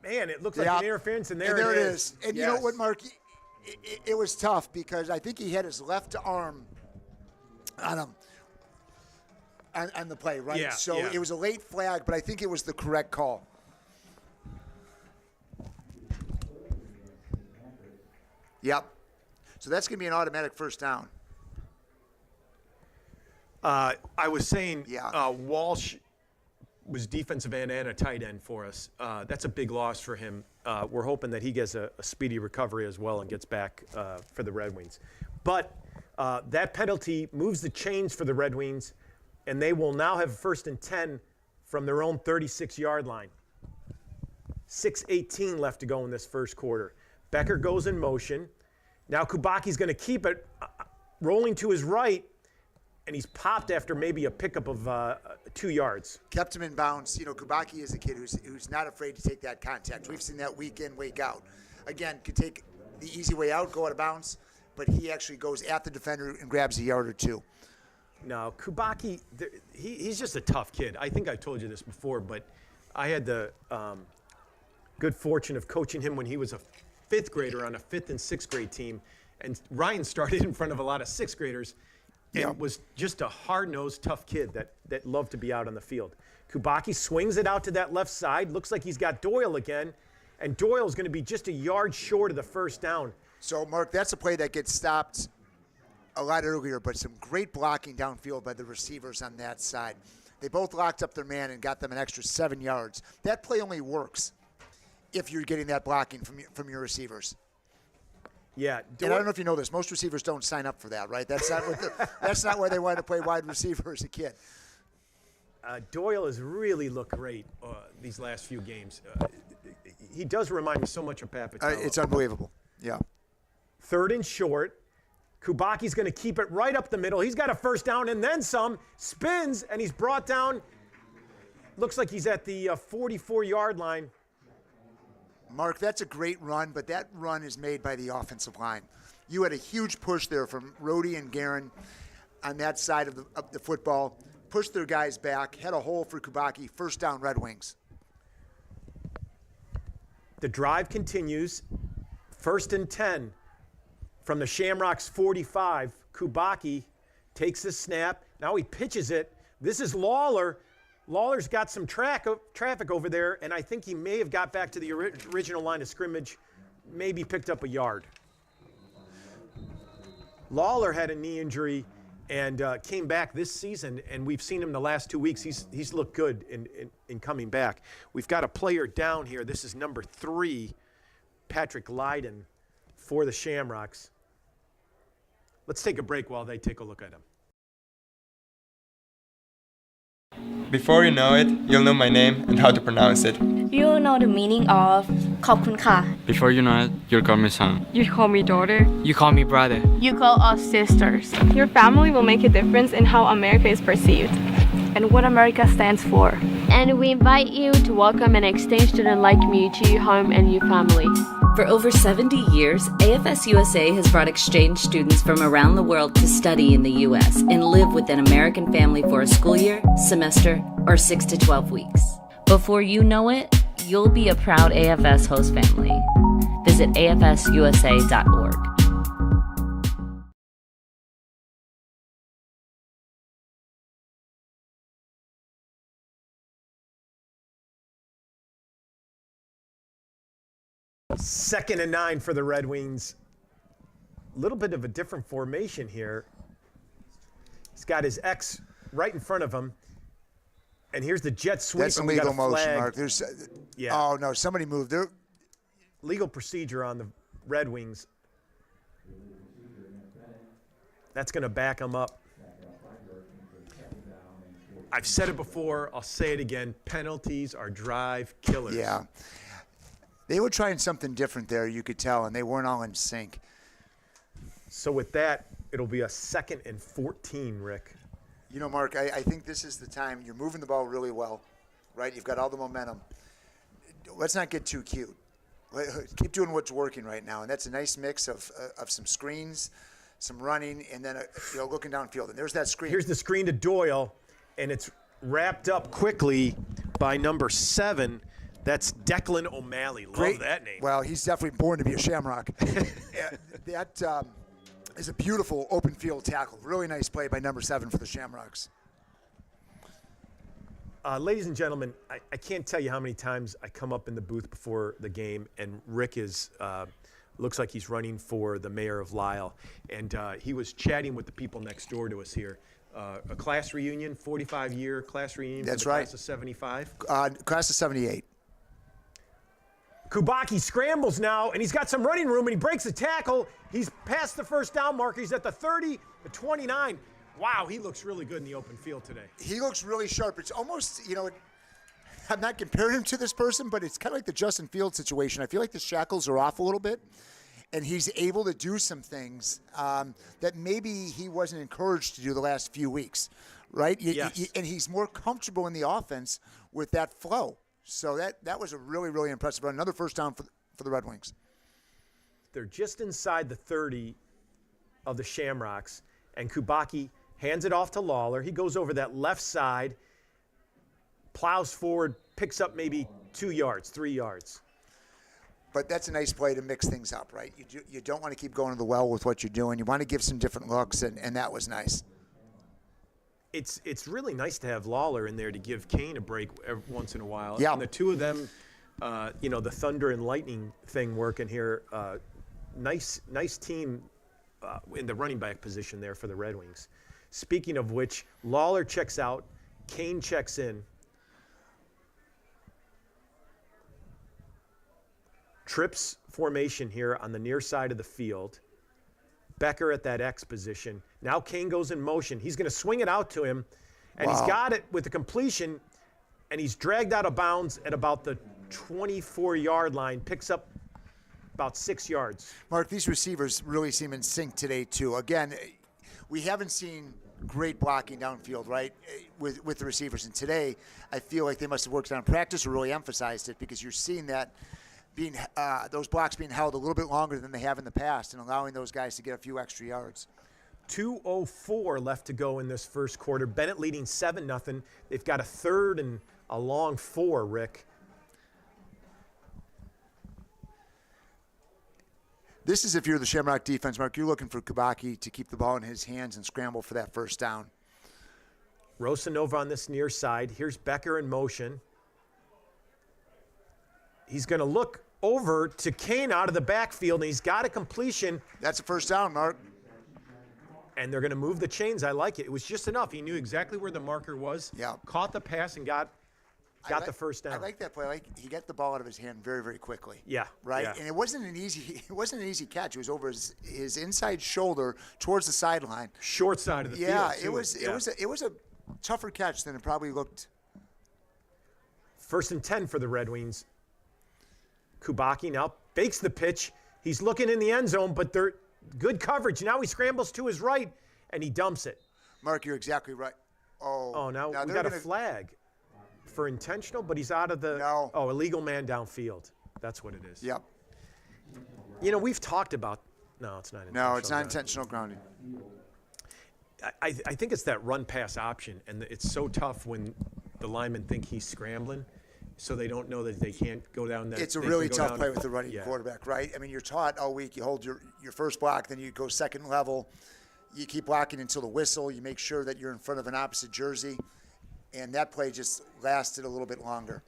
Man, it looks like an interference, and there it is. And you know what, Mark? It was tough because I think he had his left arm on him on the play, right? Yeah, so it was a late flag, but I think it was the correct call. Yep. So that's going to be an automatic first down. I was saying Walsh was defensive end and a tight end for us. That's a big loss for him. We're hoping that he gets a speedy recovery as well and gets back for the Red Wings. But that penalty moves the chains for the Red Wings, and they will now have 1st and 10 from their own 36-yard line. 6:18 left to go in this first quarter. Becker goes in motion. Now Kubacki's going to keep it rolling to his right, and he's popped after maybe a pickup of 2 yards. Kept him in bounds. Kubacki is a kid who's not afraid to take that contact. We've seen that week in, week out. Again, could take the easy way out, go out of bounds, but he actually goes at the defender and grabs a yard or 2. No, Kubacki, he's just a tough kid. I think I told you this before, but I had the good fortune of coaching him when he was a 5th grader on a 5th and 6th grade team, and Ryan started in front of a lot of 6th graders. And was just a hard-nosed, tough kid that loved to be out on the field. Kubacki swings it out to that left side. Looks like he's got Doyle again. And Doyle's going to be just a yard short of the first down. So, Mark, that's a play that gets stopped a lot earlier, but some great blocking downfield by the receivers on that side. They both locked up their man and got them an extra 7 yards. That play only works if you're getting that blocking from your receivers. Yeah, and I don't know if you know this. Most receivers don't sign up for that, right? That's not where they wanted to play wide receiver as a kid. Doyle has really looked great these last few games. He does remind me so much of Papatello. It's unbelievable. Yeah. 3rd and short. Kubacki's going to keep it right up the middle. He's got a first down and then some. Spins, and he's brought down. Looks like he's at the 44-yard line. Mark, that's a great run, but that run is made by the offensive line. You had a huge push there from Rhodey and Guerin on that side of the football. pushed their guys back, had a hole for Kubaki, first down Red Wings. The drive continues. 1st and 10 from the Shamrocks 45. Kubaki takes the snap. Now he pitches it. This is Lawler. Lawler's got some traffic over there, and I think he may have got back to the original line of scrimmage, maybe picked up a yard. Lawler had a knee injury and came back this season, and we've seen him the last 2 weeks. He's looked good in coming back. We've got a player down here. This is number 3, Patrick Lydon for the Shamrocks. Let's take a break while they take a look at him. Before you know it, you'll know my name and how to pronounce it. You know the meaning of ขอบคุณค่ะ Before you know it, you'll call me son. You call me daughter. You call me brother. You call us sisters. Your family will make a difference in how America is perceived and what America stands for. And we invite you to welcome an exchange student like me to your home and your family. For over 70 years, AFS USA has brought exchange students from around the world to study in the U.S. and live with an American family for a school year, semester, or 6 to 12 weeks. Before you know it, you'll be a proud AFS host family. Visit afsusa.org. Second and 9 for the Red Wings. A little bit of a different formation here. He's got his X right in front of him. And here's the jet sweep. That's a legal motion, Mark. There's, yeah. Oh, no, somebody moved. There. Legal procedure on the Red Wings. That's going to back them up. I've said it before. I'll say it again. Penalties are drive killers. Yeah. They were trying something different there, you could tell, and they weren't all in sync. So with that, it'll be a 2nd and 14, Rick. You know, Mark, I think this is the time. You're moving the ball really well, right? You've got all the momentum. Let's not get too cute. Keep doing what's working right now, and that's a nice mix of some screens, some running, and then looking downfield. And there's that screen. Here's the screen to Doyle, and it's wrapped up quickly by number 7. That's Declan O'Malley. Love that name. Well, he's definitely born to be a Shamrock. That is a beautiful open field tackle. Really nice play by number 7 for the Shamrocks. Ladies and gentlemen, I can't tell you how many times I come up in the booth before the game, and Rick is looks like he's running for the mayor of Lisle. And he was chatting with the people next door to us here. A class reunion, 45-year class reunion. That's for the right. Class of 75. Class of 78. Kubaki scrambles now, and he's got some running room, and he breaks the tackle. He's past the first down marker. He's at the 30, the 29. Wow, he looks really good in the open field today. He looks really sharp. It's almost, I'm not comparing him to this person, but it's kind of like the Justin Fields situation. I feel like the shackles are off a little bit, and he's able to do some things that maybe he wasn't encouraged to do the last few weeks, right? Yes. And he's more comfortable in the offense with that flow. So that was a really, really impressive run. Another first down for the Red Wings. They're just inside the 30 of the Shamrocks, and Kubaki hands it off to Lawler. He goes over that left side, plows forward, picks up maybe 2 yards, 3 yards. But that's a nice play to mix things up, right? You don't want to keep going to the well with what you're doing. You want to give some different looks, and that was nice. It's really nice to have Lawler in there to give Kane a break every once in a while. Yeah. And the two of them, the thunder and lightning thing working here. Nice team in the running back position there for the Red Wings. Speaking of which, Lawler checks out, Kane checks in. Trips formation here on the near side of the field. Becker at that X position. Now Kane goes in motion. He's going to swing it out to him, and he's got it with the completion, and he's dragged out of bounds at about the 24-yard line, picks up about 6 yards. Mark, these receivers really seem in sync today, too. Again, we haven't seen great blocking downfield, right, with the receivers. And today, I feel like they must have worked on practice or really emphasized it, because you're seeing that those blocks being held a little bit longer than they have in the past and allowing those guys to get a few extra yards. 2:04 left to go in this first quarter. Benet leading 7-0. They've got a third and a long 4, Rick. This is if you're the Shamrock defense, Mark, you're looking for Kubaki to keep the ball in his hands and scramble for that first down. Rosanova on this near side. Here's Becker in motion. He's going to look over to Kane out of the backfield, and he's got a completion. That's a first down, Mark. And they're going to move the chains. I like it. It was just enough. He knew exactly where the marker was. Yeah. Caught the pass and got the first down. I like that play. He got the ball out of his hand very, very quickly. Yeah. Right? Yeah. And it wasn't an easy catch. It was over his inside shoulder towards the sideline. Short side of the field. Yeah, it was a tougher catch than it probably looked. 1st and 10 for the Red Wings. Kubaki now fakes the pitch. He's looking in the end zone, but they're good coverage. Now he scrambles to his right, and he dumps it. Mark, you're exactly right. Now we got a flag for intentional, but he's out of the illegal man downfield. That's what it is. Yep. You know, we've talked about no, it's not intentional. No, it's not intentional grounding. I think it's that run-pass option, and it's so tough when the linemen think he's scrambling, so they don't know that they can't go down that. It's a really tough play with the running quarterback, right? I mean, you're taught all week, you hold your first block, then you go second level, you keep blocking until the whistle, you make sure that you're in front of an opposite jersey, and that play just lasted a little bit longer.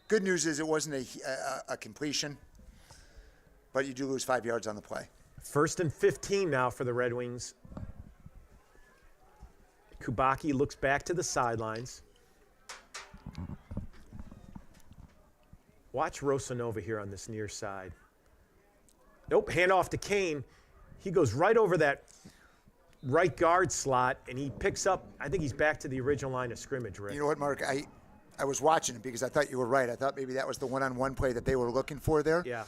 Good news is it wasn't a completion, but you do lose 5 yards on the play. 1st and 15 now for the Red Wings. Kubaki looks back to the sidelines. Watch Rosanova here on this near side. Nope, hand off to Kane. He goes right over that right guard slot, and he picks up, I think he's back to the original line of scrimmage, Rick. You know what, Mark? I was watching it because I thought you were right. I thought maybe that was the one-on-one play that they were looking for there. Yeah.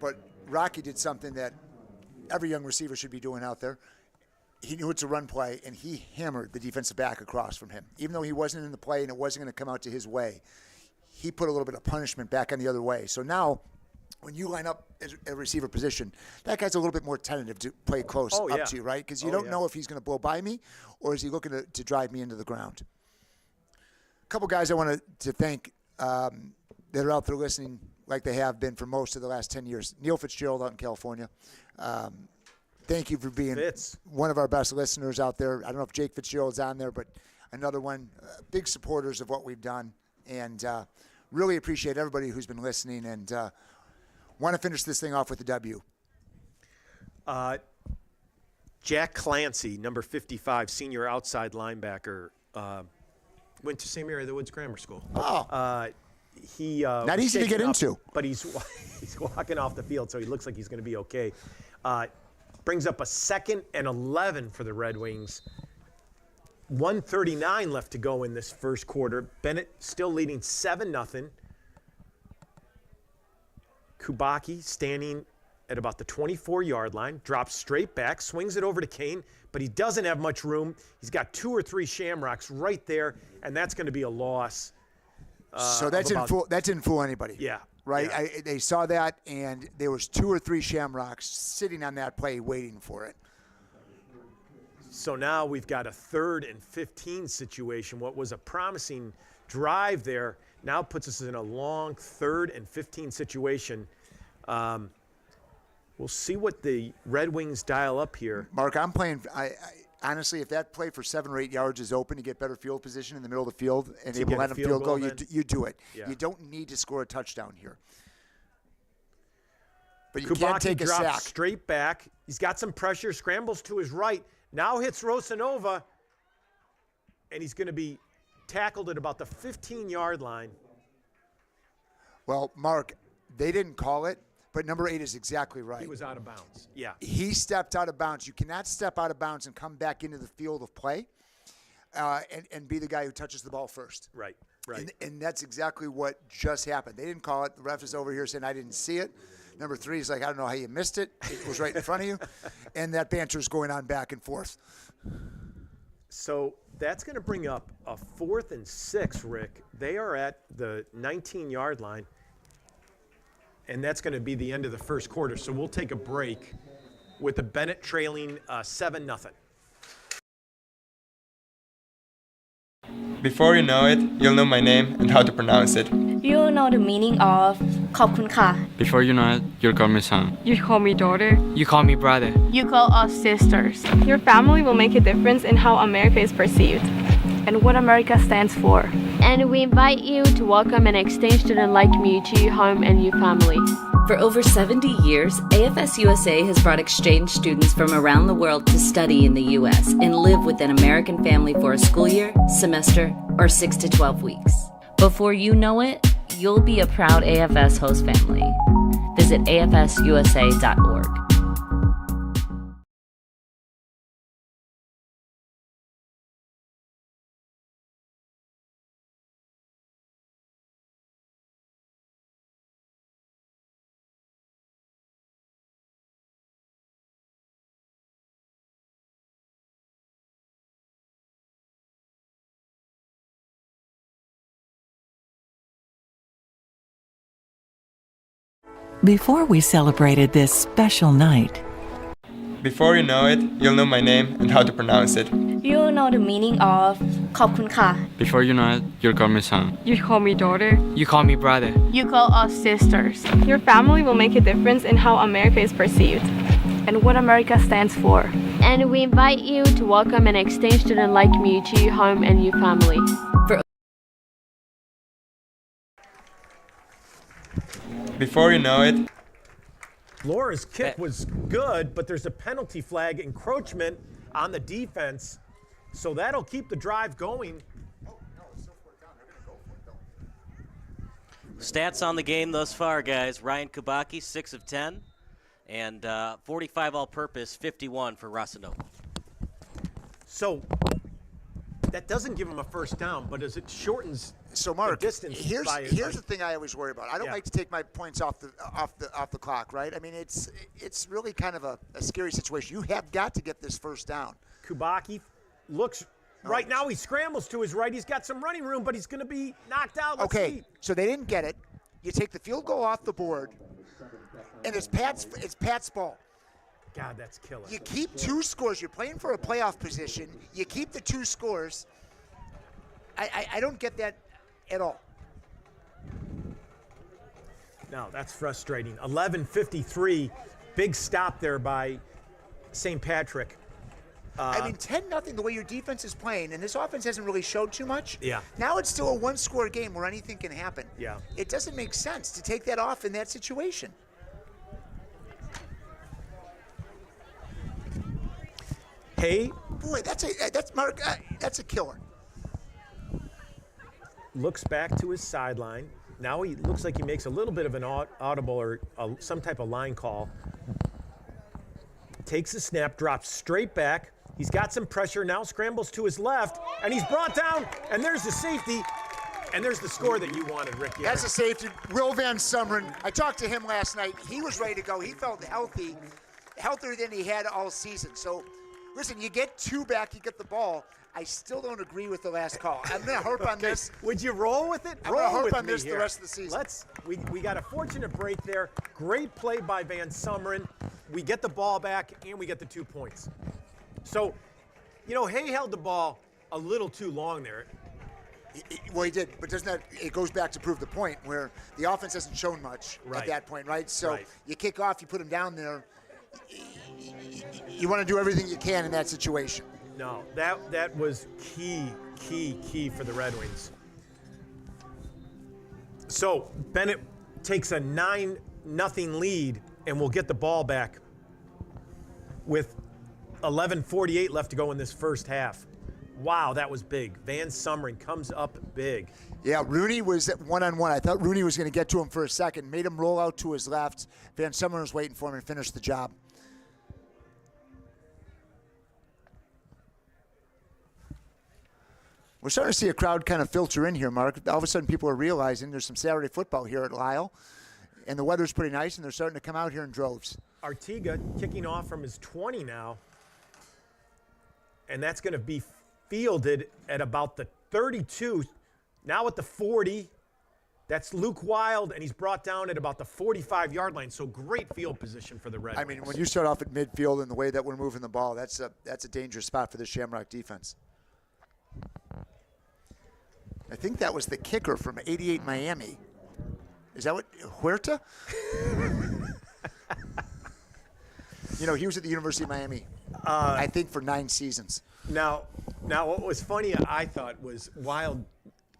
But Rocky did something that every young receiver should be doing out there. He knew it's a run play, and he hammered the defensive back across from him. Even though he wasn't in the play and it wasn't going to come out to his way, he put a little bit of punishment back on the other way. So now, when you line up at a receiver position, that guy's a little bit more tentative to play close up to you, right? Because you don't know if he's going to blow by me or is he looking to drive me into the ground. A couple guys I want to thank that are out there listening like they have been for most of the last 10 years. Neil Fitzgerald out in California. Thank you for being one of our best listeners out there. I don't know if Jake Fitzgerald's on there, but another one. Big supporters of what we've done. And really appreciate everybody who's been listening and want to finish this thing off with a W. Jack Clancy, number 55, senior outside linebacker, went to St. Mary of the Woods Grammar School. He not easy to get into, but he's walking off the field, so he looks like he's going to be okay. Brings up a 2nd and 11 for the Red Wings. 1:39 left to go in this first quarter. Benet still leading 7-0. Kubaki standing at about the 24-yard line, drops straight back, swings it over to Kane, but he doesn't have much room. He's got 2 or 3 Shamrocks right there, and that's going to be a loss. So that didn't fool anybody. Yeah. Right? Yeah. They saw that, and there was 2 or 3 Shamrocks sitting on that play waiting for it. So now we've got a 3rd and 15 situation. What was a promising drive there now puts us in a long 3rd and 15 situation. We'll see what the Red Wings dial up here. Mark, I'm playing. Honestly, if that play for 7 or 8 yards is open to get better field position in the middle of the field and able to let them field goal, you do it. Yeah. You don't need to score a touchdown here. But you can't take a sack. Drops straight back. He's got some pressure, scrambles to his right, now hits Rosanova, and he's going to be tackled at about the 15-yard line. Well, Mark, they didn't call it, but number 8 is exactly right. He was out of bounds. Yeah. He stepped out of bounds. You cannot step out of bounds and come back into the field of play and be the guy who touches the ball first. Right, right. And that's exactly what just happened. They didn't call it. The ref is over here saying, I didn't see it. Number 3 is like, I don't know how you missed it. It was right in front of you. And that banter is going on back and forth. So that's going to bring up a 4th and 6, Rick. They are at the 19-yard line. And that's going to be the end of the first quarter. So we'll take a break. with the Benet trailing 7-0. Before you know it, you'll know my name and how to pronounce it. You know the meaning of ขอบคุณค่ะ Before you know it, you'll call me son. You call me daughter. You call me brother. You call us sisters. Your family will make a difference in how America is perceived and what America stands for. And we invite you to welcome an exchange student like me to your home and your family. For over 70 years, AFS USA has brought exchange students from around the world to study in the U.S. and live with an American family for a school year, semester, or 6 to 12 weeks. Before you know it, you'll be a proud AFS host family. Visit afsusa.org. Before we celebrated this special night, Before you know it, you'll know my name and how to pronounce it. You know the meaning of ขอบคุณค่ะ Before you know it, you'll call me son. You call me daughter. You call me brother. You call us sisters. Your family will make a difference in how America is perceived and what America stands for. And we invite you to welcome an exchange student like me to your home and your family. Before you know it, Laura's kick was good, but there's a penalty flag, encroachment on the defense, so that'll keep the drive going. Stats on the game thus far, guys. Ryan Kubaki, 6 of 10, and 45 all-purpose, 51 for Rossino. So that doesn't give him a first down, but as it shortens Mark, the distance here's the thing I always worry about. I don't like to take my points off the clock, right? I mean, it's really kind of a scary situation. You have got to get this first down. Kubaki looks right now. He scrambles to his right. He's got some running room, but he's going to be knocked out. Let's see. So they didn't get it. You take the field goal off the board, and it's Pat's ball. God, that's killer. You keep 2 scores. You're playing for a playoff position. You keep the 2 scores. I don't get that at all. No, that's frustrating. 11:53, big stop there by St. Patrick. I mean, 10-0 the way your defense is playing, and this offense hasn't really showed too much. Yeah. Now it's still a 1-score game where anything can happen. Yeah. It doesn't make sense to take that off in that situation. Hey. Boy, that's a killer. Looks back to his sideline. Now he looks like he makes a little bit of an audible or some type of line call. Takes the snap, drops straight back. He's got some pressure now, scrambles to his left, and he's brought down, and there's the safety, and there's the score that you wanted, Ricky. That's a safety. Will Van Sumeren, I talked to him last night. He was ready to go. He felt healthier than he had all season. So, listen, you get 2 back, you get the ball. I still don't agree with the last call. I'm going to harp on this. Would you roll with it? I'm going to harp on this the rest of the season. We got a fortunate break there. Great play by Van Sumeren. We get the ball back, and we get the 2 points. So, Hay held the ball a little too long there. Well, he did, but it goes back to prove the point where the offense hasn't shown much at that point, right? So you kick off, you put him down there. You want to do everything you can in that situation. No, that was key for the Red Wings. So Benet takes a 9-0 lead, and will get the ball back with 11:48 left to go in this first half. Wow, that was big. Van Sumeren comes up big. Yeah, Rooney was at 1-on-1. I thought Rooney was going to get to him for a second, made him roll out to his left. Van Sumeren was waiting for him and finished the job. We're starting to see a crowd kind of filter in here, Mark. All of a sudden, people are realizing there's some Saturday football here at Lyle, and the weather's pretty nice, and they're starting to come out here in droves. Artiga kicking off from his 20 now, and that's going to be fielded at about the 32. Now at the 40, That's Luke Wild, and he's brought down at about the 45-yard line, so great field position for the Red Wings. I mean, when you start off at midfield and the way that we're moving the ball, that's a dangerous spot for the Shamrock defense. I think that was the kicker from '88 Miami. Is that what, Huerta? You know, he was at the University of Miami, I think, for 9 seasons. Now, what was funny, I thought, was Wild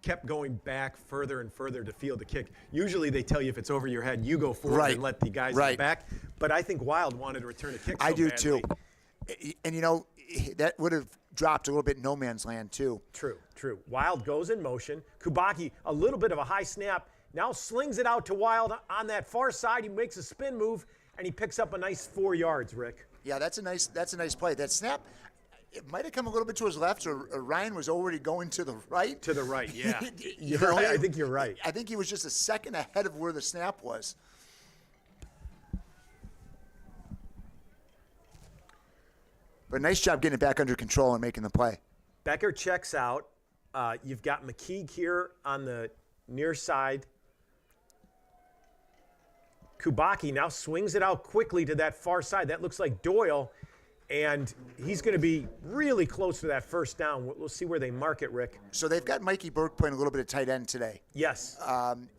kept going back further and further to field the kick. Usually they tell you if it's over your head, you go forward and let the guys in the back. But I think Wild wanted to return a kick so I do badly. too. And, you know, that would have dropped a little bit in no man's land too. True. Wild goes in motion. Kubacki, a little bit of a high snap, now slings it out to Wild on that far side. He makes a spin move, and he picks up a nice 4 yards, Rick. Yeah, that's a nice play. That snap, it might have come a little bit to his left, or Ryan was already going to the right. To the right, yeah. I think you're right. I think he was just a second ahead of where the snap was. But nice job getting it back under control and making the play. Becker checks out. You've got McKeague here on the near side. Kubacki now swings it out quickly to that far side. That looks like Doyle, and he's going to be really close to that first down. We'll see where they mark it, Rick. So they've got Mikey Burke playing a little bit of tight end today. Yes.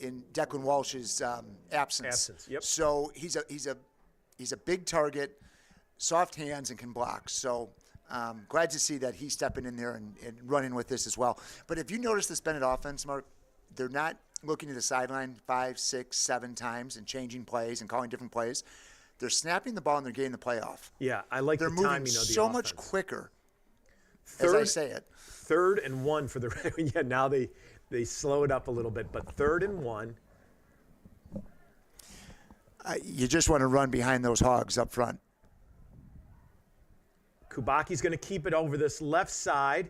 In Declan Walsh's absence. Yep. So he's a big target, soft hands, and can block. So glad to see that he's stepping in there and running with this as well. But if you notice this Benet offense, Mark, they're not looking to the sideline 5, 6, 7 times and changing plays and calling different plays. They're snapping the ball and they're getting the play off. Yeah, I like the timing of the offense. They're moving so much quicker, as I say it. 3rd and 1 for the – yeah, now they slow it up a little bit. But 3rd and 1. You just want to run behind those hogs up front. Kubacki's going to keep it over this left side.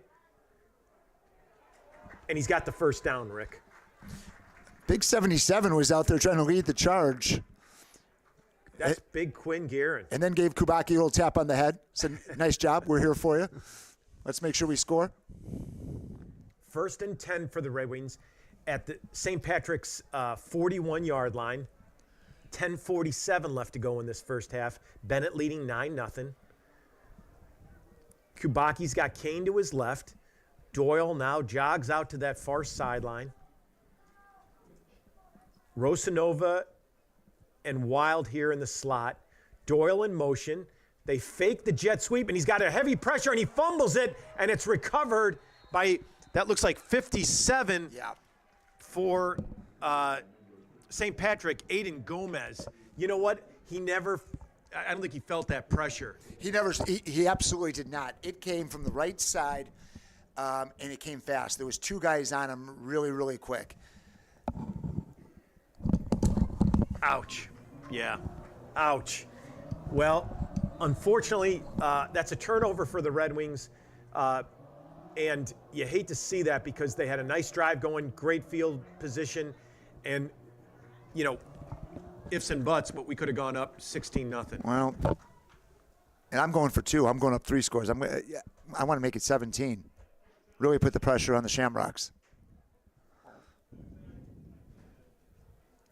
And he's got the first down, Rick. Big 77 was out there trying to lead the charge. That's big Quinn Guerin. And then gave Kubacki a little tap on the head. Said, nice job. We're here for you. Let's make sure we score. 1st and 10 for the Red Wings at the St. Patrick's 41-yard line. 10:47 left to go in this first half. Benet leading 9-0. Kubacki's got Kane to his left. Doyle now jogs out to that far sideline. Rosanova and Wild here in the slot. Doyle in motion. They fake the jet sweep, and he's got a heavy pressure, and he fumbles it, and it's recovered by, that looks like 57 for St. Patrick, Aiden Gomez. You know what? I don't think he felt that pressure. He absolutely did not. It came from the right side, and it came fast. There was 2 guys on him really, really quick. Ouch. Yeah. Ouch. Well, unfortunately, that's a turnover for the Red Wings. And you hate to see that because they had a nice drive going, great field position, and, you know, ifs and buts, but we could have gone up 16-0. Well, and I'm going for 2. I'm going up 3 scores. I want to make it 17. Really put the pressure on the Shamrocks.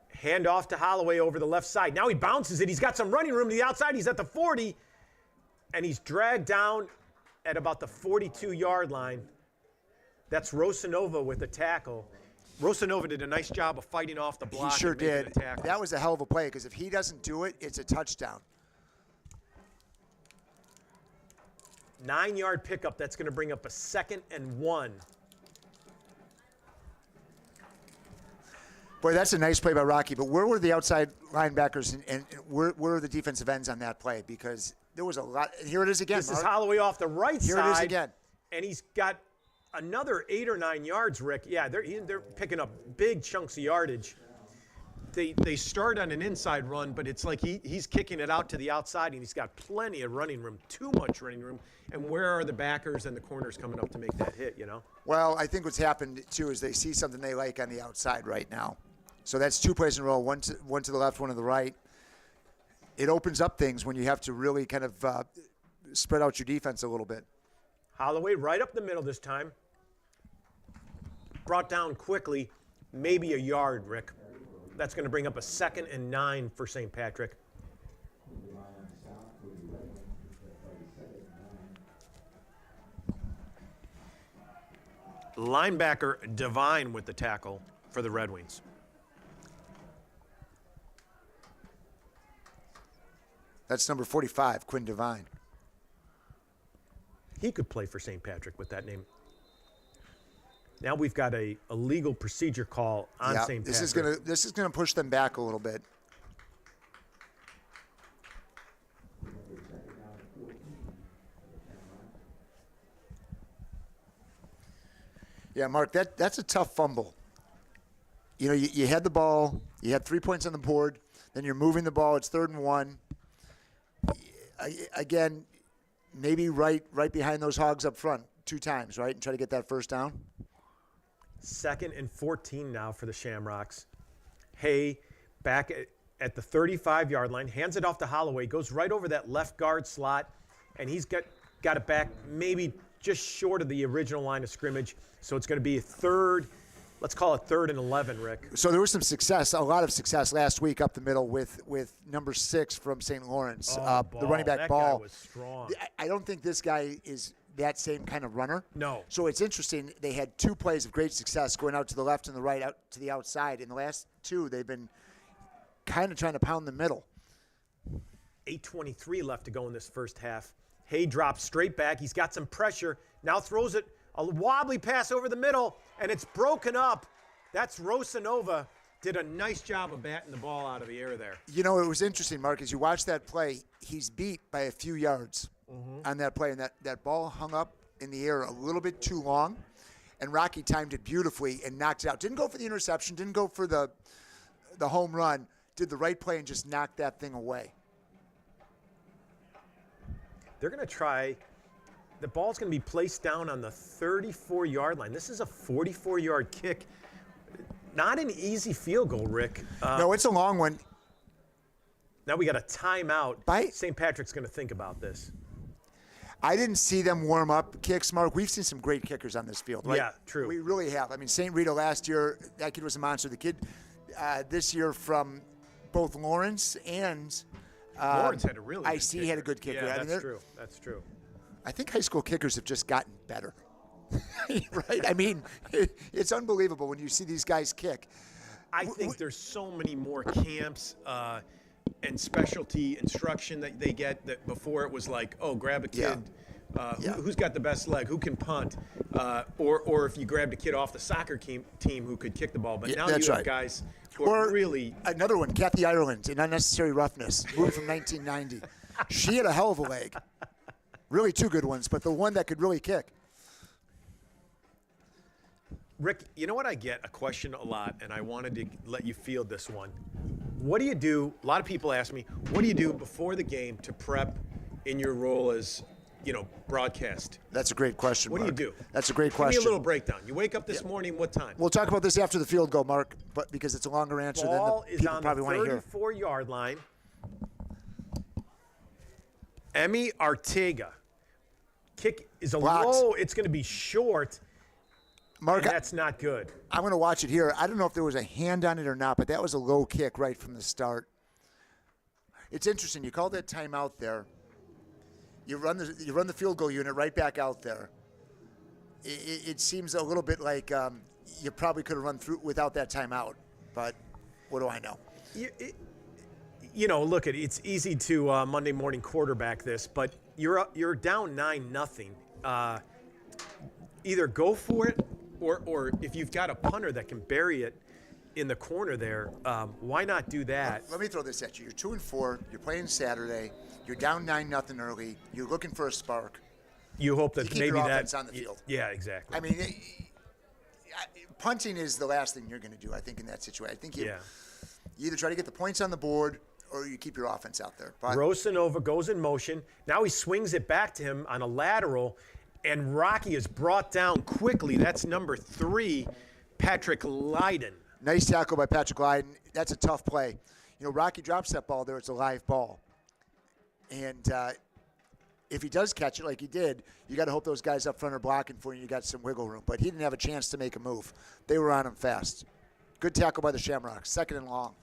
Hand off to Holloway over the left side. Now he bounces it. He's got some running room to the outside. He's at the 40, and he's dragged down at about the 42-yard line. That's Rosanova with the tackle. Rosanova did a nice job of fighting off the block. He sure and making did. the tackle. That was a hell of a play because if he doesn't do it, it's a touchdown. 9-yard pickup. That's going to bring up a 2nd and 1. Boy, that's a nice play by Rocky. But where were the outside linebackers and where were the defensive ends on that play? Because there was a lot. Here it is again. This is Holloway off the right side. Here it is again. And he's got another 8 or 9 yards, Rick. Yeah, they're picking up big chunks of yardage. They start on an inside run, but it's like he's kicking it out to the outside, and he's got plenty of running room, too much running room. And where are the backers and the corners coming up to make that hit, you know? Well, I think what's happened, too, is they see something they like on the outside right now. So that's 2 plays in a row, one to the left, one to the right. It opens up things when you have to really kind of spread out your defense a little bit. Holloway right up the middle this time. Brought down quickly maybe a yard, Rick. That's going to bring up a 2nd and 9 for St. Patrick. Linebacker Devine with the tackle for the Red Wings. That's number 45, Quinn Devine. He could play for St. Patrick with that name. Now we've got a legal procedure call on St. Patrick. This is gonna push them back a little bit. Yeah, Mark, that's a tough fumble. You know, you had the ball, you had 3 points on the board, then you're moving the ball, it's 3rd and 1. Again, maybe right behind those Hogs up front 2 times, right, and try to get that first down. 2nd and 14 now for the Shamrocks. Hay back at the 35-yard line, hands it off to Holloway, goes right over that left guard slot, and he's got it back maybe just short of the original line of scrimmage. So it's going to be a 3rd, let's call it 3rd and 11, Rick. So there was some success, a lot of success last week up the middle with number 6 from St. Lawrence, the running back Ball. That guy was strong. I don't think this guy is that same kind of runner. No. So it's interesting. They had 2 plays of great success going out to the left and the right, out to the outside. In the last 2, they've been kind of trying to pound the middle. 8:23 left to go in this first half. Hay drops straight back. He's got some pressure. Now throws it, a wobbly pass over the middle, and it's broken up. That's Rosanova. Did a nice job of batting the ball out of the air there. You know, it was interesting, Mark, as you watch that play, he's beat by a few yards on that play, and that ball hung up in the air a little bit too long, and Rocky timed it beautifully and knocked it out. Didn't go for the interception, didn't go for the home run, did the right play and just knocked that thing away. They're going to try. The ball's going to be placed down on the 34-yard line. This is a 44-yard kick. Not an easy field goal, Rick. No, it's a long one. Now we got a timeout. St. Patrick's going to think about this. I didn't see them warm up kicks, Mark. We've seen some great kickers on this field, right? Yeah, true. We really have. I mean, St. Rita last year, that kid was a monster. The kid this year from both Lawrence and Lawrence had a really good IC had a good kicker. Yeah, I mean, that's true. That's true. I think high school kickers have just gotten better. Right? I mean, it's unbelievable when you see these guys kick. I think there's so many more camps and specialty instruction that they get that before it was like, oh, grab a kid. Who's got the best leg? Who can punt? Or if you grabbed a kid off the soccer team who could kick the ball. But now you have guys who are really... Another one, Kathy Ireland in Unnecessary Roughness, movie from 1990. She had a hell of a leg. Really 2 good ones, but the one that could really kick. Rick, you know what I get a question a lot, and I wanted to let you field this one. What do you do? A lot of people ask me, what do you do before the game to prep in your role as, broadcast? That's a great question, What Mark. do you do? That's a great question. Give me a little breakdown. You wake up this morning, what time? We'll talk about this after the field goal, Mark, but because it's a longer answer than Ball the is people on probably the want to hear. 34-yard line. Emmy Arteaga. Kick is low. It's going to be short. Mark, and that's not good. I'm going to watch it here. I don't know if there was a hand on it or not, but that was a low kick right from the start. It's interesting. You call that timeout there. You run the field goal unit right back out there. It seems a little bit like you probably could have run through without that timeout, but what do I know? Look, it's easy to Monday morning quarterback this, but you're down 9-0. Either go for it, or if you've got a punter that can bury it in the corner there, why not do that? Let me throw this at you. You're 2-4. You're playing Saturday. You're down 9-0 early. You're looking for a spark. You hope that you keep maybe your that offense on the field. Yeah, exactly. I mean, punting is the last thing you're going to do, I think, in that situation. I think you either try to get the points on the board or you keep your offense out there. But Rosanova goes in motion. Now he swings it back to him on a lateral, and Rocky is brought down quickly. That's number 3, Patrick Lydon. Nice tackle by Patrick Lydon. That's a tough play. Rocky drops that ball there. It's a live ball. And if he does catch it like he did, you got to hope those guys up front are blocking for you. You got some wiggle room. But he didn't have a chance to make a move. They were on him fast. Good tackle by the Shamrocks. 2nd and long.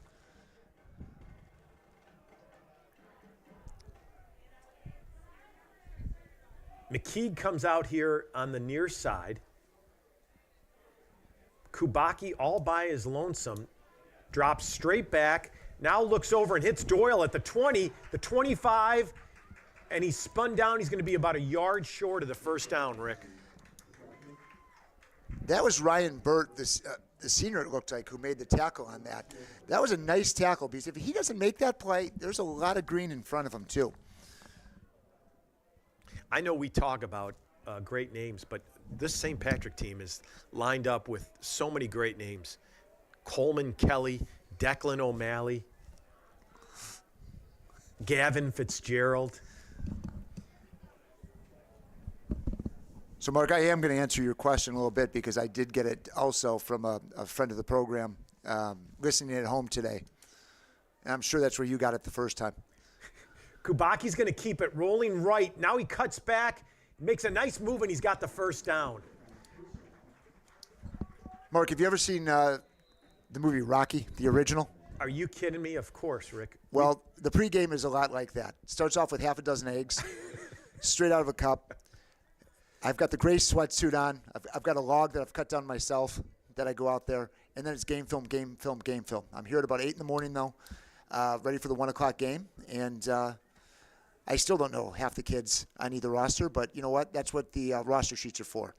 McKeague comes out here on the near side. Kubaki all by his lonesome. Drops straight back. Now looks over and hits Doyle at the 20, the 25, and he's spun down. He's going to be about a yard short of the first down, Rick. That was Ryan Burt, the senior, it looked like, who made the tackle on that. That was a nice tackle because if he doesn't make that play, there's a lot of green in front of him, too. I know we talk about great names, but this St. Patrick team is lined up with so many great names. Coleman Kelly, Declan O'Malley, Gavin Fitzgerald. So, Mark, I am going to answer your question a little bit because I did get it also from a friend of the program listening at home today. And I'm sure that's where you got it the first time. Kubaki's going to keep it rolling right. Now he cuts back, makes a nice move, and he's got the first down. Mark, have you ever seen the movie Rocky, the original? Are you kidding me? Of course, Rick. Well, the pregame is a lot like that. It starts off with half a dozen eggs, straight out of a cup. I've got the gray sweatsuit on. I've got a log that I've cut down myself that I go out there, and then it's game film, game film, game film. I'm here at about 8 in the morning, though, ready for the 1 o'clock game, and I still don't know half the kids on either roster, but you know what? That's what the roster sheets are for.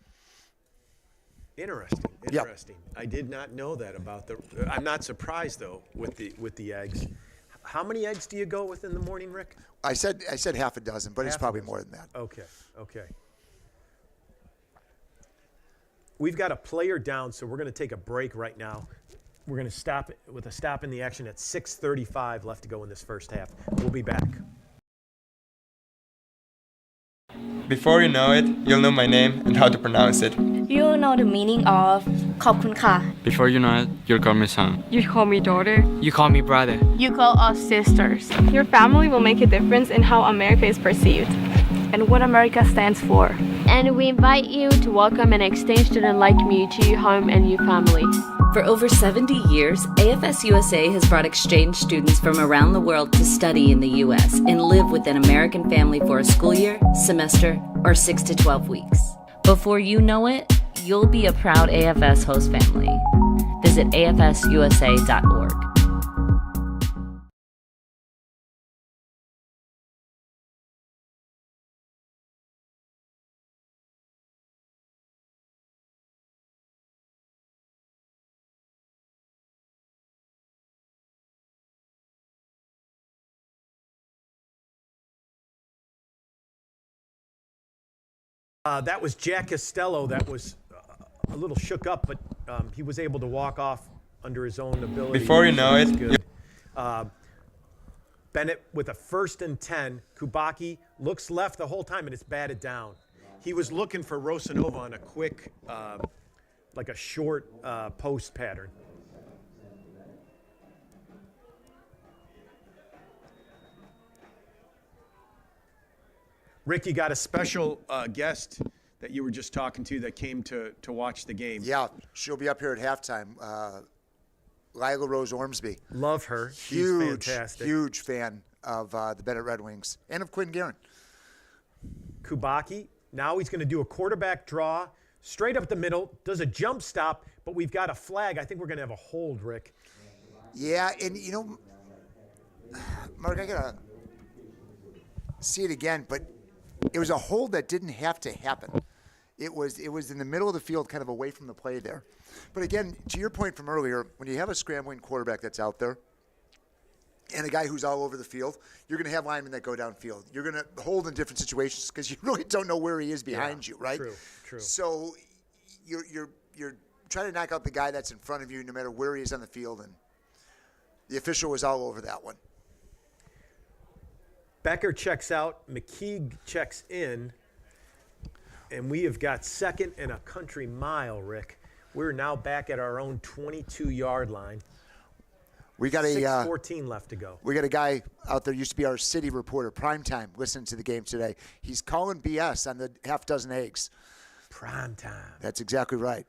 Interesting. Yep. I did not know that about the. I'm not surprised though with the eggs. How many eggs do you go with in the morning, Rick? I said half a dozen, but it's probably more than that. Okay. We've got a player down, so we're going to take a break right now. We're going to stop with a stop in the action at 6:35 left to go in this first half. We'll be back. Before you know it, you'll know my name and how to pronounce it. You know the meaning of ขอบคุณค่ะ Before you know it, you'll call me son. You call me daughter. You call me brother. You call us sisters. Your family will make a difference in how America is perceived and what America stands for. And we invite you to welcome an exchange student like me to your home and your family. For over 70 years, AFS USA has brought exchange students from around the world to study in the U.S. and live with an American family for a school year, semester, or 6 to 12 weeks. Before you know it, you'll be a proud AFS host family. Visit afsusa.org. That was Jack Costello. That was a little shook up, but he was able to walk off under his own ability. Before you know it, good. Benet with a 1st and 10. Kubaki looks left the whole time, and it's batted down. He was looking for Rosanova on a quick, like a short post pattern. Rick, you got a special guest that you were just talking to that came to watch the game. Yeah, she'll be up here at halftime. Lila Rose Ormsby. Love her. She's fantastic. Huge fan of the Benet Red Wings and of Quinn Guerin. Kubaki, now he's going to do a quarterback draw, straight up the middle, does a jump stop, but we've got a flag. I think we're going to have a hold, Rick. Yeah, and you know, Mark, I got to see it again, but it was a hold that didn't have to happen. It was in the middle of the field, kind of away from the play there. But again, to your point from earlier, when you have a scrambling quarterback that's out there and a guy who's all over the field, you're going to have linemen that go downfield. You're going to hold in different situations because you really don't know where he is behind you, right? True. So you're trying to knock out the guy that's in front of you no matter where he is on the field, and the official was all over that one. Becker checks out, McKeague checks in, and we have got 2nd and a country mile, Rick. We're now back at our own 22-yard line. We got 6:14 left to go. We got a guy out there, used to be our city reporter, primetime, listening to the game today. He's calling BS on the half dozen eggs. Primetime. That's exactly right.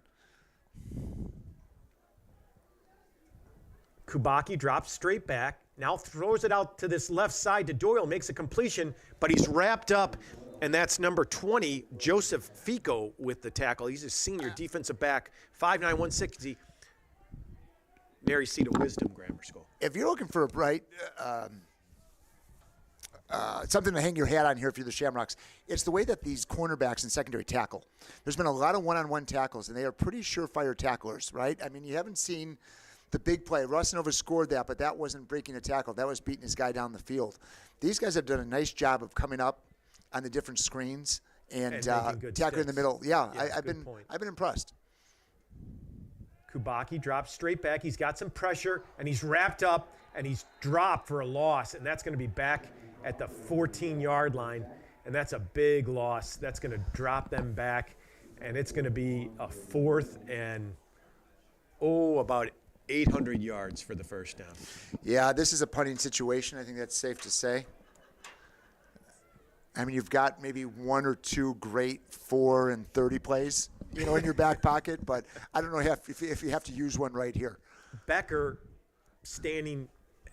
Kubaki drops straight back, now throws it out to this left side to Doyle, makes a completion, but he's wrapped up, and that's number 20, Joseph Fico with the tackle. He's a senior defensive back, 5'9", 160. Mary Seat of Wisdom Grammar School. If you're looking for a bright, something to hang your hat on here if you're the Shamrocks, it's the way that these cornerbacks and secondary tackle. There's been a lot of one-on-one tackles, and they are pretty surefire tacklers, right? I mean, you haven't seen the big play. Russinova scored that, but that wasn't breaking a tackle. That was beating his guy down the field. These guys have done a nice job of coming up on the different screens and tackling in the middle. Yeah, I've been impressed. Kubaki drops straight back. He's got some pressure, and he's wrapped up, and he's dropped for a loss, and that's going to be back at the 14-yard line, and that's a big loss. That's going to drop them back, and it's going to be a 4th and, about 800 yards for the first down. Yeah, this is a punting situation. I think that's safe to say. I mean, you've got maybe 1 or 2 great 4 and 30 plays, in your back pocket, but I don't know if you have to use one right here. Becker standing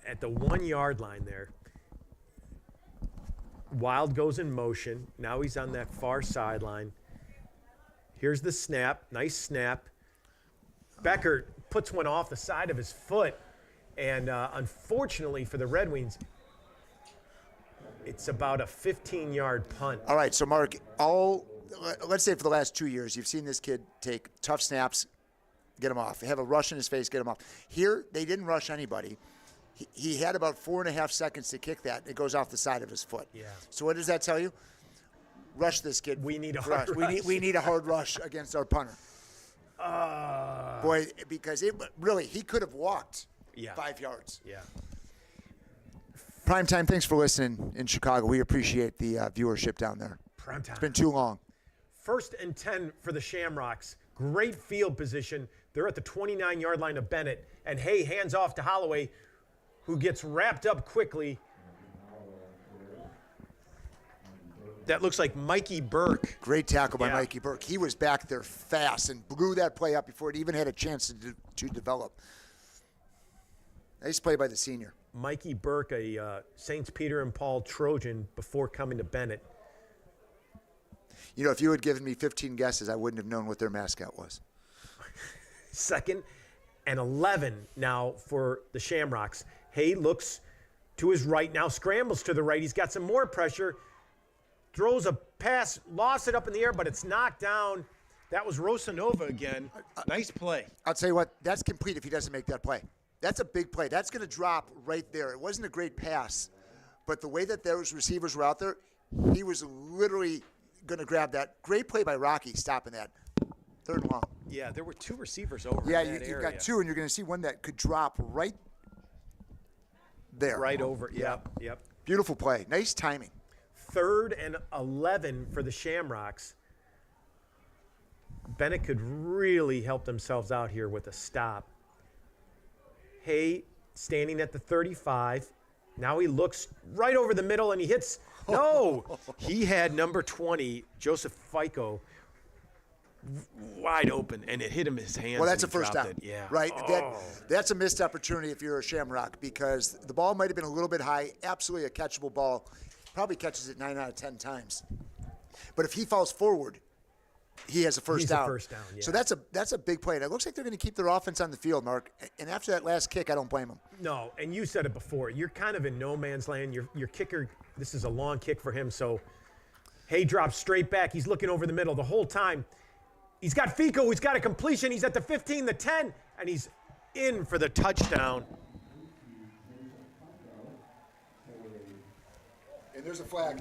at the 1-yard line there. Wild goes in motion. Now he's on that far sideline. Here's the snap. Nice snap. Becker puts one off the side of his foot, and unfortunately for the Red Wings, it's about a 15-yard punt. All right, so Mark, let's say for the last 2 years, you've seen this kid take tough snaps, get him off. They have a rush in his face, get him off. Here, they didn't rush anybody. He had about 4.5 seconds to kick that. It goes off the side of his foot. Yeah. So what does that tell you? Rush this kid. We need a hard rush. We need a hard rush against our punter. Boy, because he could have walked 5 yards. Yeah. Primetime, thanks for listening in Chicago. We appreciate the viewership down there. Primetime. It's been too long. 1st and 10 for the Shamrocks. Great field position. They're at the 29-yard line of Benet. And Hay hands off to Holloway, who gets wrapped up quickly. That looks like Mikey Burke. Great tackle by Mikey Burke. He was back there fast and blew that play up before it even had a chance to develop. Nice play by the senior. Mikey Burke, a St. Peter and Paul Trojan before coming to Benet. If you had given me 15 guesses, I wouldn't have known what their mascot was. 2nd and 11 now for the Shamrocks. Hay looks to his right now, scrambles to the right. He's got some more pressure, throws a pass, lost it up in the air, but it's knocked down. That was Rosanova again. Nice play. I'll tell you what, that's complete if he doesn't make that play. That's a big play. That's going to drop right there. It wasn't a great pass, but the way that those receivers were out there, he was literally going to grab that. Great play by Rocky stopping that. 3rd and long. Yeah, there were 2 receivers over in that area. You've got 2, and you're going to see one that could drop right there. Right over, yep. Beautiful play. Nice timing. 3rd and 11 for the Shamrocks. Benet could really help themselves out here with a stop. Hay standing at the 35. Now he looks right over the middle, and he hits. No! He had number 20, Joseph Fico, wide open, and it hit him in his hands. Well, that's a first down. Yeah. Right? That's a missed opportunity if you're a Shamrock, because the ball might have been a little bit high. Absolutely a catchable ball. Probably catches it 9 out of 10 times. But if he falls forward, he has a first down. Yeah. So that's a big play. And it looks like they're going to keep their offense on the field, Mark. And after that last kick, I don't blame them. No, and you said it before. You're kind of in no man's land. Your kicker, this is a long kick for him. So Hay drops straight back. He's looking over the middle the whole time. He's got Fico. He's got a completion. He's at the 15, the 10, and he's in for the touchdown. And there's a flag.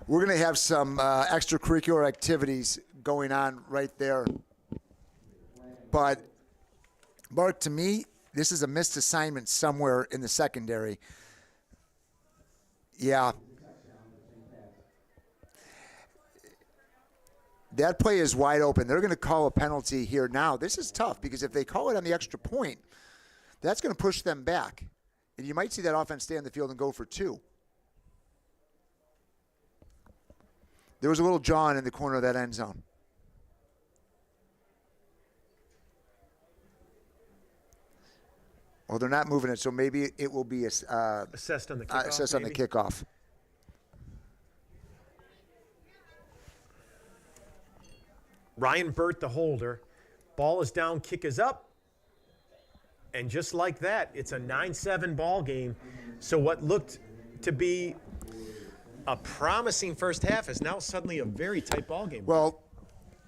We're going to have some extracurricular activities going on right there. But, Mark, to me, this is a missed assignment somewhere in the secondary. Yeah. That play is wide open. They're going to call a penalty here now. This is tough because if they call it on the extra point, that's going to push them back. And you might see that offense stay on the field and go for 2. There was a little John in the corner of that end zone. Well, they're not moving it, so maybe it will be assessed on the kickoff. Assessed on the kickoff. Ryan Burt, the holder. Ball is down, kick is up. And just like that, it's a 9-7 ball game. So what looked to be a promising first half is now suddenly a very tight ball game. Well,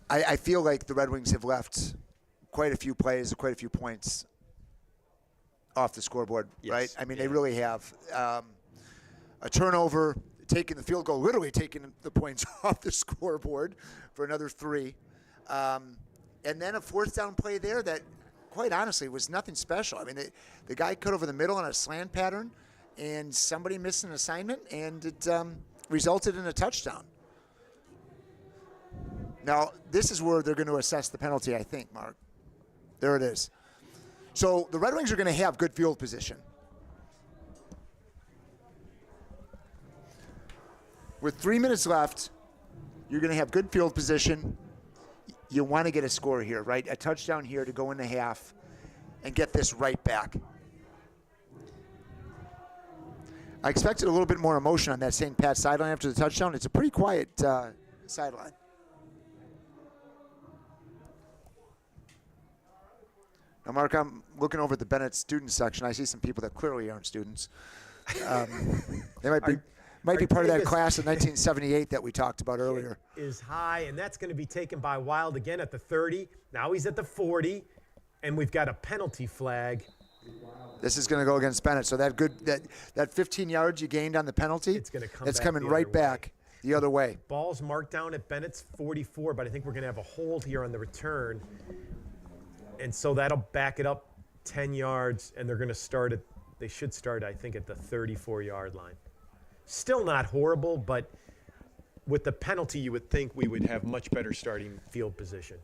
I feel like the Red Wings have left quite a few plays, quite a few points off the scoreboard, right? I mean, they really have. A turnover, taking the field goal, literally taking the points off the scoreboard for another 3. And then a fourth down play there that, quite honestly, was nothing special. I mean, the guy cut over the middle on a slant pattern, and somebody missed an assignment, and it resulted in a touchdown. Now, this is where they're going to assess the penalty, I think, Mark. There it is. So the Red Wings are going to have good field position. With 3 minutes left, you're going to have good field position. You want to get a score here, right? A touchdown here to go in the half and get this right back. I expected a little bit more emotion on that St. Pat sideline after the touchdown. It's a pretty quiet sideline. Now, Mark, I'm looking over at the Benet student section. I see some people that clearly aren't students. They might be part of that class in 1978 that we talked about earlier. Is high, and that's going to be taken by Wild again at the 30. Now he's at the 40, and we've got a penalty flag. This is going to go against Benet. So that 15 yards you gained on the penalty, it's coming right back the other way. Ball's marked down at Bennett's 44, but I think we're going to have a hold here on the return. And so that'll back it up 10 yards, and they're going to start at, they should start, I think, at the 34-yard line. Still not horrible, but with the penalty, you would think we would have much better starting field position.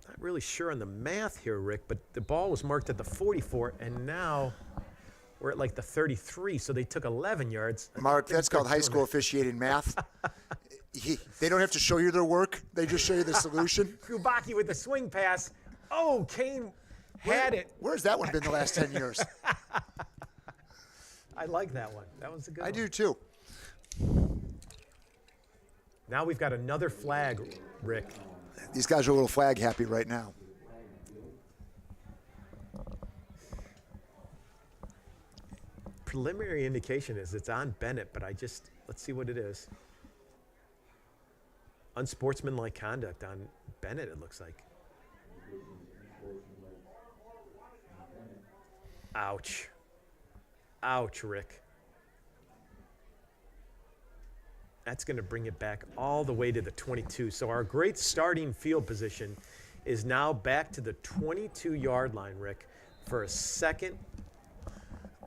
Not really sure on the math here, Rick, but the ball was marked at the 44, and now we're at like the 33, so they took 11 yards. Mark, that's called high school officiating math. They don't have to show you their work. They just show you the solution. Kubacki with the swing pass. Oh, Kane had it. Where's that one been the last 10 years? I like that one. That was a good one. I do too. Now we've got another flag, Rick. These guys are a little flag happy right now. Preliminary indication is it's on Benet, but let's see what it is. Unsportsmanlike conduct on Benet, it looks like. Ouch. Ouch, Rick. That's going to bring it back all the way to the 22. So our great starting field position is now back to the 22-yard line, Rick, for a second.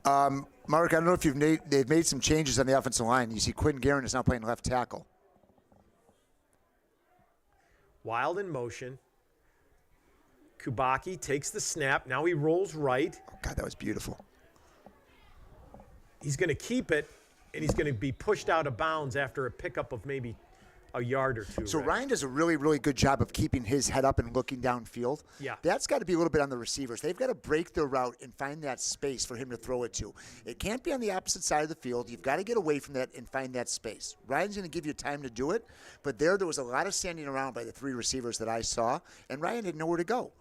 Mark, I don't know if they've made some changes on the offensive line. You see Quinn Guerin is now playing left tackle. Wild in motion. Kubacki takes the snap. Now he rolls right. Oh, God, that was beautiful. He's going to keep it, and he's going to be pushed out of bounds after a pickup of maybe a yard or two. So right? Ryan does a really, really good job of keeping his head up and looking downfield. Yeah. That's got to be a little bit on the receivers. They've got to break their route and find that space for him to throw it to. It can't be on the opposite side of the field. You've got to get away from that and find that space. Ryan's going to give you time to do it, but there was a lot of standing around by the 3 receivers that I saw, and Ryan had nowhere to go.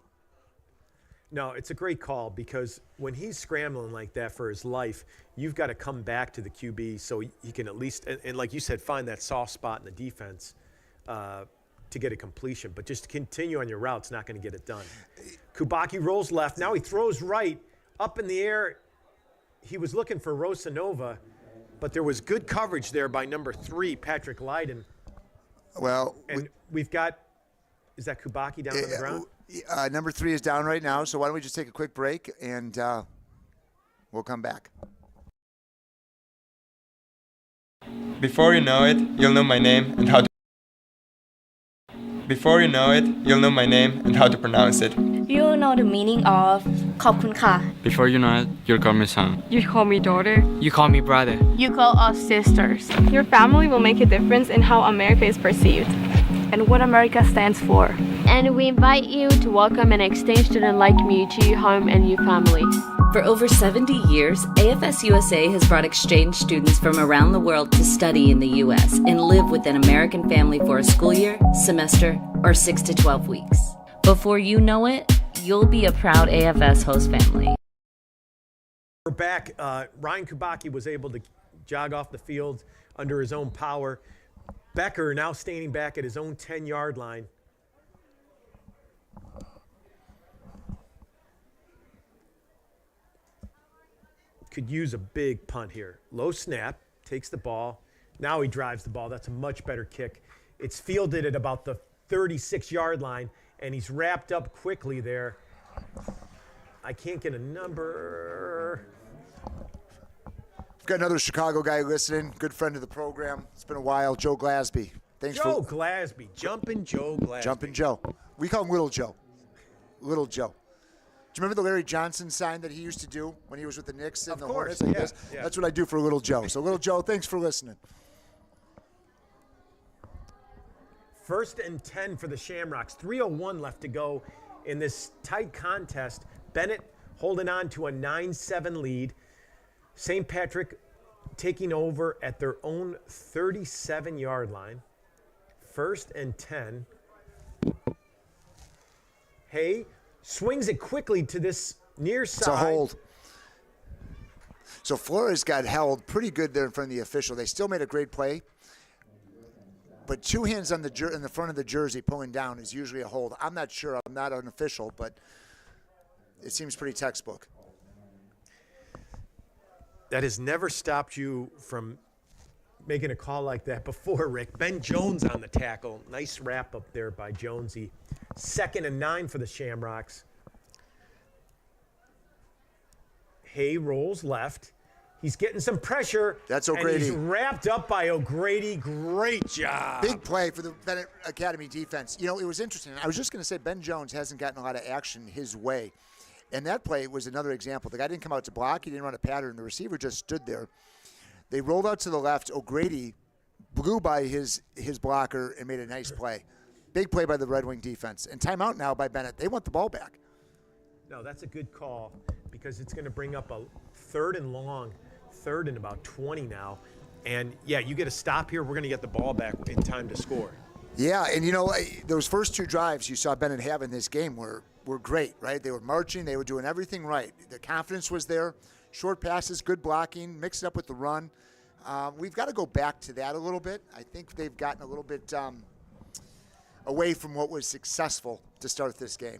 No, it's a great call because when he's scrambling like that for his life, you've got to come back to the QB so he can at least, and like you said, find that soft spot in the defense to get a completion. But just continue on your route's not going to get it done. Kubacki rolls left. Now he throws right. Up in the air, he was looking for Rosanova, but there was good coverage there by number 3, Patrick Lydon. Well, and we've got, is that Kubacki down on the ground? Number 3 is down right now, so why don't we just take a quick break and we'll come back. Before you know it, you'll know my name and how to Before you know it, you'll know my name and how to pronounce it. You know the meaning of ขอบคุณค่ะ Before you know it, you'll call me son. You call me daughter. You call me brother. You call us sisters. Your family will make a difference in how America is perceived and what America stands for. And we invite you to welcome an exchange student like me to your home and your family. For over 70 years, AFS USA has brought exchange students from around the world to study in the U.S. and live with an American family for a school year, semester, or 6 to 12 weeks. Before you know it, you'll be a proud AFS host family. We're back. Ryan Kubacki was able to jog off the field under his own power. Becker now standing back at his own 10-yard line. Could use a big punt here. Low snap, takes the ball. Now he drives the ball. That's a much better kick. It's fielded at about the 36-yard line, and he's wrapped up quickly there. I can't get a number. We've got another Chicago guy listening, good friend of the program. It's been a while, Joe Glasby. Thanks Joe Glasby, Jumpin' Joe Glasby. Jumpin' Joe. We call him Little Joe. Little Joe. Do you remember the Larry Johnson sign that he used to do when he was with the Knicks and the Hornets? Like this? Yeah. That's what I do for Little Joe. So, Little Joe, thanks for listening. 1st and 10 for the Shamrocks. 3:01 left to go in this tight contest. Benet holding on to a 9-7 lead. St. Patrick taking over at their own 37-yard line. 1st and 10. Hay swings it quickly to this near side. It's a hold. So Flores got held pretty good there in front of the official. They still made a great play. But 2 hands on in the front of the jersey pulling down is usually a hold. I'm not sure. I'm not an official, but it seems pretty textbook. That has never stopped you from making a call like that before, Rick. Ben Jones on the tackle. Nice wrap up there by Jonesy. 2nd and 9 for the Shamrocks. Hay rolls left. He's getting some pressure. That's O'Grady. And he's wrapped up by O'Grady. Great job. Big play for the Benet Academy defense. You know, it was interesting. I was just going to say Ben Jones hasn't gotten a lot of action his way. And that play was another example. The guy didn't come out to block. He didn't run a pattern. The receiver just stood there. They rolled out to the left. O'Grady blew by his blocker and made a nice play. Big play by the Red Wing defense. And timeout now by Benet. They want the ball back. No, that's a good call because it's going to bring up a 3rd and long, 3rd and about 20 now. And, yeah, you get a stop here, we're going to get the ball back in time to score. Yeah, and, you know, those first 2 drives you saw Benet have in this game were great, right? They were marching. They were doing everything right. The confidence was there. Short passes, good blocking, mix it up with the run. We've got to go back to that a little bit. I think they've gotten a little bit away from what was successful to start this game.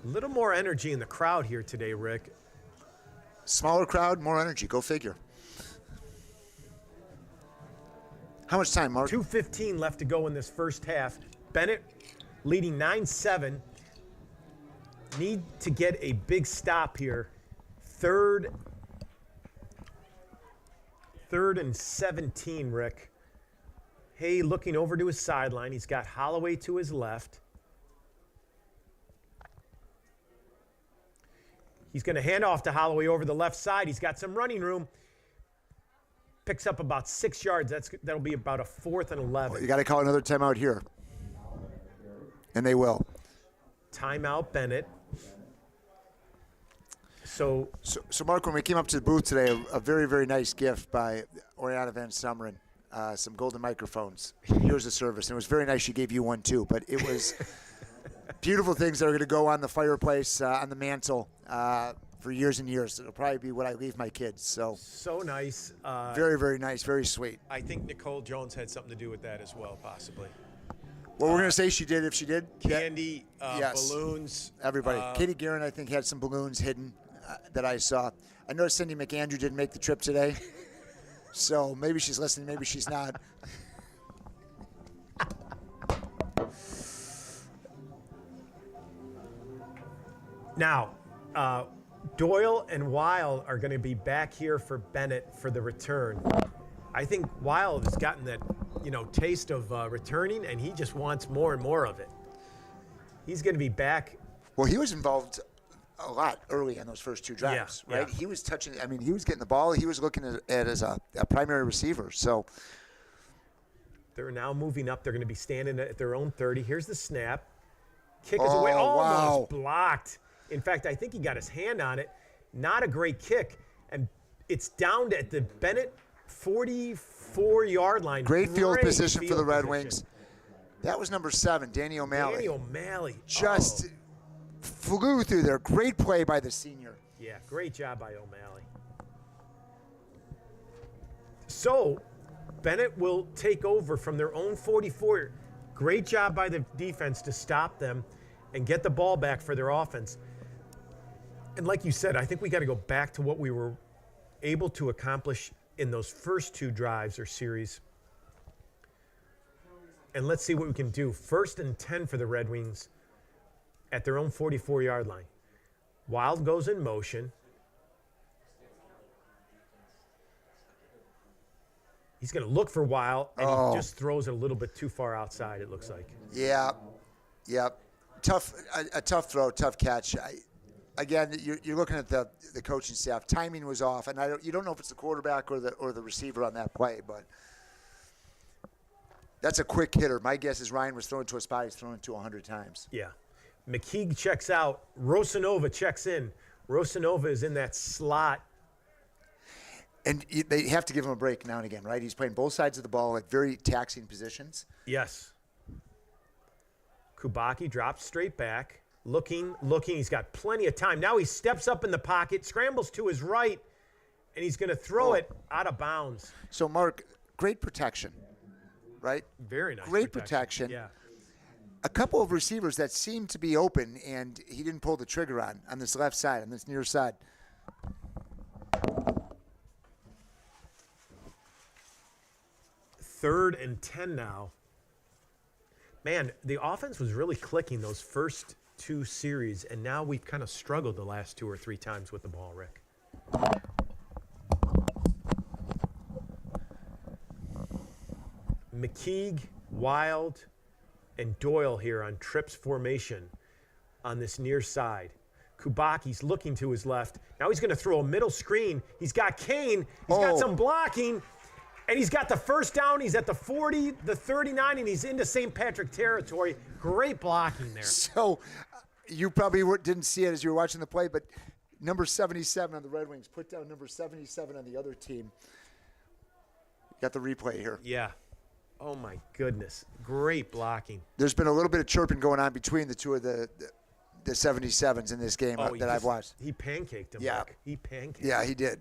A little more energy in the crowd here today, Rick. Smaller crowd, more energy. Go figure. How much time, Mark? 2:15 left to go in this first half. Benet leading 9-7. Need to get a big stop here. 3rd and 17, Rick. Hay looking over to his sideline. He's got Holloway to his left. He's going to hand off to Holloway over the left side. He's got some running room. Picks up about 6 yards. That'll be about a 4th and 11. Well, you got to call another timeout here. And they will. Timeout, Benet. So Mark, when we came up to the booth today, a very, very nice gift by Oriana Van Summeren, some golden microphones. Here's the service. And it was very nice she gave you one, too. But it was beautiful things that are going to go on the fireplace, on the mantle, for years and years. It'll probably be what I leave my kids. So nice. Very, very nice. Very sweet. I think Nicole Jones had something to do with that as well, possibly. Well, we're going to say she did if she did. Candy, yes. Balloons. Everybody. Katie Guerin, I think, had some balloons hidden that I saw. I know Cindy McAndrew didn't make the trip today. So maybe she's listening, maybe she's not. Now, Doyle and Wild are going to be back here for Benet for the return. I think Wild has gotten that, taste of returning, and he just wants more and more of it. He's going to be back. Well, he was involved a lot early on those first 2 drives, right? Yeah. He was touching. I mean, he was getting the ball. He was looking at it as a primary receiver. So they're now moving up. They're going to be standing at their own 30. Here's the snap. Kick is away. Almost blocked. In fact, I think he got his hand on it. Not a great kick. And it's down at the Benet 44-yard line. Great field position for the Red Wings. That was number 7, Danny O'Malley. Danny O'Malley. Just flew through there. Great play by the senior. Yeah, great job by O'Malley. So, Benet will take over from their own 44. Great job by the defense to stop them and get the ball back for their offense. And like you said, I think we got to go back to what we were able to accomplish in those first 2 drives or series. And let's see what we can do. 1st and 10 for the Red Wings at their own 44-yard line. Wild goes in motion. He's going to look for Wild, and he just throws it a little bit too far outside, it looks like. Yeah. A tough throw, tough catch. Again, you're looking at the coaching staff. Timing was off, and you don't know if it's the quarterback or the receiver on that play, but that's a quick hitter. My guess is Ryan was throwing to a spot he's thrown to 100 times. Yeah. McKeague checks out. Rosanova checks in. Rosanova is in that slot. And they have to give him a break now and again, right? He's playing both sides of the ball at very taxing positions. Yes. Kubacki drops straight back. Looking. He's got plenty of time. Now he steps up in the pocket, scrambles to his right, and he's going to throw it out of bounds. So, Mark, great protection, right? Very nice. Great protection. Yeah. A couple of receivers that seemed to be open, and he didn't pull the trigger on this left side, on this near side. Third and 10 now. Man, the offense was really clicking those first 2 series, and now we've kind of struggled the last 2 or 3 times with the ball, Rick. McKeague, Wild, and Doyle here on trips formation on this near side. Kubacki's looking to his left. Now he's going to throw a middle screen. He's got Kane. He's got some blocking. And he's got the first down. He's at the 40, the 39, and he's into St. Patrick territory. Great blocking there. So you probably didn't see it as you were watching the play, but number 77 on the Red Wings put down number 77 on the other team. Got the replay here. Yeah. Oh, my goodness. Great blocking. There's been a little bit of chirping going on between the 2 of the 77s in this game that I've watched. He pancaked him. Yeah. Rick. He pancaked him. Yeah, he did.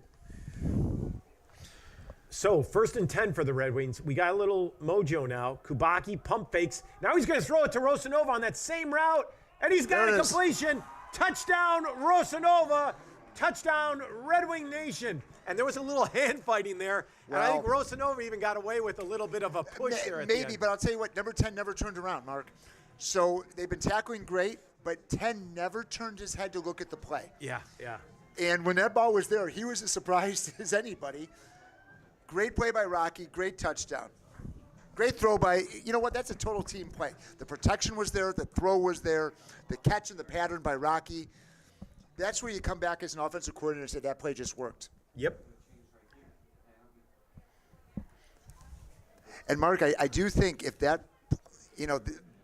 So, 1st and 10 for the Red Wings. We got a little mojo now. Kubacki pump fakes. Now he's going to throw it to Rosanova on that same route, and he's got a completion. Touchdown, Rosanova. Touchdown, Red Wing Nation. And there was a little hand fighting there, and I think Rosanova even got away with a little bit of a push there at the end. Maybe, but I'll tell you what, number 10 never turned around, Mark. So they've been tackling great, but 10 never turned his head to look at the play. Yeah. And when that ball was there, he was as surprised as anybody. Great play by Rocky, great touchdown. Great throw by, you know what, that's a total team play. The protection was there, the throw was there, the catch and the pattern by Rocky. That's where you come back as an offensive coordinator and say that play just worked. Yep. And Mark, I do think if that,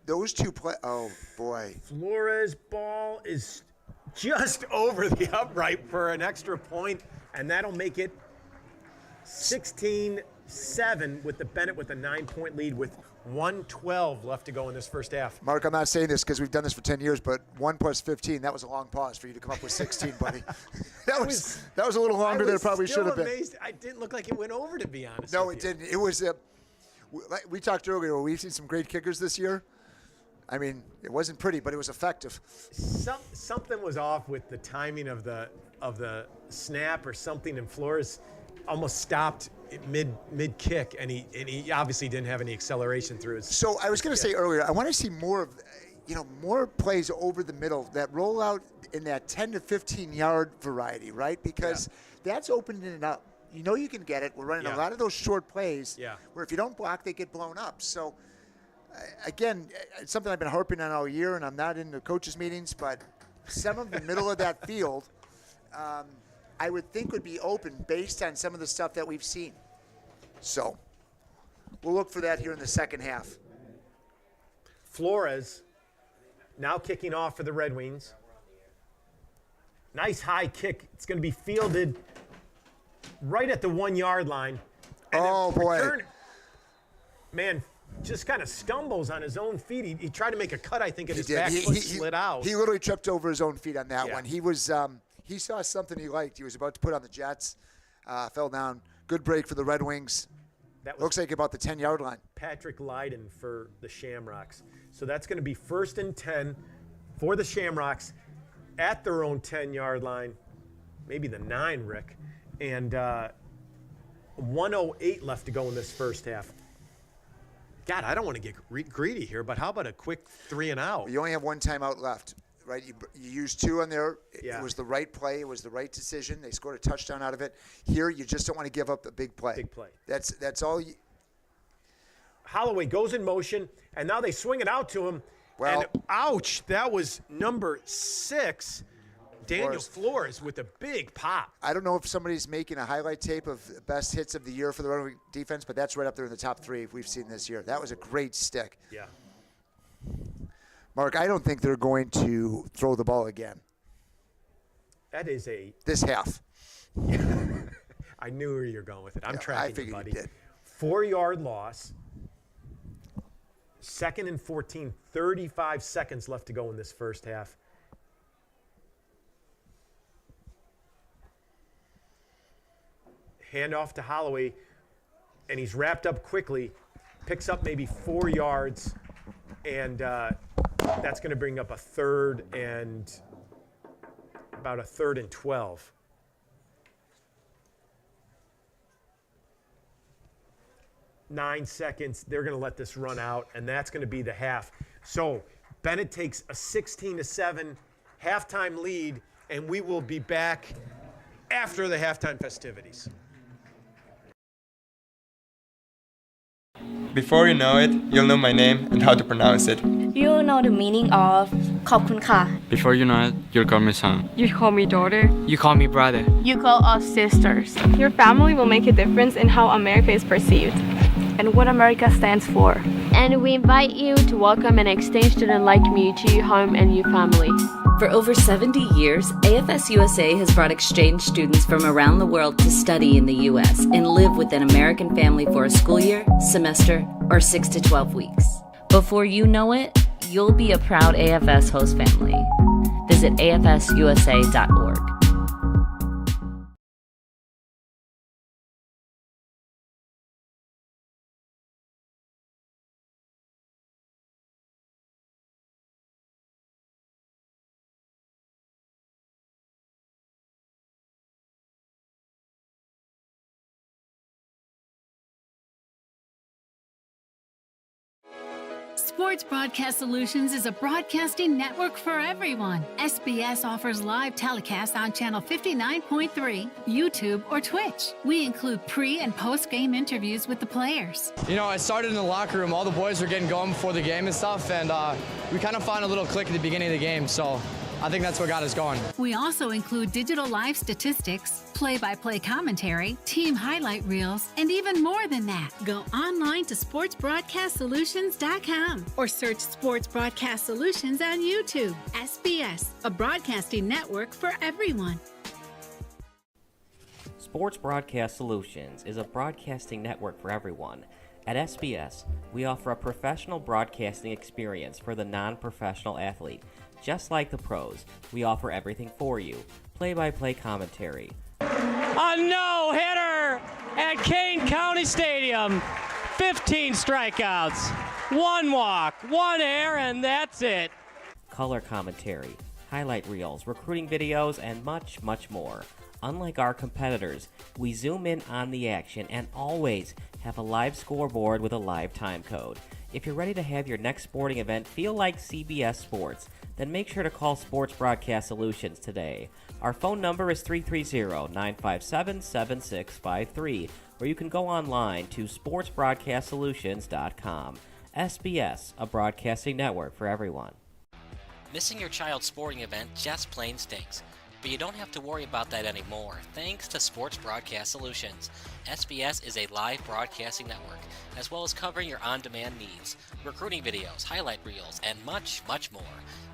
those 2 play, oh boy. Flores' ball is just over the upright for an extra point, and that'll make it 16-7 with the Benet with a 9-point lead with 1:12 left to go in this first half. Mark, I'm not saying this because we've done this for 10 years, but 1 + 15, that was a long pause for you to come up with 16, buddy. that was a little longer than it probably should have been. I didn't look like it went over, to be honest. No, it didn't. It was we talked earlier, we've seen some great kickers this year. I mean, it wasn't pretty, but it was effective. Something was off with the timing of the snap or something, and Flores almost stopped mid kick, and he obviously didn't have any acceleration through his. So I was going to say earlier, I want to see more of, more plays over the middle. That rollout, in that 10 to 15 yard variety, right? Because that's opening it up. You know you can get it. We're running a lot of those short plays where if you don't block, they get blown up. So, again, it's something I've been harping on all year, and I'm not in the coaches' meetings, but some of the middle of that field I would think would be open based on some of the stuff that we've seen. So we'll look for that here in the second half. Flores now kicking off for the Red Wings. Nice high kick. It's going to be fielded right at the 1 yard line. And boy. Man, just kind of stumbles on his own feet. He tried to make a cut, I think, and his back foot slid out. He literally tripped over his own feet on that one. He was he saw something he liked. He was about to put on the Jets, fell down. Good break for the Red Wings. Looks like about the 10-yard line. Patrick Lydon for the Shamrocks. So that's going to be 1st and 10 for the Shamrocks at their own 10-yard line, maybe the 9, Rick. And 1:08 left to go in this first half. God, I don't want to get greedy here, but how about a quick 3 and out? You only have one timeout left, right? You used 2 on there. It was the right play. It was the right decision. They scored a touchdown out of it. Here, you just don't want to give up a big play. Big play. That's all. Holloway goes in motion, and now they swing it out to him. Well, and ouch, that was number 6, Daniel Flores with a big pop. I don't know if somebody's making a highlight tape of best hits of the year for the Red Wing defense, but that's right up there in the top 3 we've seen this year. That was a great stick. Yeah. Mark, I don't think they're going to throw the ball again. That is this half. I knew where you're going with it. I'm tracking I figured buddy. you did. 4-yard loss. 2nd and 14, 35 seconds left to go in this first half. Handoff to Holloway, and he's wrapped up quickly, picks up maybe 4 yards, and that's going to bring up about a 3rd and 12. Nine seconds. They're going to let this run out, and that's going to be the half. So Benet takes a 16-7 halftime lead, and we will be back after the halftime festivities. Before you know it, you'll know my name and how to pronounce it. You know the meaning of ขอบคุณค่ะ Before you know it, you'll call me son. You call me daughter. You call me brother. You call us sisters. Your family will make a difference in how America is perceived and what America stands for. And we invite you to welcome an exchange student like me to your home and your family. For over 70 years, AFS USA has brought exchange students from around the world to study in the U.S. and live with an American family for a school year, semester, or 6 to 12 weeks. Before you know it, you'll be a proud AFS host family. Visit afsusa.org. Sports Broadcast Solutions is a broadcasting network for everyone. SBS offers live telecasts on Channel 59.3, YouTube, or Twitch. We include pre- and post-game interviews with the players. You know, I started in the locker room. All the boys were getting going before the game and stuff, and we kind of found a little click at the beginning of the game, so I think that's what got us going. We also include digital live statistics, play-by-play commentary, team highlight reels, and even more than that. Go online to sportsbroadcastsolutions.com or search Sports Broadcast Solutions on YouTube. SBS, a broadcasting network for everyone. Sports Broadcast Solutions is a broadcasting network for everyone. At SBS, we offer a professional broadcasting experience for the non-professional athlete. Just like the pros, we offer everything for you. Play-by-play commentary. A no-hitter at Kane County Stadium. 15 strikeouts, 1 walk, 1 error, and that's it. Color commentary, highlight reels, recruiting videos, and much, much more. Unlike our competitors, we zoom in on the action and always have a live scoreboard with a live time code. If you're ready to have your next sporting event feel like CBS Sports, then make sure to call Sports Broadcast Solutions today. Our phone number is 330-957-7653, or you can go online to sportsbroadcastsolutions.com. SBS, a broadcasting network for everyone. Missing your child's sporting event just plain stinks. But you don't have to worry about that anymore, thanks to Sports Broadcast Solutions. SBS is a live broadcasting network, as well as covering your on-demand needs, recruiting videos, highlight reels, and much, much more.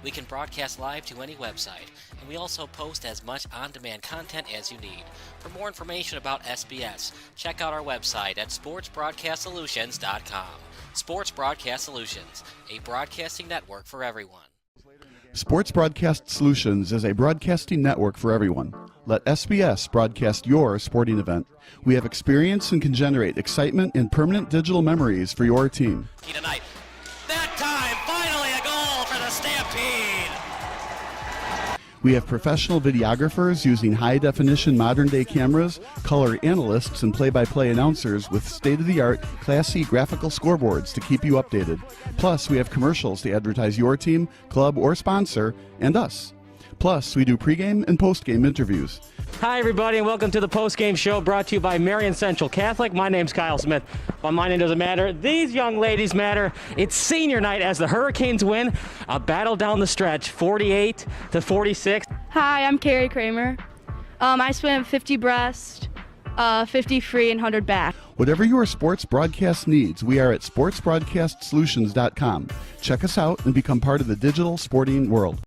We can broadcast live to any website, and we also post as much on-demand content as you need. For more information about SBS, check out our website at sportsbroadcastsolutions.com. Sports Broadcast Solutions, a broadcasting network for everyone. Sports Broadcast Solutions is a broadcasting network for everyone. Let SBS broadcast your sporting event. We have experience and can generate excitement and permanent digital memories for your team. Tonight. That time, finally a goal for the Stampede! We have professional videographers using high-definition modern-day cameras, color analysts, and play-by-play announcers with state-of-the-art, classy graphical scoreboards to keep you updated. Plus, we have commercials to advertise your team, club, or sponsor, and us. Plus, we do pregame and postgame interviews. Hi, everybody, and welcome to the postgame show brought to you by Marion Central Catholic. My name's Kyle Smith. But my name doesn't matter. These young ladies matter. It's senior night as the Hurricanes win a battle down the stretch, 48-46. Hi, I'm Carrie Kramer. I swim 50 breast, 50 free, and 100 back. Whatever your sports broadcast needs, we are at sportsbroadcastsolutions.com. Check us out and become part of the digital sporting world.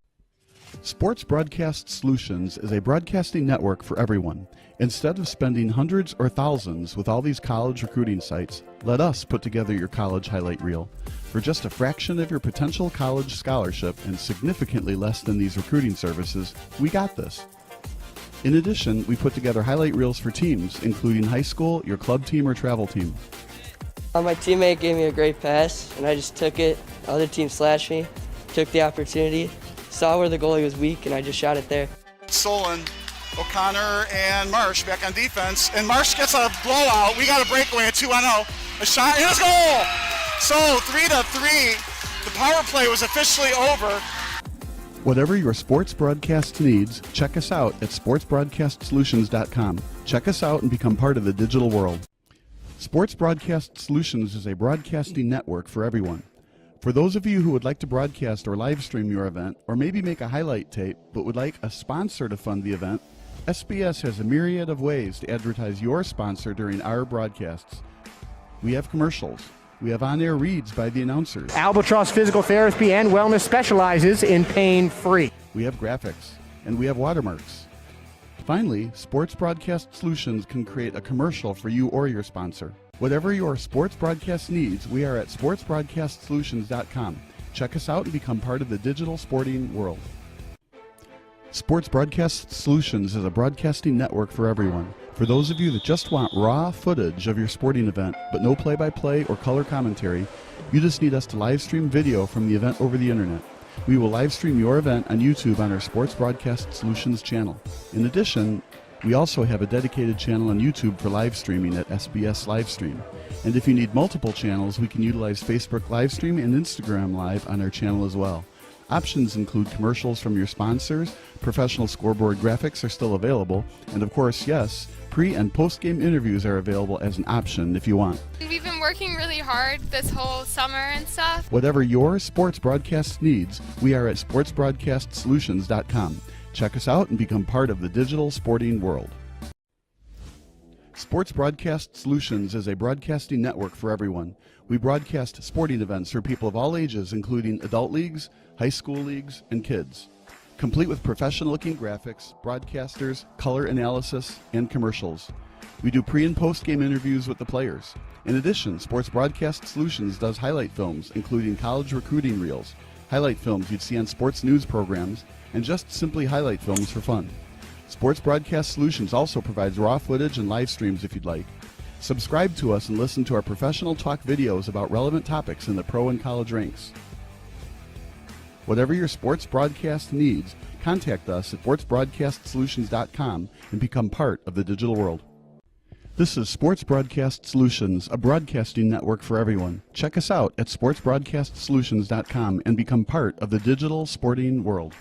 Sports Broadcast Solutions is a broadcasting network for everyone. Instead of spending hundreds or thousands with all these college recruiting sites, let us put together your college highlight reel. For just a fraction of your potential college scholarship and significantly less than these recruiting services, we got this. In addition, we put together highlight reels for teams, including high school, your club team, or travel team. My teammate gave me a great pass, and I just took it. The other team slashed me, took the opportunity, saw where the goalie was weak, and I just shot it there. Stolen. O'Connor and Marsh back on defense, and Marsh gets a blowout. We got a breakaway at 2-0. A shot, and a goal! So 3-3. The power play was officially over. Whatever your sports broadcast needs, check us out at sportsbroadcastsolutions.com. Check us out and become part of the digital world. Sports Broadcast Solutions is a broadcasting network for everyone. For those of you who would like to broadcast or live stream your event, or maybe make a highlight tape but would like a sponsor to fund the event, SBS has a myriad of ways to advertise your sponsor during our broadcasts. We have commercials. We have on-air reads by the announcers. Albatross Physical Therapy and Wellness specializes in pain-free. We have graphics, and we have watermarks. Finally, Sports Broadcast Solutions can create a commercial for you or your sponsor. Whatever your sports broadcast needs, we are at sportsbroadcastsolutions.com. Check us out and become part of the digital sporting world. Sports Broadcast Solutions is a broadcasting network for everyone. For those of you that just want raw footage of your sporting event, but no play-by-play or color commentary, you just need us to live stream video from the event over the internet. We will live stream your event on YouTube on our Sports Broadcast Solutions channel. In addition, we also have a dedicated channel on YouTube for live streaming at SBS Livestream. And if you need multiple channels, we can utilize Facebook Livestream and Instagram Live on our channel as well. Options include commercials from your sponsors, professional scoreboard graphics are still available, and of course, yes, pre- and post-game interviews are available as an option if you want. We've been working really hard this whole summer and stuff. Whatever your sports broadcast needs, we are at sportsbroadcastsolutions.com. Check us out and become part of the digital sporting world. Sports Broadcast Solutions is a broadcasting network for everyone. We broadcast sporting events for people of all ages, including adult leagues, high school leagues, and kids. Complete with professional-looking graphics, broadcasters, color analysis, and commercials. We do pre- and post-game interviews with the players. In addition, Sports Broadcast Solutions does highlight films, including college recruiting reels, highlight films you'd see on sports news programs, and just simply highlight films for fun. Sports Broadcast Solutions also provides raw footage and live streams if you'd like. Subscribe to us and listen to our professional talk videos about relevant topics in the pro and college ranks. Whatever your sports broadcast needs, Contact us at sportsbroadcastsolutions.com and become part of the digital world. This is Sports Broadcast Solutions, a broadcasting network for everyone. Check us out at sportsbroadcastsolutions.com and become part of the digital sporting world.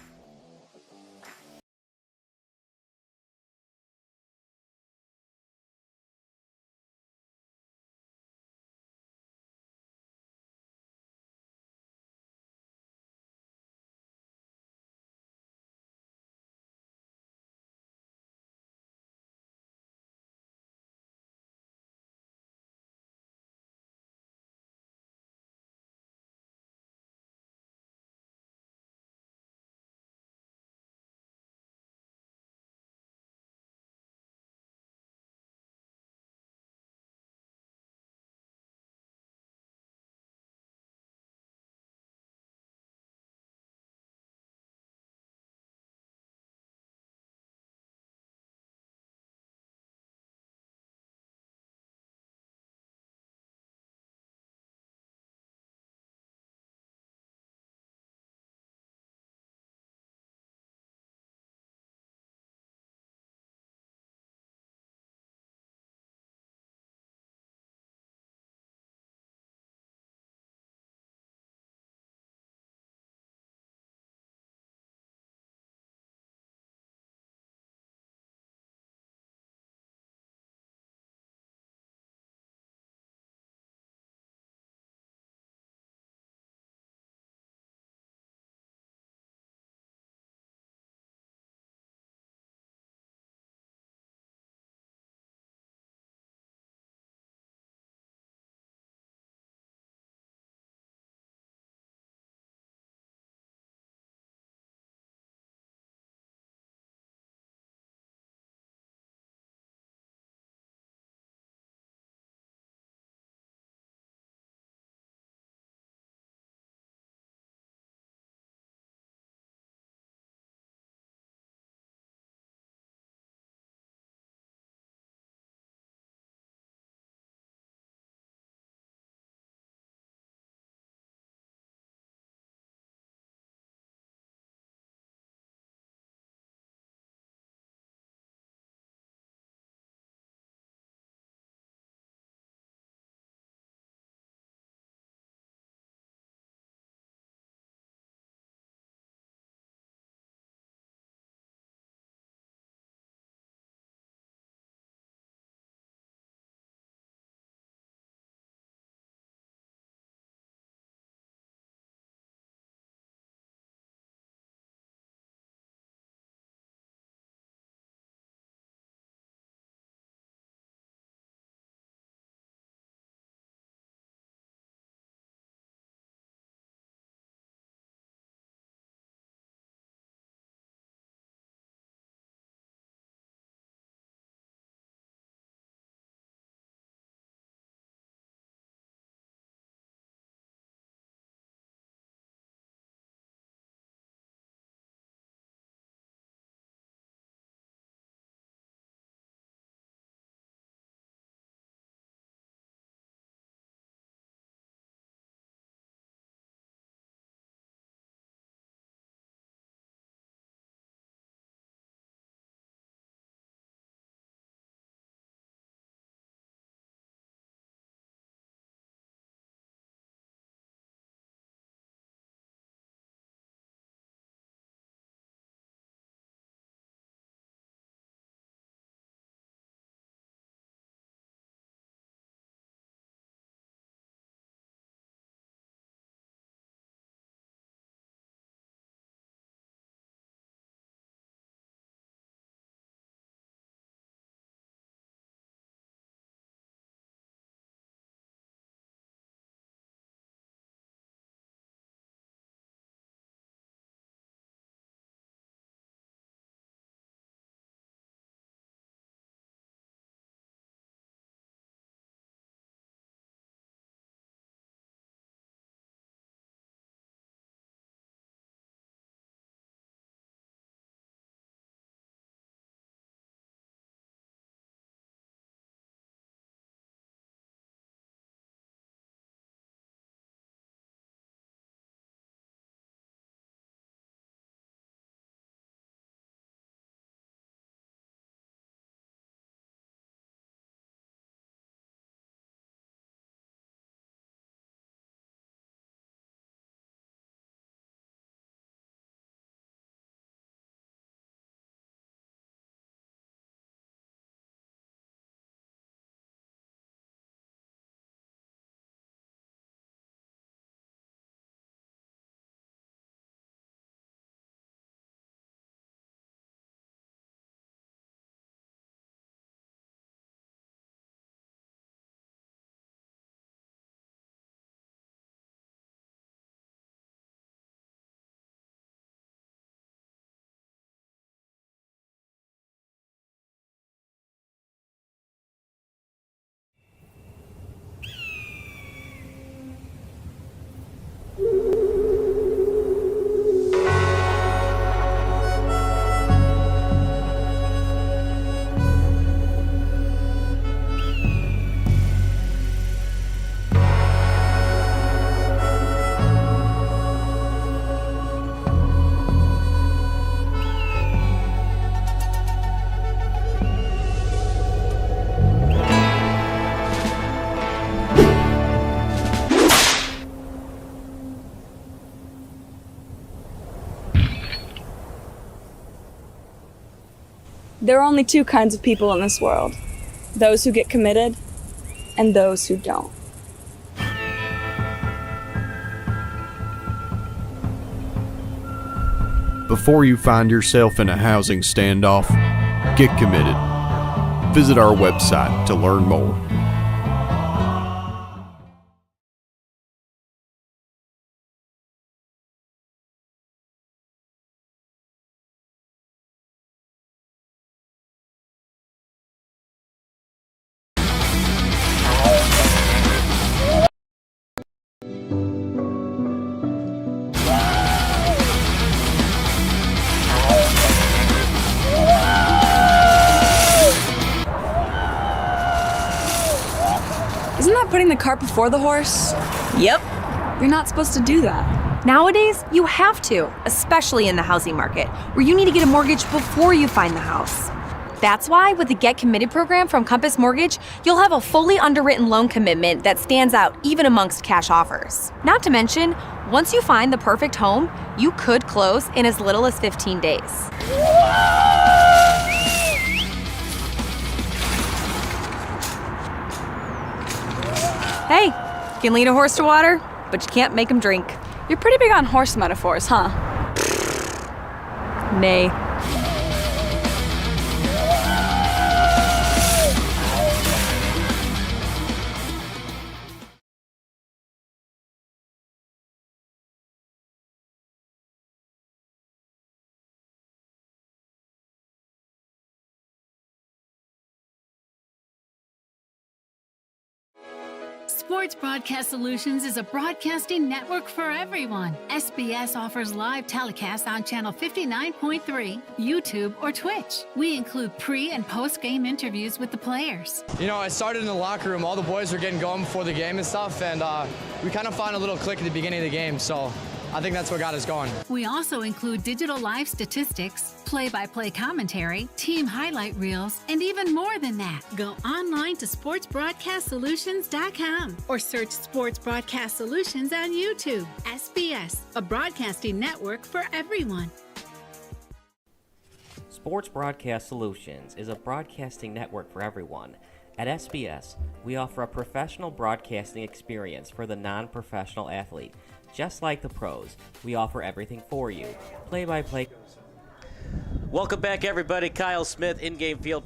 There are only two kinds of people in this world. Those who get committed and those who don't. Before you find yourself in a housing standoff, get committed. Visit our website to learn more. Isn't that putting the cart before the horse? Yep. You're not supposed to do that. Nowadays, you have to, especially in the housing market, where you need to get a mortgage before you find the house. That's why with the Get Committed program from Compass Mortgage, you'll have a fully underwritten loan commitment that stands out even amongst cash offers. Not to mention, once you find the perfect home, you could close in as little as 15 days. Hey, you can lead a horse to water, but you can't make him drink. You're pretty big on horse metaphors, huh? Nay. Sports Broadcast Solutions is a broadcasting network for everyone. SBS offers live telecasts on Channel 59.3, YouTube, or Twitch. We include pre- and post-game interviews with the players. You know, it started in the locker room. All the boys were getting going before the game and stuff, and we kind of found a little click at the beginning of the game, so I think that's what got us going. We also include digital live statistics, play-by-play commentary, team highlight reels, and even more than that. Go online to sportsbroadcastsolutions.com or search Sports Broadcast Solutions on YouTube. SBS, a broadcasting network for everyone. Sports Broadcast Solutions is a broadcasting network for everyone. At SBS, we offer a professional broadcasting experience for the non-professional athlete. Just like the pros, we offer everything for you. Play-by-play. Welcome back, everybody. Kyle Smith, in-game field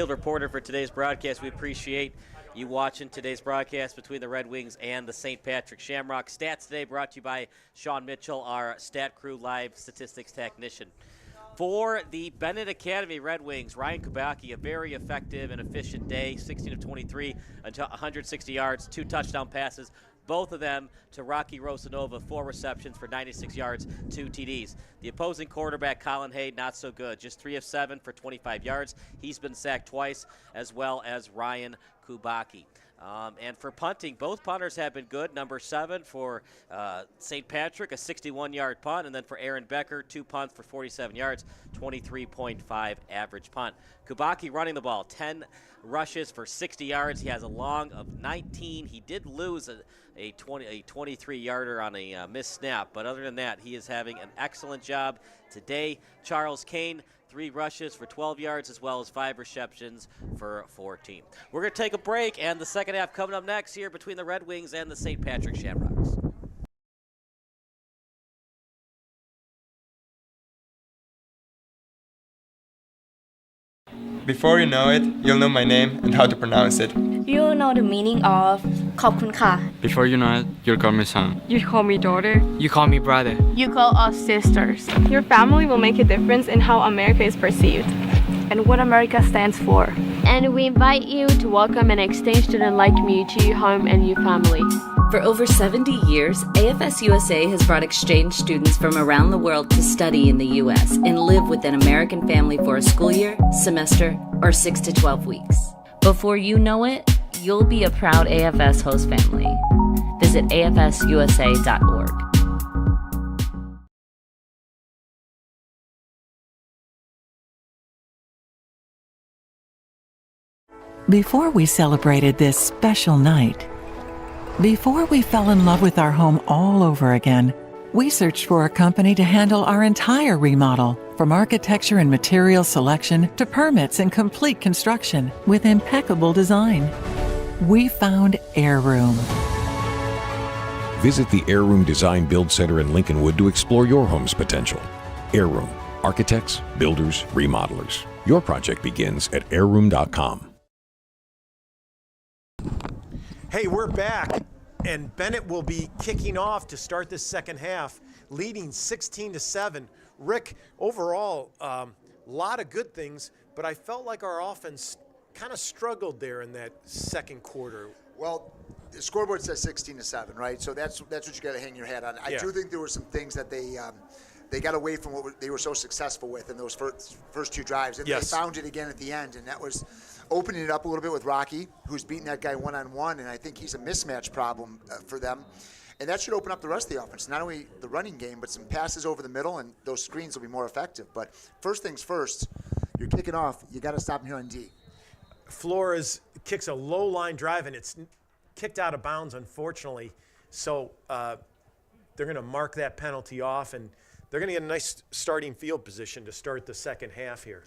reporter for today's broadcast. We appreciate you watching today's broadcast between the Red Wings and the St. Patrick Shamrock. Stats today brought to you by Sean Mitchell, our Stat Crew live statistics technician. For the Benet Academy Red Wings, Ryan Kubacki, a very effective and efficient day, 16 of 23, 160 yards, 2 touchdown passes, both of them to Rocky Rosanova, 4 receptions for 96 yards, 2 TDs. The opposing quarterback, Colin Hay, not so good, just 3 of 7 for 25 yards. He's been sacked twice, as well as Ryan Kubacki. And for punting, both punters have been good. Number 7 for St. Patrick, a 61-yard punt, and then for Aaron Becker, 2 punts for 47 yards, 23.5 average punt. Kubacki running the ball, 10 rushes for 60 yards. He has a long of 19. He did lose a 23-yarder on a missed snap, but other than that, he is having an excellent job today. Charles Kane, 3 rushes for 12 yards, as well as 5 receptions for 14. We're going to take a break, and the second half coming up next here between the Red Wings and the St. Patrick Shamrocks. Before you know it, you'll know my name and how to pronounce it. You'll know the meaning of ขอบคุณค่ะ Before you know it, you'll call me son. You call me daughter. You call me brother. You call us sisters. Your family will make a difference in how America is perceived and what America stands for. And we invite you to welcome an exchange student like me to your home and your family. For over 70 years, AFS USA has brought exchange students from around the world to study in the U.S. and live with an American family for a school year, semester, or 6 to 12 weeks. Before you know it, you'll be a proud AFS host family. Visit afsusa.org. Before we celebrated this special night, before we fell in love with our home all over again, we searched for a company to handle our entire remodel, From architecture and material selection to permits and complete construction with impeccable design. We found Air Room. Visit the Air Room Design Build Center in Lincolnwood to explore your home's potential. Air Room. Architects, builders, remodelers. Your project begins at airroom.com. Hey, we're back, and Benet will be kicking off to start this second half, leading 16-7. Rick, overall, a lot of good things, but I felt like our offense kind of struggled there in that second quarter. Well, the scoreboard says 16-7, right? So that's what you got to hang your hat on. I do think there were some things that they got away from what they were so successful with in those first two drives, and they found it again at the end, and that was opening it up a little bit with Rocky, who's beating that guy one-on-one, and I think he's a mismatch problem for them. And that should open up the rest of the offense, not only the running game, but some passes over the middle, and those screens will be more effective. But first things first, you're kicking off, you got to stop him here on D. Flores kicks a low line drive, and it's kicked out of bounds, unfortunately. So they're going to mark that penalty off, and they're going to get a nice starting field position to start the second half here.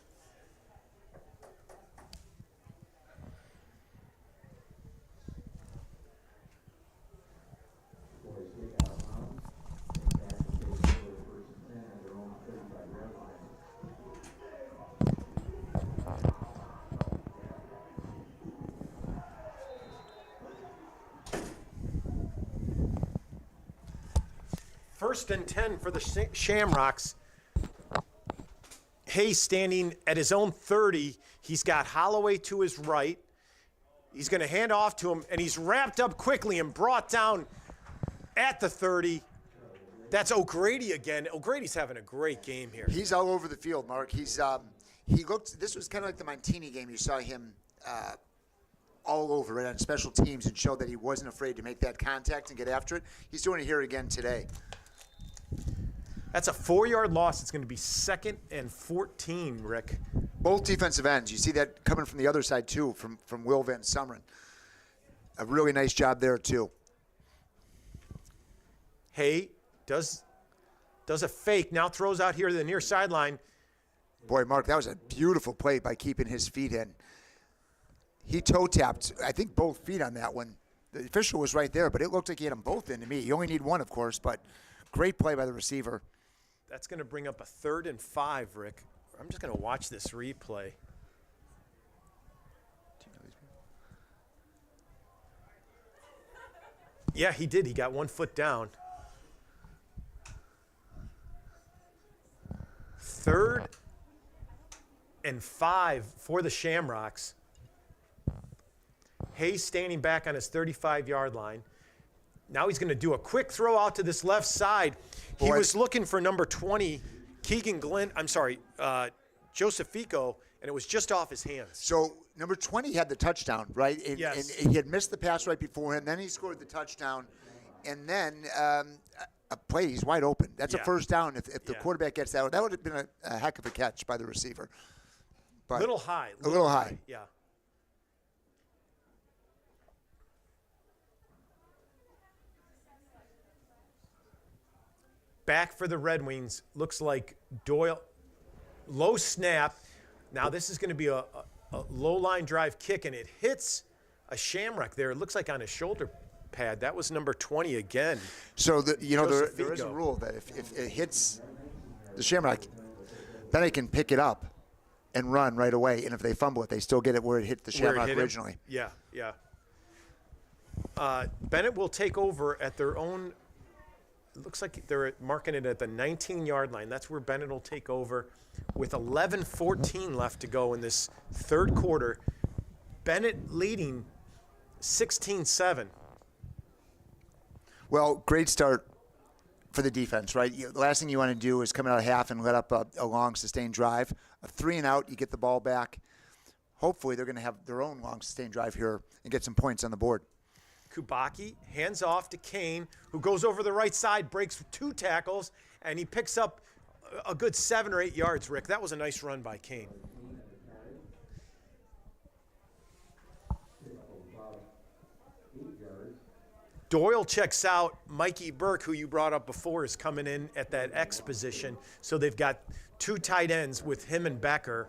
First and 10 for the Shamrocks. Hayes standing at his own 30. He's got Holloway to his right. He's going to hand off to him, and he's wrapped up quickly and brought down at the 30. That's O'Grady again. O'Grady's having a great game here. He's all over the field, Mark. He looked. This was kind of like the Montini game. You saw him all over it on special teams and showed that he wasn't afraid to make that contact and get after it. He's doing it here again today. That's a 4-yard loss. It's going to be 2nd and 14, Rick. Both defensive ends. You see that coming from the other side, too, from Will Van Sumeren. A really nice job there, too. Hay does a fake, now throws out here to the near sideline. Boy, Mark, that was a beautiful play by keeping his feet in. He toe-tapped, I think, both feet on that one. The official was right there, but it looked like he had them both in to me. You only need one, of course, but great play by the receiver. That's going to bring up a 3rd and 5, Rick. I'm just going to watch this replay. Yeah, he did. He got 1 foot down. 3rd and 5 for the Shamrocks. Hayes standing back on his 35-yard line. Now he's going to do a quick throw out to this left side. He was looking for number 20, Joseph Fico, and it was just off his hands. So number 20 had the touchdown, right? Yes. And he had missed the pass right before him. Then he scored the touchdown. And then a play, he's wide open. That's a first down. If the quarterback gets that, that would have been a heck of a catch by the receiver. But a little high. A little high. Yeah. Back for the Red Wings. Looks like Doyle. Low snap. Now this is going to be a low line drive kick, and it hits a Shamrock there. It looks like on his shoulder pad. That was number 20 again. So, there is a rule that if it hits the Shamrock, then they can pick it up and run right away. And if they fumble it, they still get it where it hit the Shamrock originally. Yeah. Benet will take over at their own. It looks like they're marking it at the 19-yard line. That's where Benet will take over with 11:14 left to go in this third quarter. Benet leading 16-7. Well, great start for the defense, right? The last thing you want to do is come out of half and let up a long, sustained drive. A 3-and-out, you get the ball back. Hopefully they're going to have their own long, sustained drive here and get some points on the board. Kubaki hands off to Kane, who goes over the right side, breaks 2 tackles, and he picks up a good 7 or 8 yards, Rick. That was a nice run by Kane. Doyle checks out. Mikey Burke, who you brought up before, is coming in at that X position. So they've got 2 tight ends with him and Becker.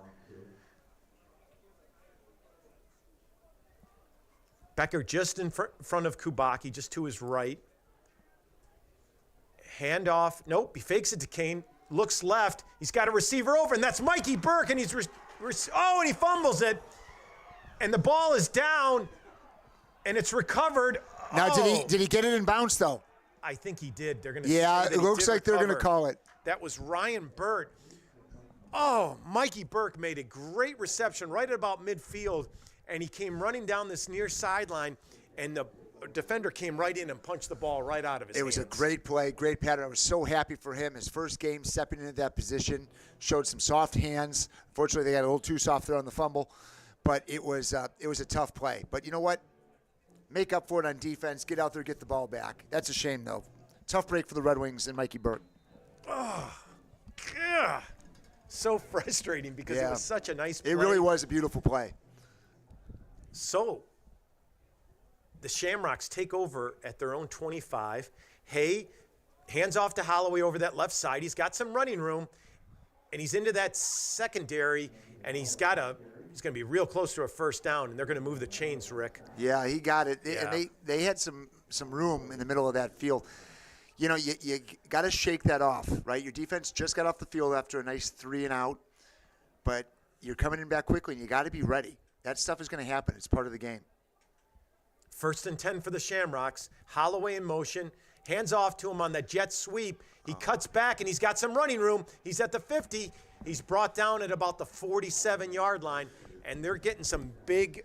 Becker just in front of Kubacki, just to his right. Handoff. Nope, he fakes it to Kane. Looks left. He's got a receiver over, and that's Mikey Burke, and he's and he fumbles it. And the ball is down, and it's recovered. Now, did he get it in bounds, though? I think he did. They're going to. Yeah, it looks like they're going to call it. That was Ryan Burt. Oh, Mikey Burke made a great reception right at about midfield, and he came running down this near sideline, and the defender came right in and punched the ball right out of his hands. It was a great play, great pattern. I was so happy for him. His first game stepping into that position, showed some soft hands. Unfortunately, they got a little too soft there on the fumble, but it was a tough play. But you know what? Make up for it on defense. Get out there, get the ball back. That's a shame, though. Tough break for the Red Wings and Mikey Burke. Oh, God. So frustrating because it was such a nice play. It really was a beautiful play. So the Shamrocks take over at their own 25. Hay hands off to Holloway over that left side. He's got some running room, and he's into that secondary, and he's going to be real close to a first down, and they're going to move the chains, Rick. Yeah, he got it. Yeah. And they had some room in the middle of that field. You know, you got to shake that off, right? Your defense just got off the field after a nice 3 and out, but you're coming in back quickly, and you got to be ready. That stuff is going to happen. It's part of the game. 1st and 10 for the Shamrocks. Holloway in motion. Hands off to him on that jet sweep. He cuts back, and he's got some running room. He's at the 50. He's brought down at about the 47-yard line, and they're getting some big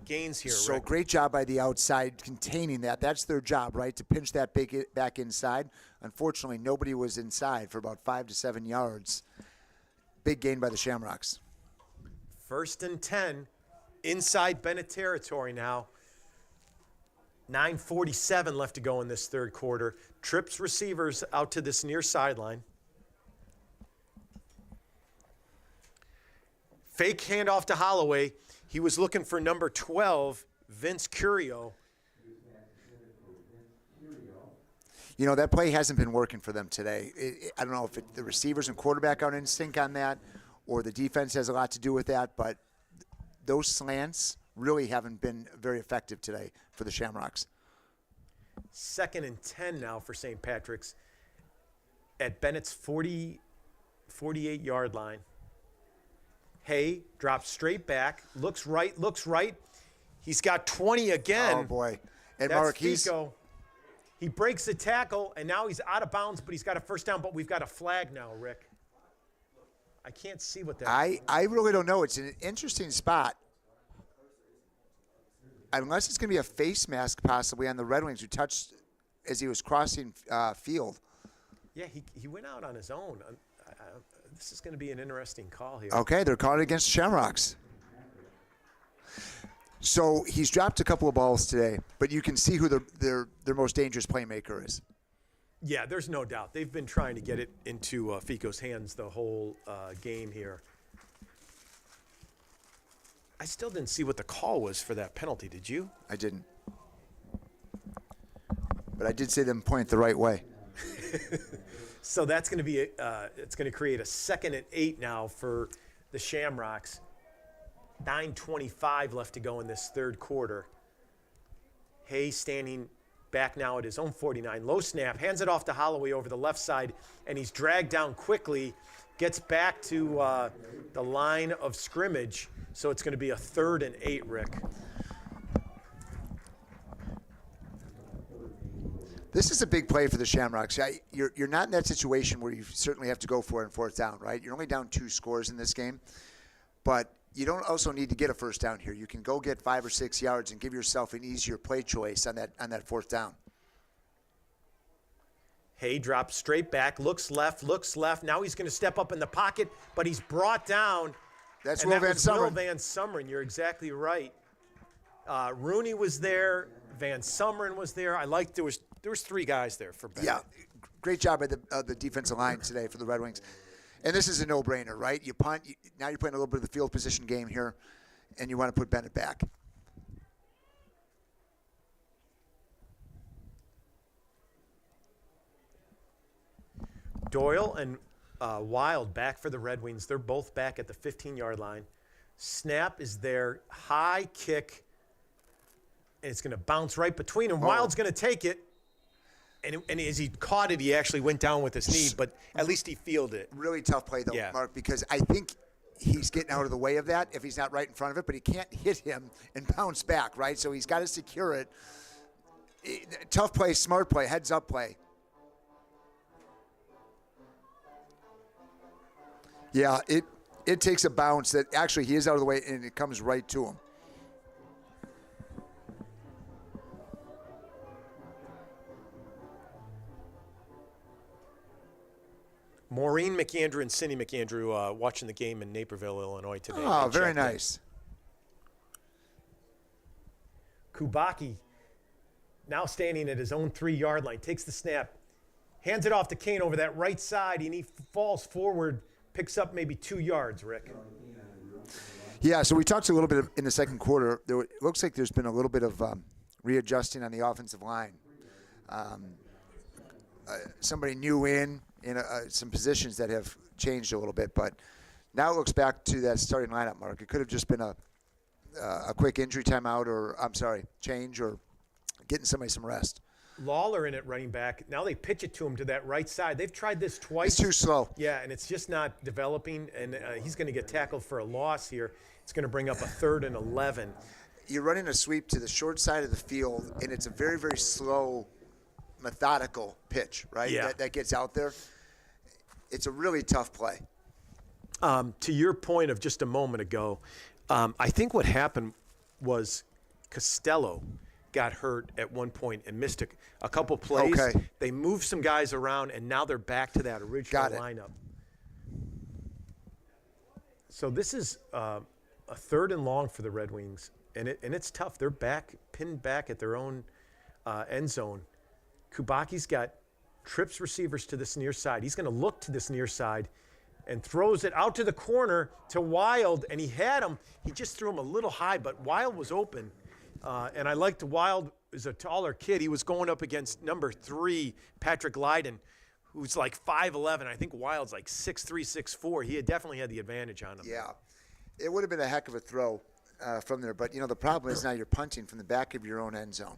gains here, So Rick. great job by the outside containing that. That's their job, right, to pinch that back inside. Unfortunately, nobody was inside for about 5 to 7 yards. Big gain by the Shamrocks. 1st and 10 inside Benet territory now. 9:47 left to go in this third quarter. Trips receivers out to this near sideline. Fake handoff to Holloway. He was looking for number 12, Vince Curio. You know, that play hasn't been working for them today. I don't know if the receivers and quarterback aren't in sync on that, or the defense has a lot to do with that, but those slants really haven't been very effective today for the Shamrocks. 2nd and 10 now for St. Patrick's at Bennett's 48-yard line. Hay drops straight back, looks right. He's got 20 again. Oh, boy. And that's Mark, Fico. He breaks the tackle, and now he's out of bounds, but he's got a first down, but we've got a flag now, Rick. I can't see what that is. I really don't know. It's an interesting spot. Unless it's going to be a face mask possibly on the Red Wings who touched as he was crossing field. Yeah, he went out on his own. This is going to be an interesting call here. Okay, they're calling it against Shamrocks. So he's dropped a couple of balls today, but you can see who their most dangerous playmaker is. Yeah, there's no doubt. They've been trying to get it into Fico's hands the whole game here. I still didn't see what the call was for that penalty. Did you? I didn't. But I did see them point the right way. So that's going to be it's going to create a 2nd and 8 now for the Shamrocks. 9:25 left to go in this third quarter. Hay standing back now at his own 49. Low snap, hands it off to Holloway over the left side, and he's dragged down quickly. Gets back to the line of scrimmage. So it's going to be a 3rd and 8, Rick. This is a big play for the Shamrocks. You're not in that situation where you certainly have to go for it on 4th down, right? You're only down 2 scores in this game. But you don't also need to get a first down here. You can go get 5 or 6 yards and give yourself an easier play choice on that 4th down. Hay drops straight back, looks left. Now he's going to step up in the pocket, but he's brought down. That's Will Van Sumeren. Will Van Sumeren. You're exactly right. Rooney was there. Van Sumeren was there. I liked there was 3 guys there for Benet. Yeah, great job by the defensive line today for the Red Wings. And this is a no-brainer, right? You punt. Now you're playing a little bit of the field position game here, and you want to put Benet back. Doyle and Wild back for the Red Wings. They're both back at the 15-yard line. Snap is there. High kick. And it's going to bounce right between them. Wild's going to take it. And as he caught it, he actually went down with his knee, but at least he fielded it. Really tough play, though, Mark, because I think he's getting out of the way of that if he's not right in front of it, but he can't hit him and bounce back, right? So he's got to secure it. Tough play, smart play, heads-up play. Yeah, it takes a bounce that actually he is out of the way, and it comes right to him. Maureen McAndrew and Cindy McAndrew watching the game in Naperville, Illinois today. Oh, very nice. Kubacki now standing at his own 3-yard line, takes the snap, hands it off to Kane over that right side, and he falls forward, picks up maybe 2 yards, Rick. Yeah, so we talked a little bit in the second quarter. It looks like there's been a little bit of readjusting on the offensive line. Somebody new in some positions that have changed a little bit, but now it looks back to that starting lineup, Mark. It could have just been a quick injury timeout change or getting somebody some rest. Lawler in at running back. Now they pitch it to him to that right side. They've tried this twice. It's too slow. Yeah, and it's just not developing, and he's going to get tackled for a loss here. It's going to bring up a 3rd and 11. You're running a sweep to the short side of the field, and it's a very, very slow, methodical pitch, right? Yeah. That gets out there. It's a really tough play. To your point of just a moment ago, I think what happened was Costello got hurt at one point and missed a couple plays. Okay. They moved some guys around, and now they're back to that original lineup. So this is a 3rd and long for the Red Wings, and it's tough. They're pinned back at their own end zone. Kubacki's got trips receivers to this near side. He's going to look to this near side and throws it out to the corner to Wild, and he had him. He just threw him a little high, but Wild was open. And I liked Wild as a taller kid. He was going up against number 3, Patrick Lydon, who's like 5'11". I think Wild's like 6'3", 6'4". He had definitely had the advantage on him. Yeah. It would have been a heck of a throw from there. But, the problem is now you're punting from the back of your own end zone.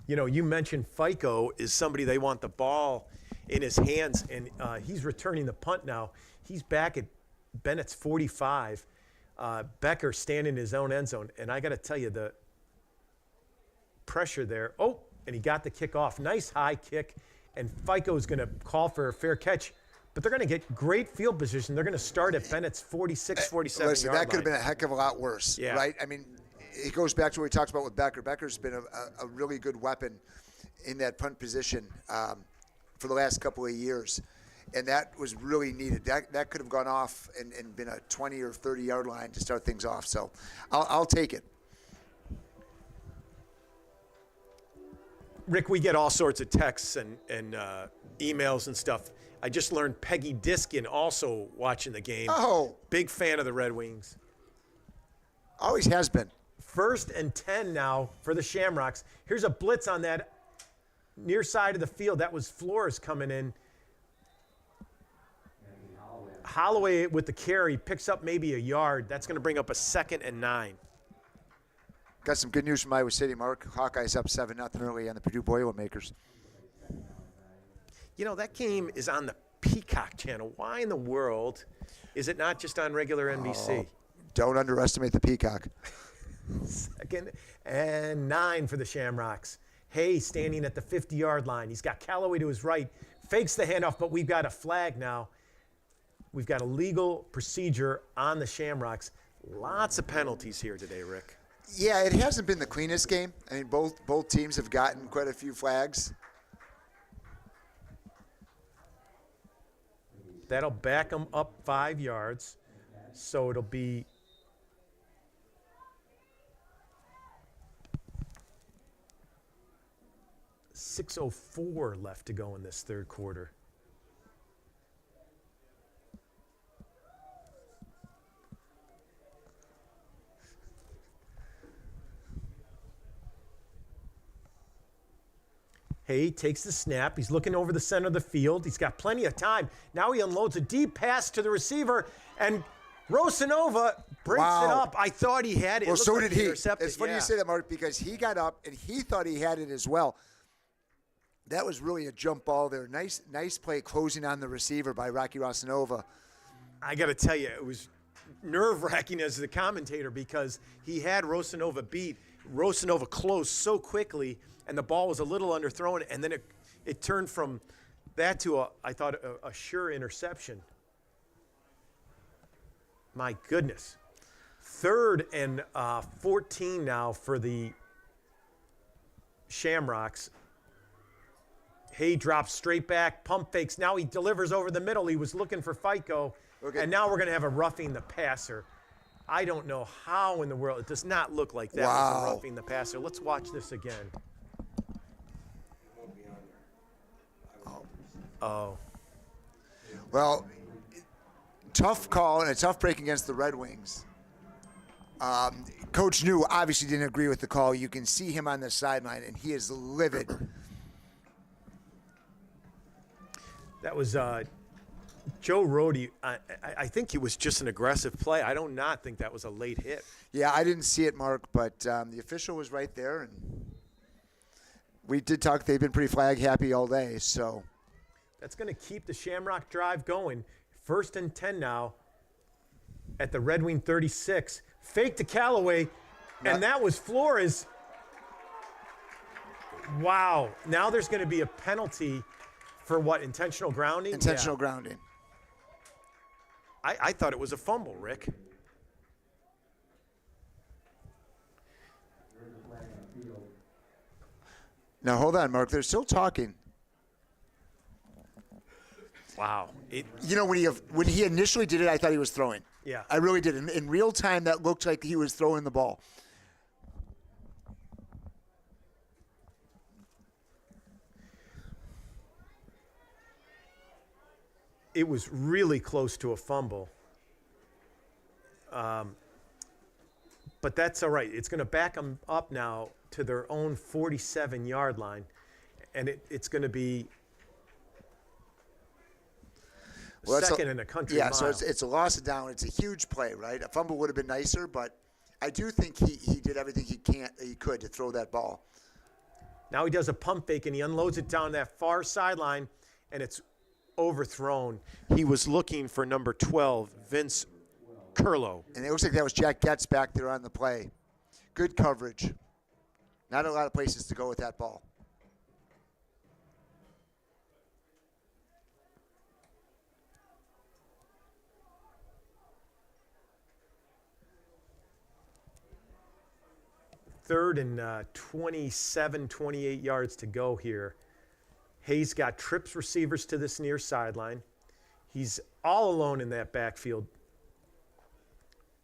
You mentioned FICO is somebody they want the ball in his hands, and he's returning the punt now. He's back at Bennett's 45. Becker standing in his own end zone, and I got to tell you, the pressure there. Oh, and he got the kick off. Nice high kick, and FICO is going to call for a fair catch, but they're going to get great field position. They're going to start at Bennett's 46, 47 Listen, yard that could have line. been a heck of a lot worse, right? I mean, it goes back to what we talked about with Becker. Becker's been a really good weapon in that punt position for the last couple of years, and that was really needed. That could have gone off and been a 20 or 30-yard line to start things off. So I'll take it. Rick, we get all sorts of texts and emails and stuff. I just learned Peggy Diskin also watching the game. Oh. Big fan of the Red Wings. Always has been. 1st and 10 now for the Shamrocks. Here's a blitz on that near side of the field. That was Flores coming in. Holloway with the carry picks up maybe a yard. That's going to bring up a 2nd and 9. Got some good news from Iowa City, Mark. Hawkeyes up 7-0 early on the Purdue Boilermakers. That game is on the Peacock channel. Why in the world is it not just on regular NBC? Don't underestimate the Peacock. 2nd and 9 for the Shamrocks. Hay standing at the 50-yard line. He's got Callaway to his right. Fakes the handoff, but we've got a flag now. We've got a legal procedure on the Shamrocks. Lots of penalties here today, Rick. Yeah, it hasn't been the cleanest game. I mean, both teams have gotten quite a few flags. That'll back them up 5 yards. So it'll be .604 left to go in this 3rd quarter. Hay takes the snap. He's looking over the center of the field. He's got plenty of time. Now he unloads a deep pass to the receiver, and Rosanova breaks it up. I thought he had it. Well, so like did he. Intercepted. It's funny you say that, Mark, because he got up and he thought he had it as well. That was really a jump ball there. Nice play closing on the receiver by Rocky Rosanova. I got to tell you, it was nerve-wracking as the commentator because he had Rosanova beat. Rosanova closed so quickly, and the ball was a little underthrown, and then it turned from that to, I thought, a sure interception. My goodness. 3rd and 14 now for the Shamrocks. Hay drops straight back, pump fakes. Now he delivers over the middle. He was looking for FICO, and now we're going to have a roughing the passer. I don't know how in the world. It does not look like that was a roughing the passer. Let's watch this again. Oh. Well, tough call and a tough break against the Red Wings. Coach New obviously didn't agree with the call. You can see him on the sideline, and he is livid. That was Joe Rohde. I think it was just an aggressive play. I do not think that was a late hit. Yeah, I didn't see it, Mark, but the official was right there, and we did talk. They've been pretty flag happy all day, so. That's going to keep the Shamrock drive going. 1st and 10 now at the Red Wing 36. Fake to Callaway, and that was Flores. Wow. Now there's going to be a penalty for what, intentional grounding? Intentional grounding. I thought it was a fumble, Rick. Now, hold on, Mark. They're still talking. Wow. When he initially did it, I thought he was throwing. Yeah. I really did. In real time, that looked like he was throwing the ball. It was really close to a fumble. But that's all right. It's going to back them up now to their own 47-yard line, and it's going to be second in a country mile. So it's a loss of down. It's a huge play, right? A fumble would have been nicer, but I do think he did everything he could to throw that ball. Now he does a pump fake, and he unloads it down that far sideline, and it's overthrown. He was looking for number 12, Vince Curlow. And it looks like that was Jack Getz back there on the play. Good coverage. Not a lot of places to go with that ball. Third and 27, 28 yards to go here. Hayes got trips receivers to this near sideline. He's all alone in that backfield.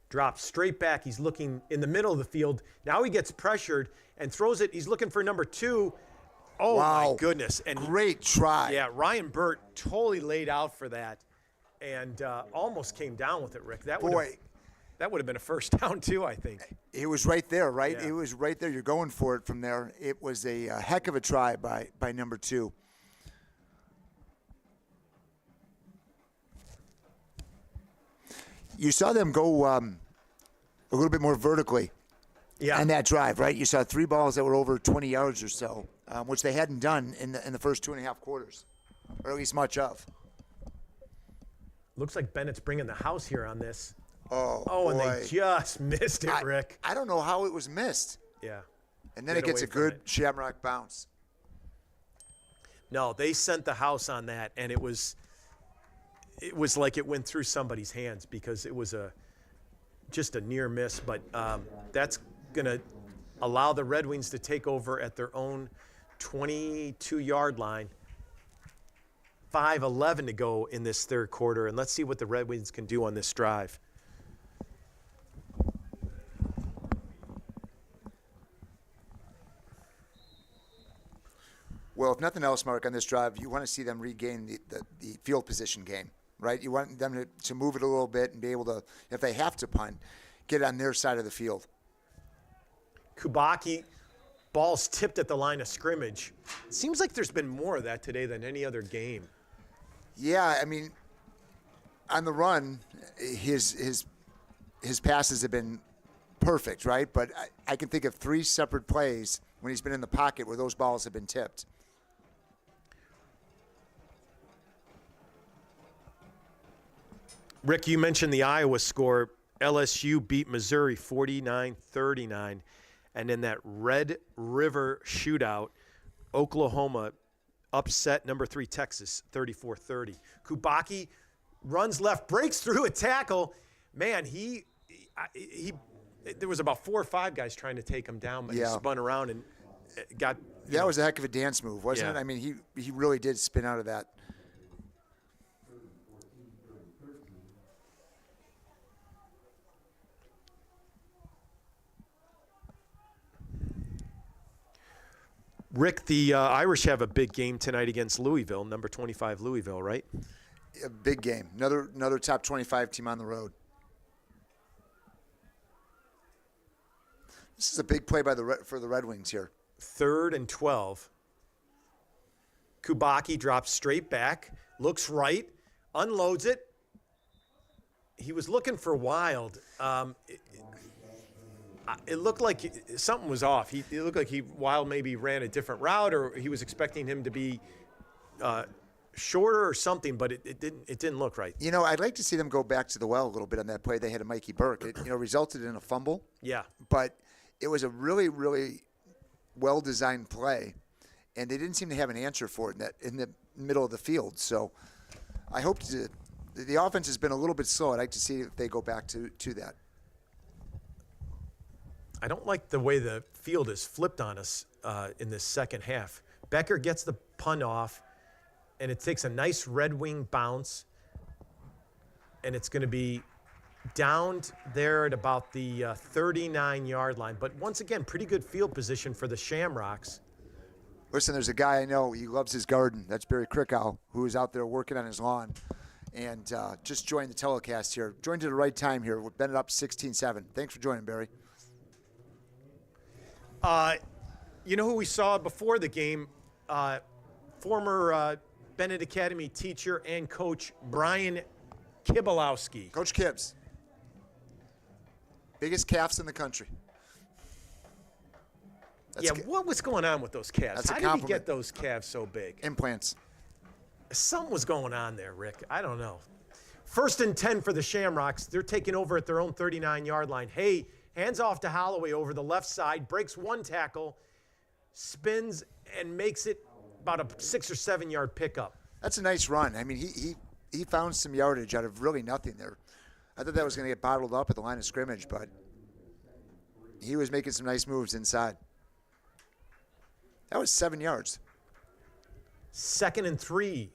Drops straight back. He's looking in the middle of the field. Now he gets pressured and throws it. He's looking for number 2. Oh, wow. My goodness. And great try. Yeah, Ryan Burt totally laid out for that and almost came down with it, Rick. That would have been a first down, too, I think. It was right there, right? Yeah. It was right there. You're going for it from there. It was a heck of a try by number 2. You saw them go a little bit more vertically on that drive, right? You saw 3 balls that were over 20 yards or so, which they hadn't done in the first 2.5 quarters, or at least much of. Looks like Bennett's bringing the house here on this. Oh, and they just missed it, Rick. I don't know how it was missed. Yeah. And then it gets a good Shamrock bounce. No, they sent the house on that, and it was like it went through somebody's hands because it was just a near miss. But that's going to allow the Red Wings to take over at their own 22-yard line. 5:11 to go in this third quarter, and let's see what the Red Wings can do on this drive. Well, if nothing else, Mark, on this drive, you want to see them regain the field position game, right? You want them to move it a little bit and be able to, if they have to punt, get on their side of the field. Kubaki balls tipped at the line of scrimmage. It seems like there's been more of that today than any other game. Yeah, I mean, on the run, his passes have been perfect, right? But I can think of 3 separate plays when he's been in the pocket where those balls have been tipped. Rick, you mentioned the Iowa score. LSU beat Missouri 49-39. And in that Red River shootout, Oklahoma upset number 3 Texas 34-30. Kubacki runs left, breaks through a tackle. Man, he there was about 4 or 5 guys trying to take him down, but he spun around and got. That was a heck of a dance move, wasn't it? I mean, he really did spin out of that. Rick, the Irish have a big game tonight against Louisville, number 25 Louisville, right? A big game. Another top 25 team on the road. This is a big play for the Red Wings here. 3rd and 12. Kubacki drops straight back, looks right, unloads it. He was looking for Wild. It looked like something was off. It looked like Wild maybe ran a different route, or he was expecting him to be shorter or something, but it didn't look right. You know, I'd like to see them go back to the well a little bit on that play. They had a Mikey Burke. It resulted in a fumble. Yeah. But it was a really, really well-designed play, and they didn't seem to have an answer for it in the middle of the field. So I hope the offense has been a little bit slow. I'd like to see if they go back to that. I don't like the way the field is flipped on us in this second half. Becker gets the punt off, and it takes a nice Red Wing bounce, and it's going to be down there at about the 39-yard line. But once again, pretty good field position for the Shamrocks. Listen, there's a guy I know. He loves his garden. That's Barry Krickow, who is out there working on his lawn. And just joined the telecast here. Joined at the right time here. We've been up 16-7. Thanks for joining, Barry. You know who we saw before the game? Former Benet Academy teacher and coach Brian Kibalowski. Coach Kibbs. Biggest calves in the country. What was going on with those calves? How did he get those calves so big? Implants. Something was going on there, Rick. I don't know. 1st and 10 for the Shamrocks. They're taking over at their own 39-yard line. Hey, hands off to Holloway over the left side, breaks 1 tackle, spins, and makes it about a 6 or 7 yard pickup. That's a nice run. I mean, he found some yardage out of really nothing there. I thought that was going to get bottled up at the line of scrimmage, but he was making some nice moves inside. That was 7 yards. 2nd and 3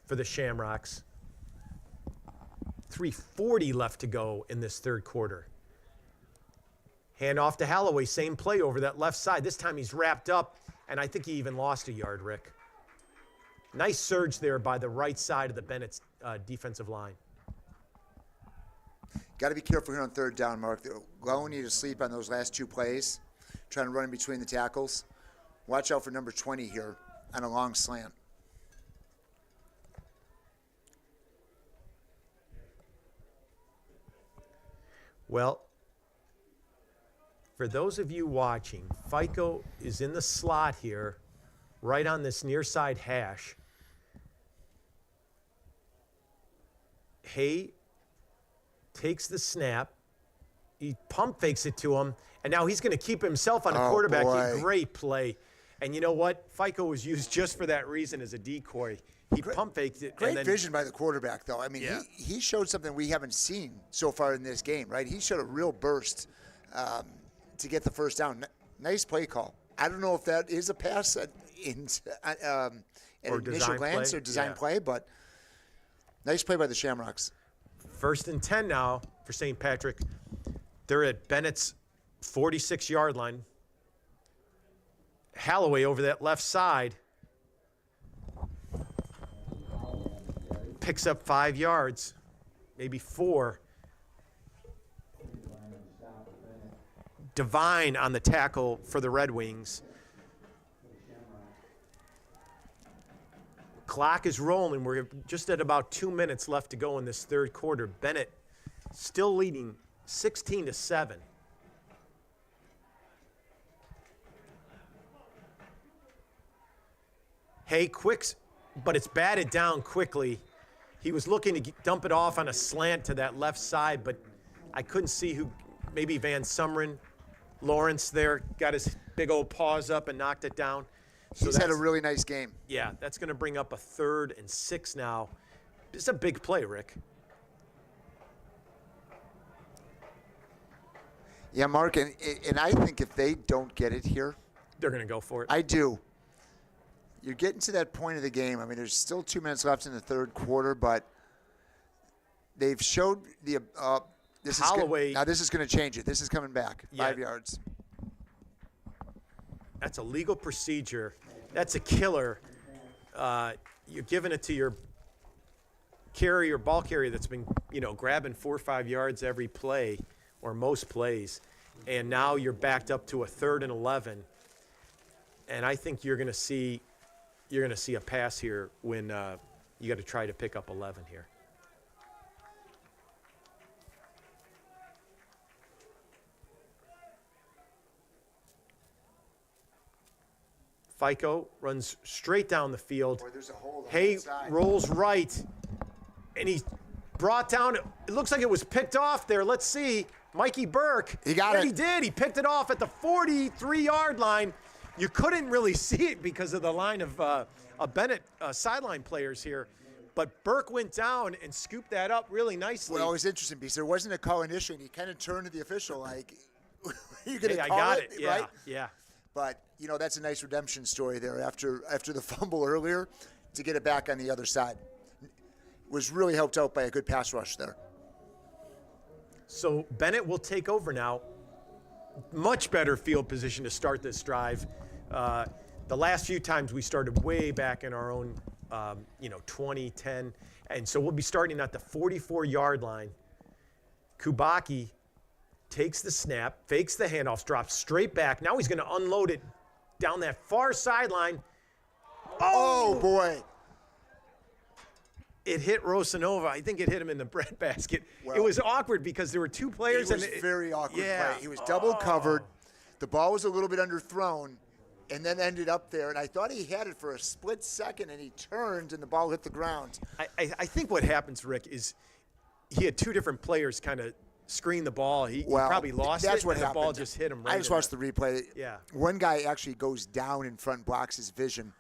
for the Shamrocks. 3:40 left to go in this third quarter. Hand off to Holloway, same play over that left side. This time he's wrapped up, and I think he even lost a yard, Rick. Nice surge there by the right side of the Bennett's defensive line. Got to be careful here on 3rd down, Mark. They're allowing you to sleep on those last 2 plays, trying to run in between the tackles. Watch out for number 20 here on a long slant. Well, for those of you watching, FICO is in the slot here, right on this near side hash. Hay takes the snap. He pump fakes it to him, and now he's going to keep himself on the quarterback. Boy. Great play. And you know what? FICO was used just for that reason as a decoy. He pump faked it. Great vision by the quarterback, though. I mean, he showed something we haven't seen so far in this game, right? He showed a real burst to get the first down. Nice play call. I don't know if that is a pass at an initial glance or design play, but nice play by the Shamrocks. 1st and 10 now for St. Patrick. They're at Bennett's 46-yard line. Holloway over that left side. Picks up 5 yards, maybe 4. Devine on the tackle for the Red Wings. Clock is rolling. We're just at about 2 minutes left to go in this third quarter. Benet still leading 16-7. Hay quicks, but it's batted down quickly. He was looking to dump it off on a slant to that left side, but I couldn't see who. Maybe Van Sumeren, Lawrence there, got his big old paws up and knocked it down. So he's had a really nice game. Yeah, that's going to bring up a 3rd and 6 now. It's a big play, Rick. Yeah, Mark, and I think if they don't get it here, they're going to go for it. I do. You're getting to that point of the game. I mean, there's still 2 minutes left in the third quarter, but they've showed the Holloway. Now this is going to change it. This is coming back 5 yards. That's a legal procedure. That's a killer. You're giving it to your carrier, ball carrier that's been, grabbing 4 or 5 yards every play or most plays, and now you're backed up to a 3rd and 11. And I think you're going to see a pass here when you got to try to pick up 11 here. FICO runs straight down the field. Boy, there's a hole on Hay that side. rolls right, and he's brought down. It looks like it was picked off there. Let's see. Mikey Burke. He got it. He did. He picked it off at the 43-yard line. You couldn't really see it because of the line of Benet sideline players here. But Burke went down and scooped that up really nicely. Well, it was interesting because there wasn't a call initially, and he kind of turned to the official like, "You gonna I call got it?" Yeah, right? yeah. But that's a nice redemption story there after the fumble earlier to get it back on the other side. Was really helped out by a good pass rush there. So Benet will take over now. Much better field position to start this drive. The last few times we started way back in our own, 20, 10. And so we'll be starting at the 44-yard line. Kubacki takes the snap, fakes the handoff, drops straight back. Now he's going to unload it down that far sideline. Oh, boy. It hit Rosanova. I think it hit him in the breadbasket. Well, it was awkward because there were two players. It was very awkward play. He was double covered. The ball was a little bit underthrown and then ended up there. And I thought he had it for a split second, and he turned, and the ball hit the ground. I think what happens, Rick, is he had two different players kind of screen the ball. He probably lost that's it, what and happened. The ball just hit him right. I just watched the replay. Yeah. One guy actually goes down in front, blocks his vision,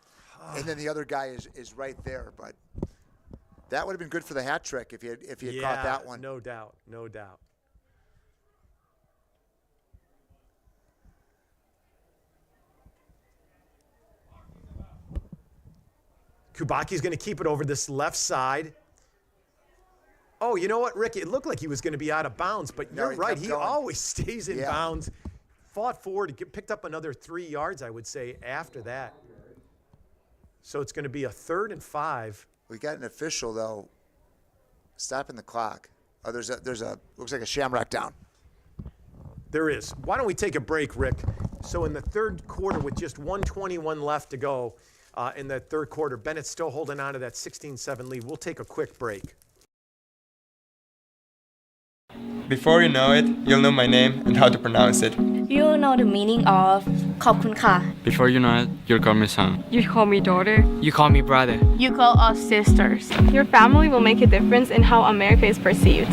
and then the other guy is right there. But that would have been good for the hat trick if he had caught that one. No doubt, no doubt. Kubaki's going to keep it over this left side. Oh, you know what, Rick? It looked like he was going to be out of bounds, but you're right. He always stays in bounds. Fought forward, picked up another 3 yards, I would say, after that. So it's going to be a 3rd and 5. We got an official, though, stopping the clock. Oh, there's a looks like a shamrock down. There is. Why don't we take a break, Rick? So in the third quarter, with just 1:21 left to go in the third quarter, Benet's still holding on to that 16-7 lead. We'll take a quick break. Before you know it, you'll know my name and how to pronounce it. You'll know the meaning of ขอบคุณค่ะ Before you know it, you'll call me son. You call me daughter. You call me brother. You call us sisters. Your family will make a difference in how America is perceived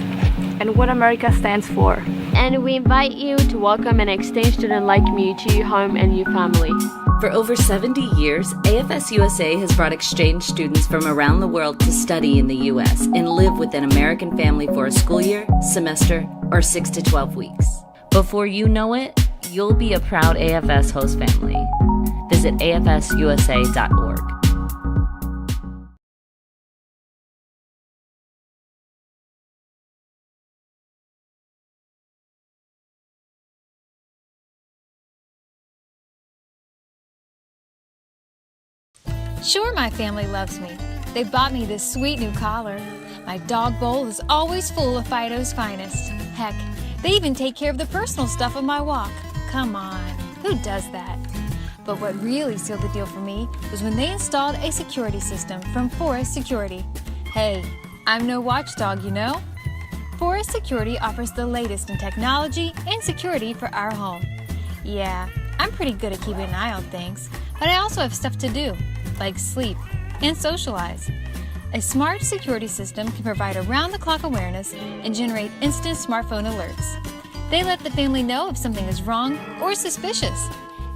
and what America stands for. And we invite you to welcome an exchange student like me to your home and your family. For over 70 years, AFS USA has brought exchange students from around the world to study in the U.S. and live with an American family for a school year, semester, or 6 to 12 weeks. Before you know it, you'll be a proud AFS host family. Visit afsusa.org. Sure, my family loves me. They bought me this sweet new collar. My dog bowl is always full of Fido's finest. Heck, they even take care of the personal stuff of my walk. come on, who does that? But what really sealed the deal for me was when they installed a security system from Forest Security. Hey, I'm no watchdog, you know? Forest Security offers the latest in technology and security for our home. Yeah, I'm pretty good at keeping an eye on things, but I also have stuff to do, like sleep and socialize. A smart security system can provide around-the-clock awareness and generate instant smartphone alerts. They let the family know if something is wrong or suspicious.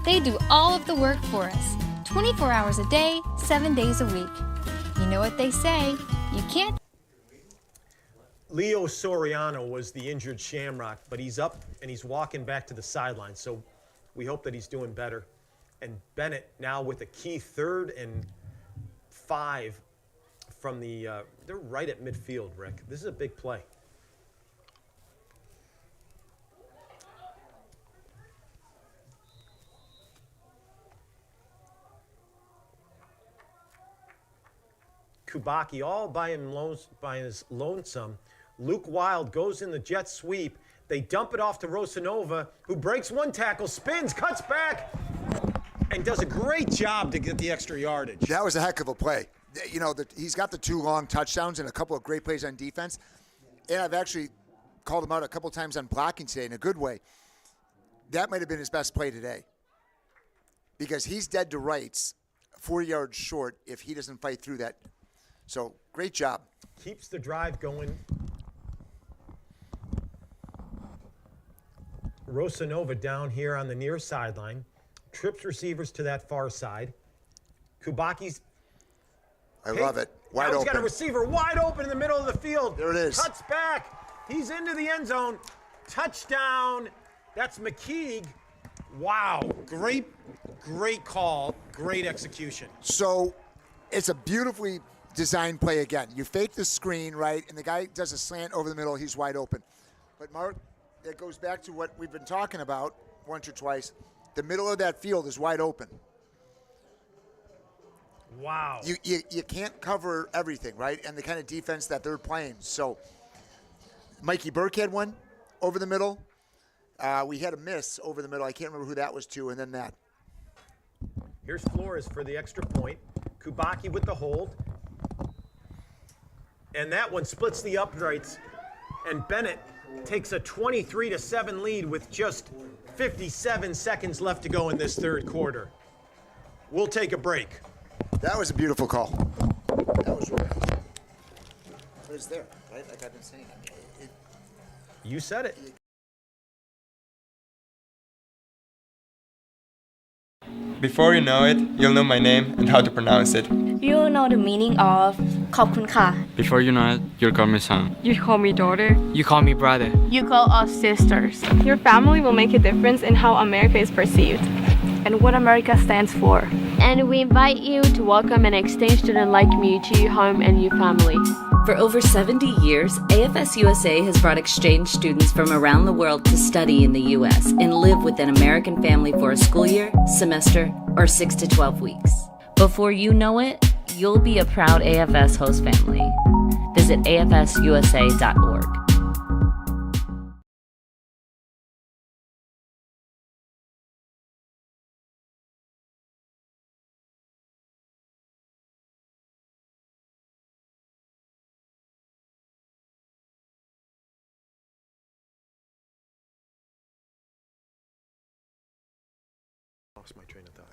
They do all of the work for us, 24 hours a day, 7 days a week. You know what they say, you can't. Leo Soriano was the injured Shamrock, but he's up and he's walking back to the sideline, so we hope that he's doing better. And Benet now with a key 3rd and 5 from the, they're right at midfield, Rick. This is a big play. Kubaki all by his lonesome. Luke Wild goes in the jet sweep. They dump it off to Rosanova, who breaks one tackle, spins, cuts back, and does a great job to get the extra yardage. That was a heck of a play. You know, he's got the 2 long touchdowns and a couple of great plays on defense. And I've actually called him out a couple of times on blocking today in a good way. That might have been his best play today. Because he's dead to rights, 4 yards short if he doesn't fight through that. So, great job. Keeps the drive going. Rosanova down here on the near sideline. Trips receivers to that far side. Kubaki's. I love it. Wide open. He's got a receiver wide open in the middle of the field. There it is. Cuts back. He's into the end zone. Touchdown. That's McKeague. Wow. Great call. Great execution. So, it's a beautifully designed play again. You fake the screen, right, and the guy does a slant over the middle. He's wide open. But, Mark, it goes back to what we've been talking about once or twice. The middle of that field is wide open. Wow. You can't cover everything, right? And the kind of defense that they're playing. So Mikey Burke had one over the middle. We had a miss over the middle. I can't remember who that was to, and then that. Here's Flores for the extra point. Kubaki with the hold. And that one splits the uprights. And Benet takes a 23-7 lead with just 57 seconds left to go in this 3rd quarter. We'll take a break. That was a beautiful call. That was really nice. But it's there, right? Like I've been saying. You said it. Before you know it, you'll know my name and how to pronounce it. You know the meaning of ขอบคุณค่ะ Before you know it, you'll call me son. You call me daughter. You call me brother. You call us sisters. Your family will make a difference in how America is perceived and what America stands for. And we invite you to welcome an exchange student like me to your home and your family. For over 70 years, AFS USA has brought exchange students from around the world to study in the U.S. and live with an American family for a school year, semester, or 6 to 12 weeks. Before you know it, you'll be a proud AFS host family. Visit afsusa.org. Lost my train of thought.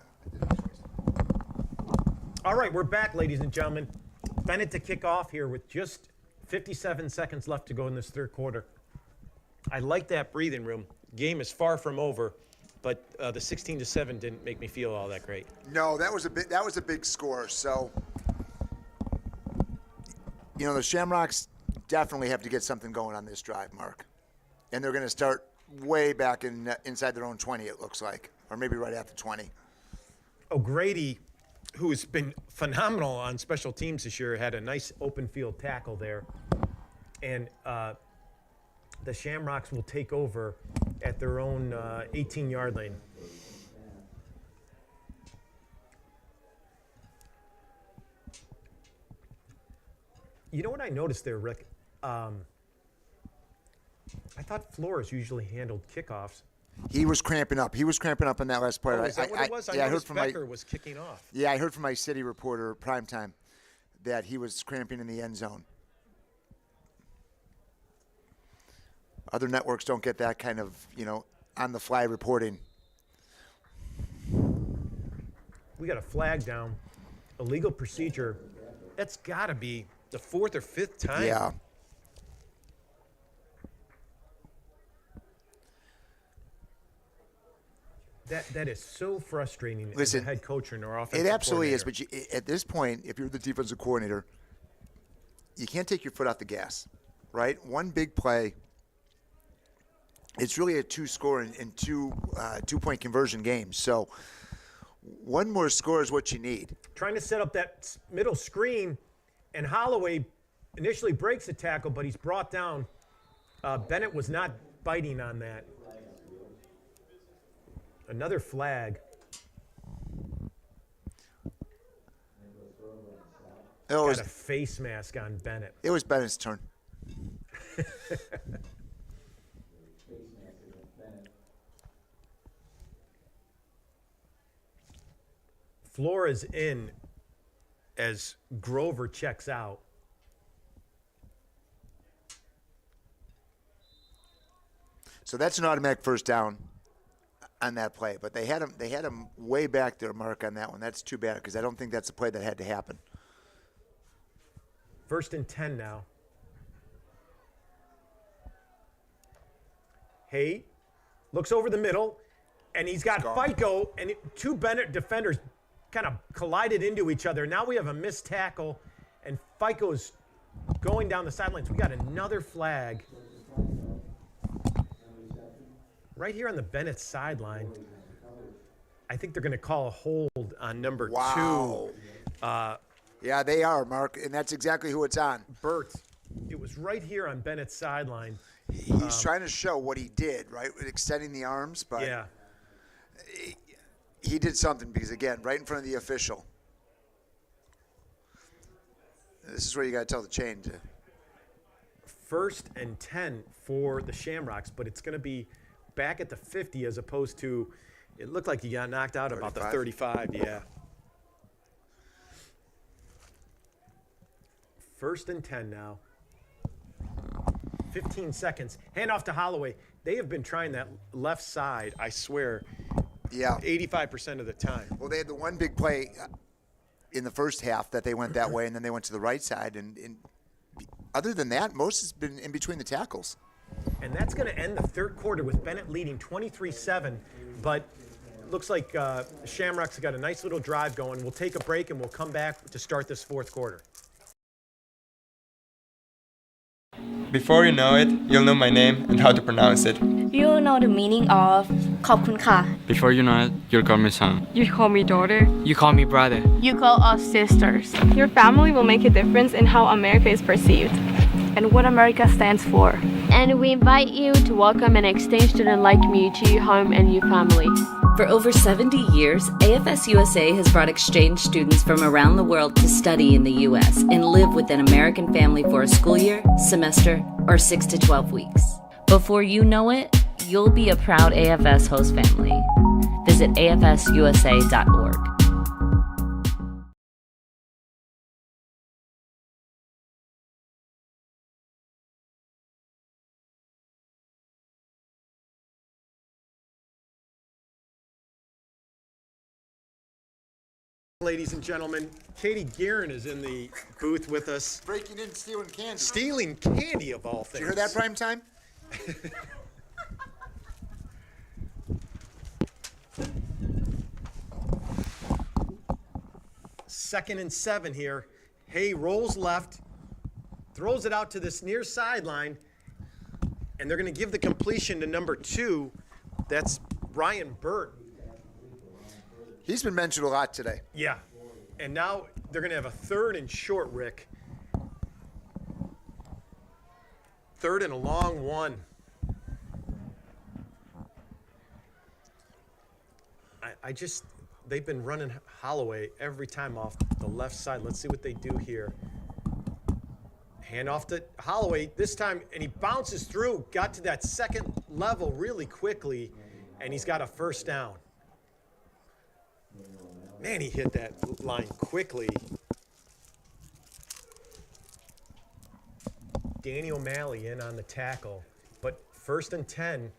All right, we're back, ladies and gentlemen. Benet to kick off here with just 57 seconds left to go in this 3rd quarter. I like that breathing room. Game is far from over, but the 16-7 didn't make me feel all that great. No, that was a big score. So, you know, the Shamrocks definitely have to get something going on this drive, Mark. And they're going to start way back inside their own 20, it looks like, or maybe right at the 20. O'Grady, who's been phenomenal on special teams this year, had a nice open field tackle there. And the Shamrocks will take over at their own 18-yard lane. You know what I noticed there, Rick? I thought Flores usually handled kickoffs. He was cramping up. He was cramping up in that last play. Oh, is that what it was? I heard from Becker was kicking off. Yeah, I heard from my city reporter, Primetime, that he was cramping in the end zone. Other networks don't get that kind of, on-the-fly reporting. We got a flag down, illegal procedure. That's got to be the 4th or 5th time. Yeah. That is so frustrating. Listen, as a head coach or offensive it absolutely is. coordinator. But at this point, if you're the defensive coordinator, you can't take your foot off the gas, right? One big play. It's really a 2-score and two-point conversion game. So one more score is what you need. Trying to set up that middle screen, and Holloway initially breaks the tackle, but he's brought down. Benet was not biting on that. Another flag. Got a face mask on Benet. It was Bennett's turn. Flores in as Grover checks out. So that's an automatic first down on that play, but they had him way back there, Mark, on that one. That's too bad because I don't think that's a play that had to happen. 1st and 10 now. Hay looks over the middle, and he's got FICO, and two Benet defenders kind of collided into each other. Now we have a missed tackle, and FICO's going down the sidelines. We got another flag. Right here on the Benet sideline, I think they're going to call a hold on number 2. Yeah, they are, Mark, and that's exactly who it's on. Burt. It was right here on Bennett's sideline. He's trying to show what he did, right, with extending the arms, but yeah, he did something because, again, right in front of the official. This is where you got to tell the chain to. 1st and 10 for the Shamrocks, but it's going to be back at the 50 as opposed to, it looked like he got knocked out 35? About the 35, yeah. 1st and 10 now. 15 seconds. Hand off to Holloway. They have been trying that left side, I swear, 85% of the time. Well, they had the one big play in the first half that they went that way, and then they went to the right side. And other than that, most has been in between the tackles. And that's going to end the 3rd quarter with Benet leading 23-7. But looks like Shamrocks have got a nice little drive going. We'll take a break, and we'll come back to start this 4th quarter. Before you know it, you'll know my name and how to pronounce it. You'll know the meaning of ขอบคุณค่ะ Before you know it, you'll call me son. You call me daughter. You call me brother. You call us sisters. Your family will make a difference in how America is perceived and what America stands for. And we invite you to welcome an exchange student like me to your home and your family. For over 70 years, AFS USA has brought exchange students from around the world to study in the U.S. and live with an American family for a school year, semester, or 6 to 12 weeks. Before you know it, you'll be a proud AFS host family. Visit afsusa.org. Ladies and gentlemen, Katie Guerin is in the booth with us. Breaking in, stealing candy. Stealing candy, of all things. Did you hear that, prime time? 2nd and 7 here. Hay rolls left, throws it out to this near sideline, and they're going to give the completion to number 2. That's Brian Burt. He's been mentioned a lot today. Yeah. And now they're going to have a 3rd and short, Rick. 3rd and a long one. They've been running Holloway every time off the left side. Let's see what they do here. Hand off to Holloway this time, and he bounces through, got to that 2nd level really quickly, and he's got a first down. Man, he hit that line quickly. Danny O'Malley in on the tackle, but 1st and 10,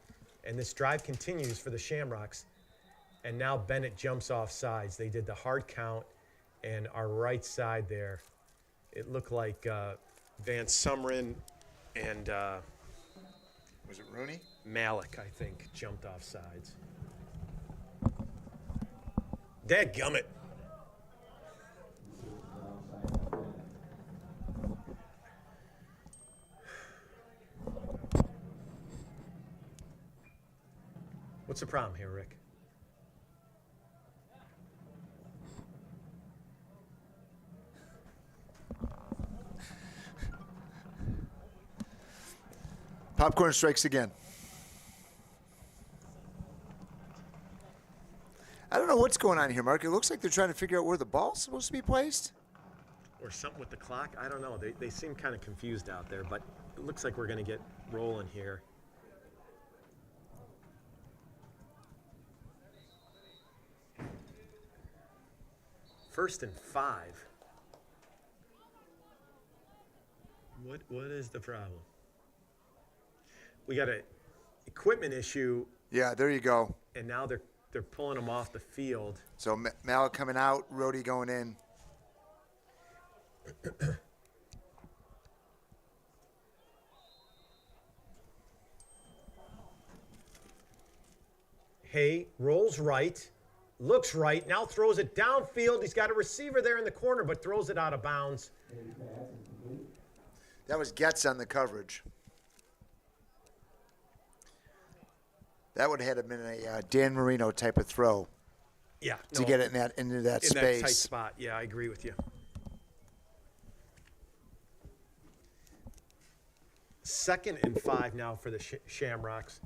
and this drive continues for the Shamrocks. And now Benet jumps off sides. They did the hard count, and our right side there, it looked like Van Sumeren and was it Rooney? Malik, I think, jumped off sides. Dadgummit. What's the problem here, Rick? Popcorn strikes again. I don't know what's going on here, Mark. It looks like they're trying to figure out where the ball's supposed to be placed. Or something with the clock. I don't know. They seem kind of confused out there, but it looks like we're going to get rolling here. First and 5. What is the problem? We got an equipment issue. Yeah, there you go. And now they're pulling them off the field. So Malik coming out, Rhodey going in. Hay rolls right, looks right, now throws it downfield. He's got a receiver there in the corner, but throws it out of bounds. That was Getz on the coverage. That would have been a Dan Marino type of throw. Yeah. To get it into that space. In that tight spot. Yeah, I agree with you. Second and 5 now for the Shamrocks.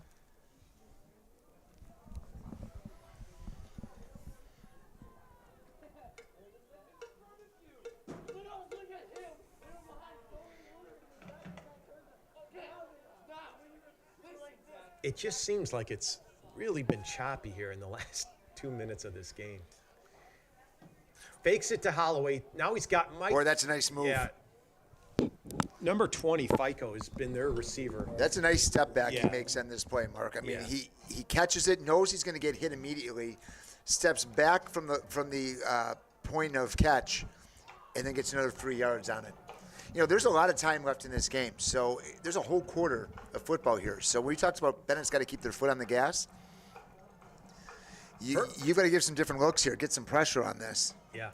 It just seems like it's really been choppy here in the last 2 minutes of this game. Fakes it to Holloway. Now he's got Mike. Boy, that's a nice move. Yeah. Number 20, FICO, has been their receiver. That's a nice step back he makes on this play, Mark. I mean, he catches it, knows he's going to get hit immediately, steps back from the point of catch, and then gets another 3 yards on it. You know, there's a lot of time left in this game, so there's a whole quarter of football here. So we talked about Bennett's got to keep their foot on the gas. You've got to give some different looks here, get some pressure on this. Yeah.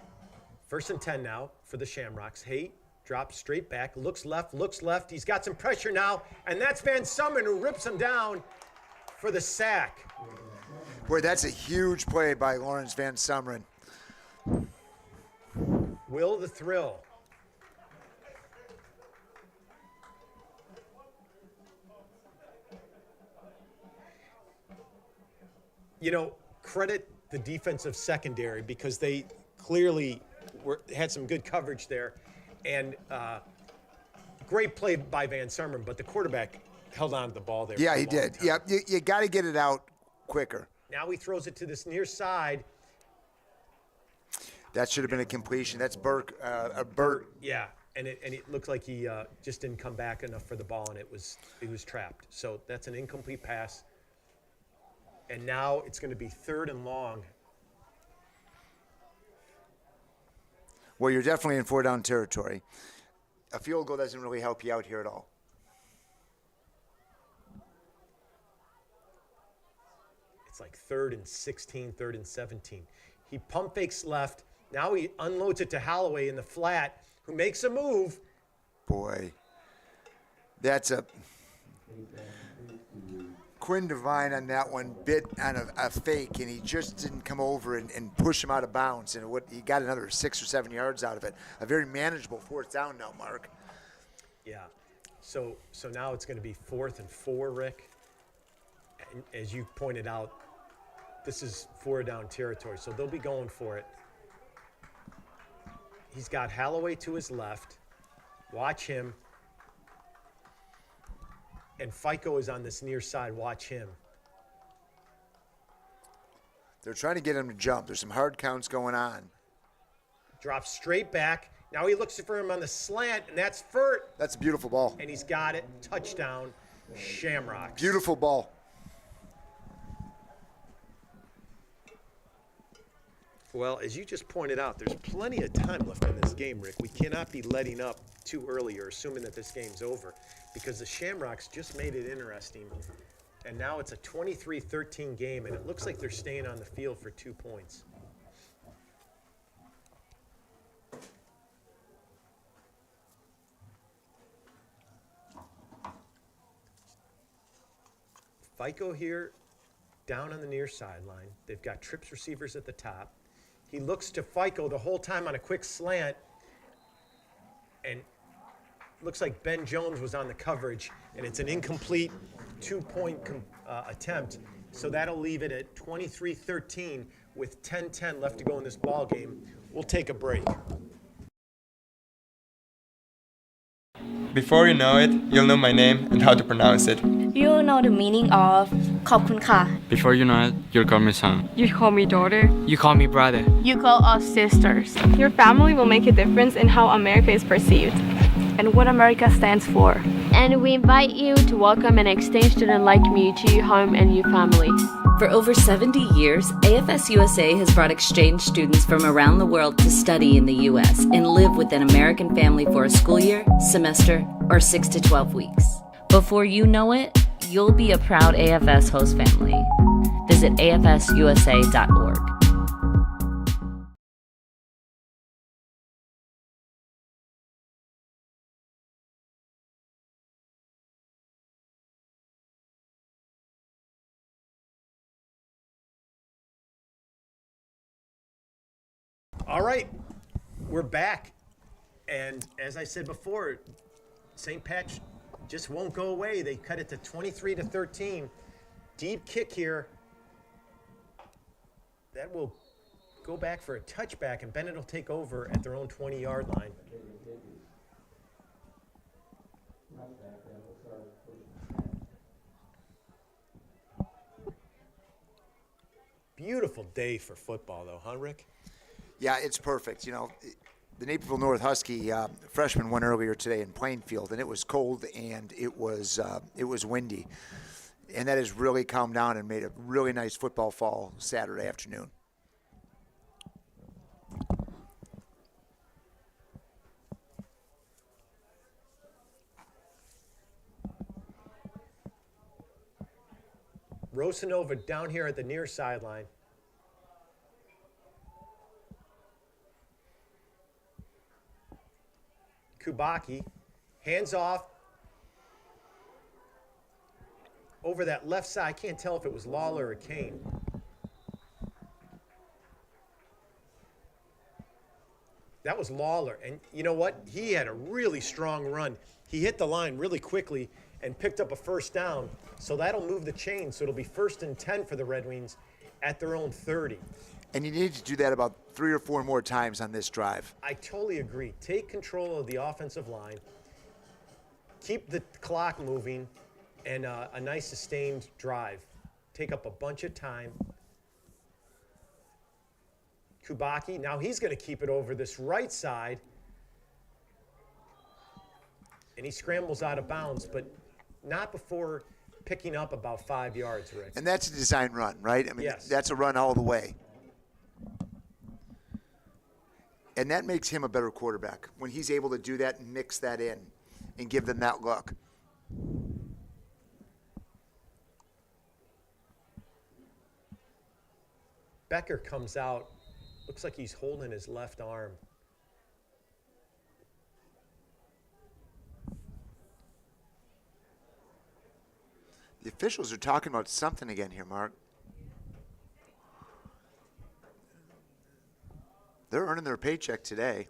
1st and 10 now for the Shamrocks. Haight drops straight back, looks left. He's got some pressure now, and that's Van Sumeren who rips him down for the sack. Boy, that's a huge play by Lawrence Van Sumeren. Will the thrill. You know, credit the defensive secondary because they clearly had some good coverage there. And great play by Van Sumeren, but the quarterback held on to the ball there. Yeah, he did. Yeah, you got to get it out quicker. Now he throws it to this near side. That should have been a completion. That's Burt. Burt. Yeah, and it looked like he just didn't come back enough for the ball, and he was trapped. So that's an incomplete pass. And now it's going to be 3rd and long. Well, you're definitely in 4-down territory. A field goal doesn't really help you out here at all. It's like 3rd and 16, 3rd and 17. He pump fakes left. Now he unloads it to Holloway in the flat, who makes a move. Boy, that's a... Quinn Devine on that one bit on a fake, and he just didn't come over and push him out of bounds. And he got another 6 or 7 yards out of it. A very manageable 4th down now, Mark. Yeah. So now it's going to be 4th and 4, Rick. And as you pointed out, this is 4-down territory, so they'll be going for it. He's got Holloway to his left. Watch him. And FICO is on this near side. Watch him. They're trying to get him to jump. There's some hard counts going on. Drops straight back. Now he looks for him on the slant, and that's Furt. That's a beautiful ball. And he's got it. Touchdown, Shamrocks. Beautiful ball. Well, as you just pointed out, there's plenty of time left in this game, Rick. We cannot be letting up too early or assuming that this game's over, because the Shamrocks just made it interesting. And now it's a 23-13 game, and it looks like they're staying on the field for 2 points. FICO here down on the near sideline. They've got trips receivers at the top. He looks to FICO the whole time on a quick slant, and looks like Ben Jones was on the coverage, and it's an incomplete 2-point attempt. So that'll leave it at 23-13 with 10-10 left to go in this ball game. We'll take a break. Before you know it, you'll know my name and how to pronounce it. You know the meaning of ขอบคุณค่ะ Before you know it, you'll call me son. You call me daughter. You call me brother. You call us sisters. Your family will make a difference in how America is perceived and what America stands for. And we invite you to welcome and exchange student like me to your home and your family. For over 70 years, AFS USA has brought exchange students from around the world to study in the U.S. and live with an American family for a school year, semester, or 6 to 12 weeks. Before you know it, you'll be a proud AFS host family. Visit afsusa.org. All right, we're back. And as I said before, St. Pat's just won't go away. They cut it to 23-13. Deep kick here. That will go back for a touchback, and Benet will take over at their own 20-yard line. Beautiful day for football, though, huh, Rick? Yeah, it's perfect. You know, the Naperville North Husky freshman won earlier today in Plainfield, and it was cold and it was windy, and that has really calmed down and made a really nice football fall Saturday afternoon. Rosanova down here at the near sideline. Kubaki, hands off. Over that left side, I can't tell if it was Lawler or Kane. That was Lawler, and you know what? He had a really strong run. He hit the line really quickly and picked up a first down, so that'll move the chain, so it'll be 1st and 10 for the Red Wings at their own 30. And you need to do that about 3 or 4 more times on this drive. I totally agree. Take control of the offensive line, keep the clock moving, and a nice sustained drive. Take up a bunch of time. Kubaki, now he's going to keep it over this right side. And he scrambles out of bounds, but not before picking up about 5 yards, Rick. And that's a design run, right? I mean, yes. That's a run all the way. And that makes him a better quarterback when he's able to do that and mix that in and give them that look. Becker comes out. Looks like he's holding his left arm. The officials are talking about something again here, Mark. They're earning their paycheck today.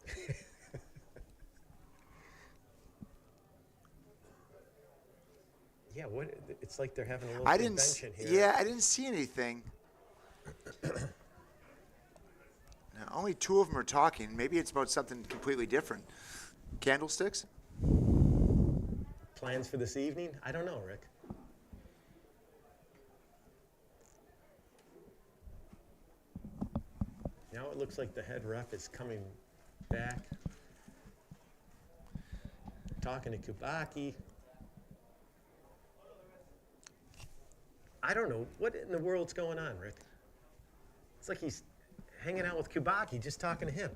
Yeah, what? It's like they're having a little convention here. Yeah, I didn't see anything. Now, only 2 of them are talking. Maybe it's about something completely different. Candlesticks? Plans for this evening? I don't know, Rick. Now it looks like the head ref is coming back, talking to Kubacki. I don't know. What in the world's going on, Rick? It's like he's hanging out with Kubacki, just talking to him.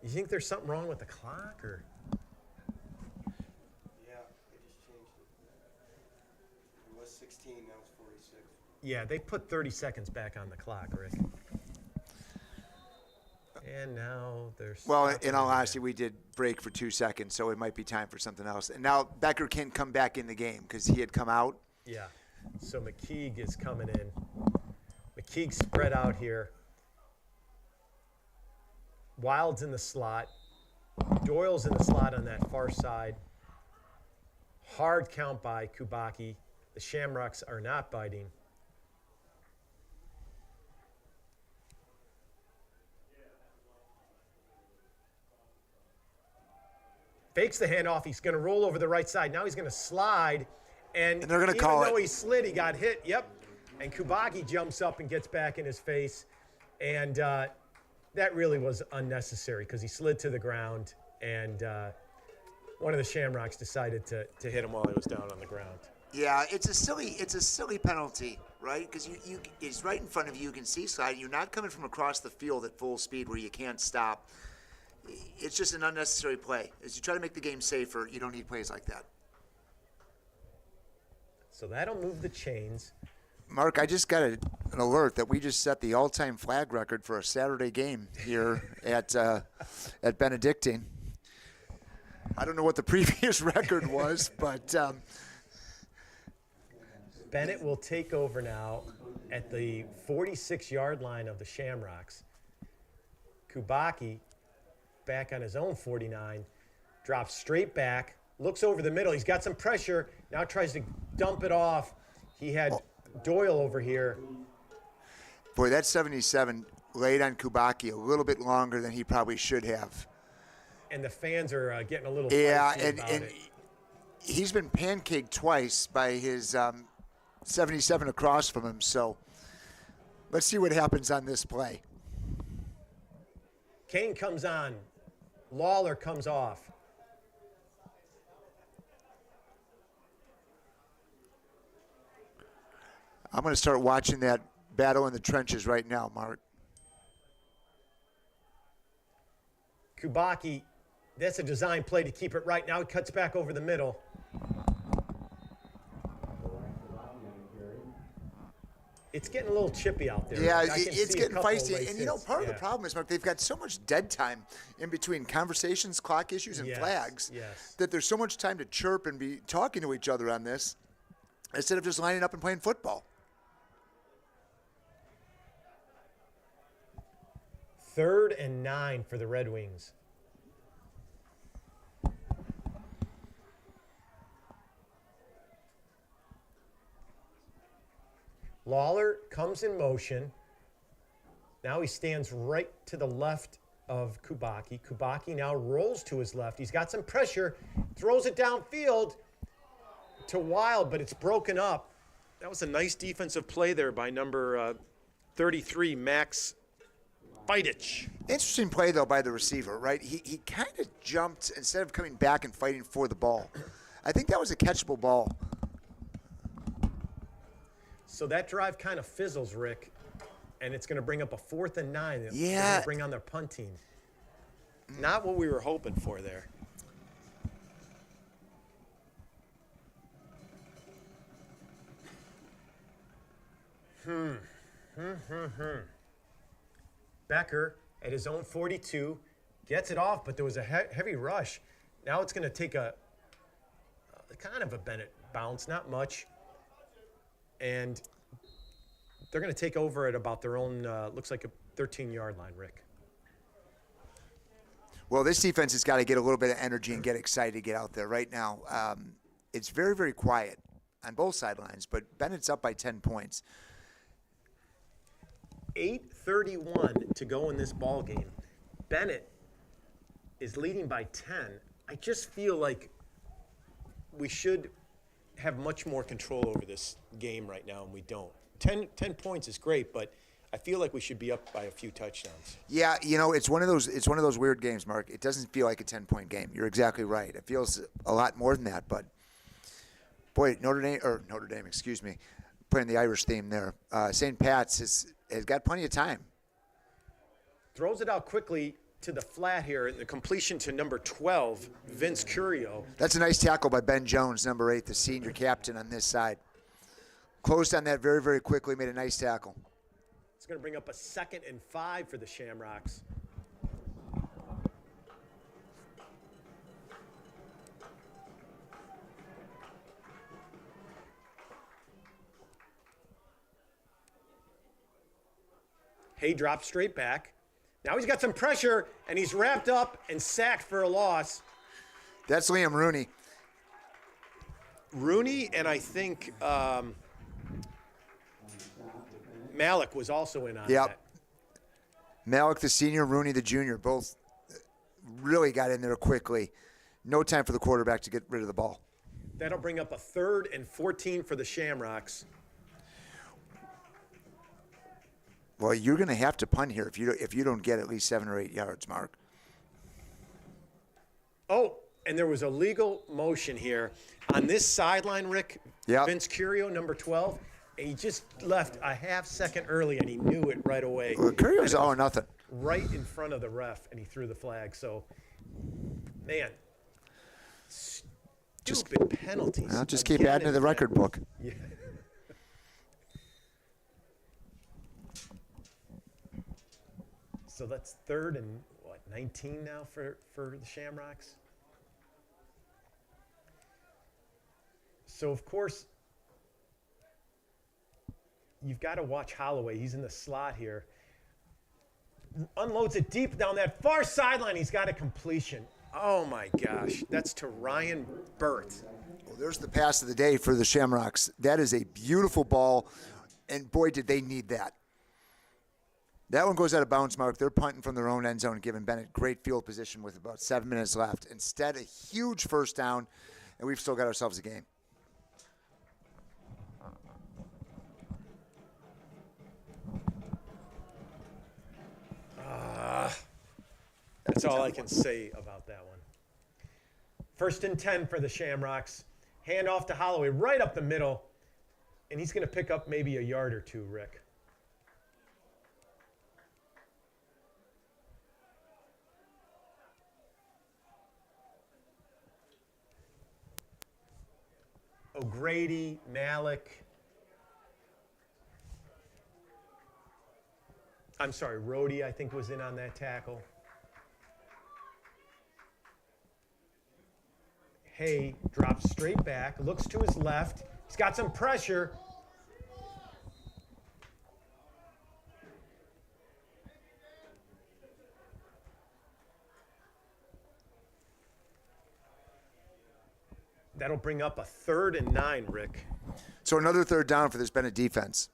You think there's something wrong with the clock, or? Yeah, they just changed it. It was 16, now it's 46. Yeah, they put 30 seconds back on the clock, Rick. And now there's. Well, in all honesty, we did break for 2 seconds, so it might be time for something else. And now Becker can't come back in the game because he had come out. Yeah. So McKeague is coming in. McKeague's spread out here. Wild's in the slot. Doyle's in the slot on that far side. Hard count by Kubacki. The Shamrocks are not biting. Fakes the handoff. He's going to roll over the right side. Now he's going to slide. And they're going to call it. Even though he slid, he got hit. Yep. And Kubacki jumps up and gets back in his face. And that really was unnecessary because he slid to the ground. And one of the Shamrocks decided to hit him while he was down on the ground. Yeah, it's a silly penalty, right? Because it's right in front of you. You can see sliding. You're not coming from across the field at full speed where you can't stop. It's just an unnecessary play. As you try to make the game safer, you don't need plays like that. So that'll move the chains. Mark, I just got an alert that we just set the all-time flag record for a Saturday game here at Benedictine. I don't know what the previous record was, but Benet will take over now at the 46-yard line of the Shamrocks. Kubacki, back on his own 49, drops straight back, looks over the middle. He's got some pressure, now tries to dump it off. He had Doyle over here. Boy, that 77 laid on Kubacki a little bit longer than he probably should have. And the fans are getting a little feisty about and it. He's been pancaked twice by his 77 across from him, so let's see what happens on this play. Kane comes on. Lawler comes off. I'm going to start watching that battle in the trenches right now, Mark. Kubacki, that's a design play to keep it right. Now he cuts back over the middle. It's getting a little chippy out there. Yeah, it's getting feisty. And, part of the problem is, Mark, they've got so much dead time in between conversations, clock issues, and flags that there's so much time to chirp and be talking to each other on this instead of just lining up and playing football. 3rd and 9 for the Red Wings. Lawler comes in motion. Now he stands right to the left of Kubacki. Kubacki now rolls to his left. He's got some pressure, throws it downfield to Wild, but it's broken up. That was a nice defensive play there by number 33, Max Fidich. Interesting play, though, by the receiver, right? He kind of jumped instead of coming back and fighting for the ball. I think that was a catchable ball. So that drive kind of fizzles, Rick, and it's going to bring up a 4th and 9. Yeah. They're going to bring on their punt team. Not what we were hoping for there. Becker at his own 42 gets it off, but there was a heavy rush. Now it's going to take a kind of a Benet bounce, not much. And they're going to take over at about their own, looks like a 13-yard line, Rick. Well, this defense has got to get a little bit of energy and get excited to get out there right now. It's very, very quiet on both sidelines, but Bennett's up by 10 points. 8:31 to go in this ball game. Benet is leading by 10. I just feel like we should have much more control over this game right now, and we don't. 10 points is great, but I feel like we should be up by a few touchdowns. Yeah, it's one of those weird games, Mark. It doesn't feel like a 10-point game. You're exactly right. It feels a lot more than that, but boy, Notre Dame, excuse me, playing the Irish theme there. St. Pat's has got plenty of time. Throws it out quickly to the flat here, and the completion to number 12, Vince Curio. That's a nice tackle by Ben Jones, number 8, the senior captain on this side. Closed on that very, very quickly, made a nice tackle. It's going to bring up a 2nd and 5 for the Shamrocks. Hay drops straight back. Now he's got some pressure, and he's wrapped up and sacked for a loss. That's Liam Rooney. Rooney, and I think Malik was also in on that. Malik, the senior, Rooney, the junior, both really got in there quickly. No time for the quarterback to get rid of the ball. That'll bring up a 3rd and 14 for the Shamrocks. Well, you're going to have to punt here if you don't get at least 7 or 8 yards, Mark. Oh, and there was a legal motion here. On this sideline, Rick, Vince Curio, number 12, and he just left a half second early, and he knew it right away. Well, Curio's all or nothing. Right in front of the ref, and he threw the flag. So, man, stupid penalties. I'll just keep adding to the record book. Yeah. So that's 3rd and, 19 now for the Shamrocks? So, of course, you've got to watch Holloway. He's in the slot here. Unloads it deep down that far sideline. He's got a completion. Oh, my gosh. That's to Ryan Burt. Well, there's the pass of the day for the Shamrocks. That is a beautiful ball, and boy, did they need that. That one goes out of bounds, Mark. They're punting from their own end zone, giving Benet great field position with about 7 minutes left. Instead, a huge first down, and we've still got ourselves a game. That's all I can say about that one. 1st and 10 for the Shamrocks. Hand off to Holloway right up the middle, and he's going to pick up maybe a yard or two, Rick. O'Grady, Malik. I'm sorry, Rhodey, I think, was in on that tackle. Hay drops straight back, looks to his left. He's got some pressure. That'll bring up a 3rd and 9, Rick. So another 3rd down for this Benet defense.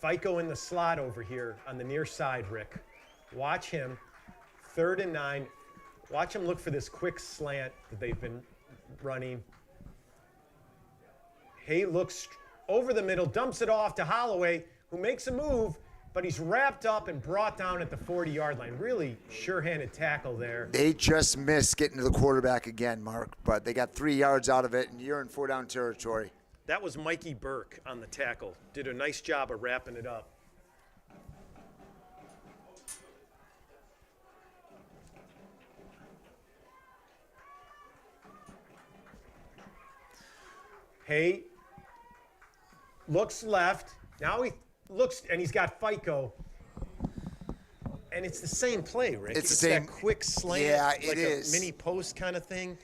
FICO in the slot over here on the near side, Rick. Watch him. 3rd and 9. Watch him look for this quick slant that they've been running. Hay looks over the middle, dumps it off to Holloway, who makes a move, but he's wrapped up and brought down at the 40-yard line. Really sure-handed tackle there. They just missed getting to the quarterback again, Mark, but they got 3 yards out of it, and you're in 4-down territory. That was Mikey Burke on the tackle. Did a nice job of wrapping it up. Hay looks left. Now he looks, and he's got FICO. And it's the same play, Rick. It's the same. That quick slant. Yeah, like it is. A mini post kind of thing.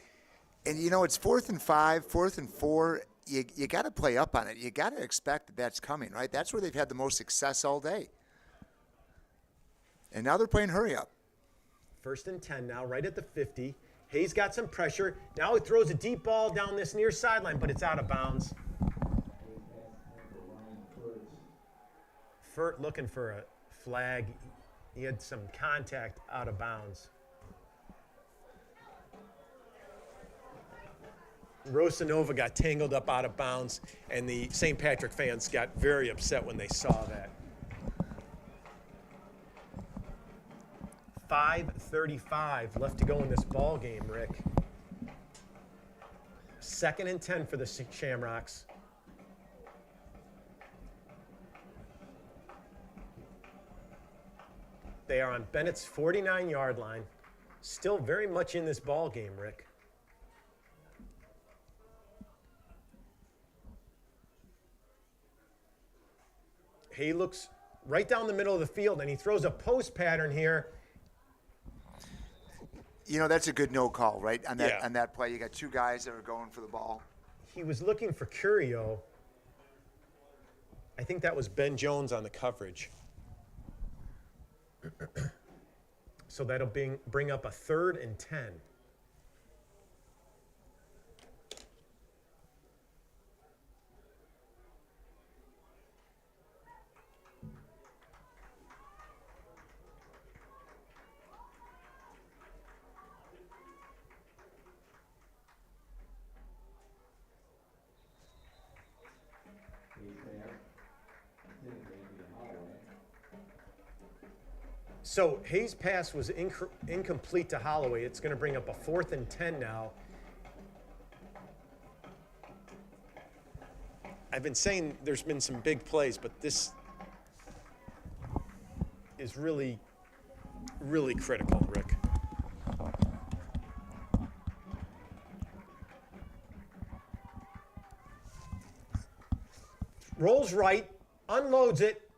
And, it's 4th and 5, 4th and 4. You got to play up on it. You got to expect that that's coming, right? That's where they've had the most success all day. And now they're playing hurry up. 1st and 10 now, right at the 50. Hayes got some pressure. Now he throws a deep ball down this near sideline, but it's out of bounds. Furt looking for a flag. He had some contact out of bounds. Rosanova got tangled up out of bounds, and the St. Patrick fans got very upset when they saw that. 5:35 left to go in this ball game, Rick. 2nd and 10 for the Shamrocks. They are on Bennett's 49-yard line. Still very much in this ball game, Rick. He looks right down the middle of the field, and he throws a post pattern here. You know, that's a good no call, right? On that play, you got 2 guys that are going for the ball. He was looking for Curio. I think that was Ben Jones on the coverage. So that'll bring up a 3rd and 10. So Hayes' pass was incomplete to Holloway. It's going to bring up a 4th and 10 now. I've been saying there's been some big plays, but this is really, really critical, Rick. Rolls right, unloads it,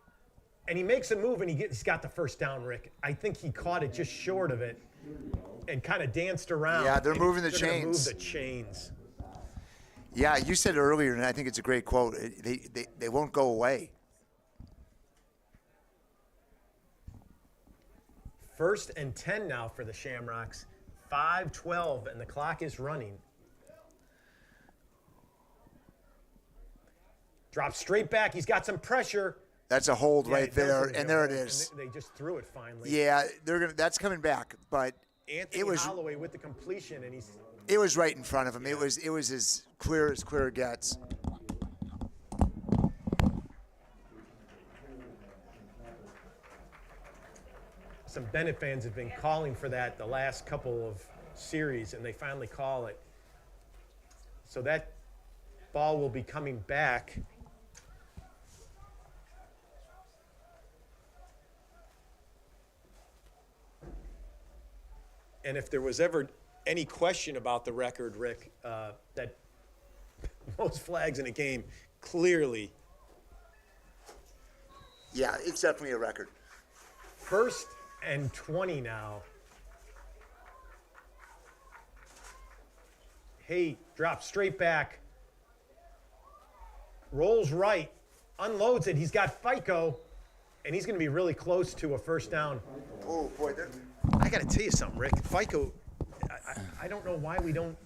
and he makes a move, and he's got the first down, Rick. I think he caught it just short of it and kind of danced around. Yeah, they're moving the chains. chains. Move the chains. Yeah, you said earlier, and I think it's a great quote, they won't go away. 1st and 10 now for the Shamrocks. 5:12, and the clock is running. Drops straight back. He's got some pressure. That's a hold right there, and there it is. And they just threw it finally. Yeah, that's coming back, but Anthony Holloway with the completion, and it was right in front of him. Yeah. It was as clear gets. Some Benet fans have been calling for that the last couple of series, and they finally call it. So that ball will be coming back. And if there was ever any question about the record, Rick, that most flags in a game, clearly. Yeah, it's definitely a record. 1st and 20 now. Hay drops straight back. Rolls right. Unloads it. He's got FICO, and he's going to be really close to a 1st down. Oh, boy. I got to tell you something, Rick. FICO, I don't know why we don't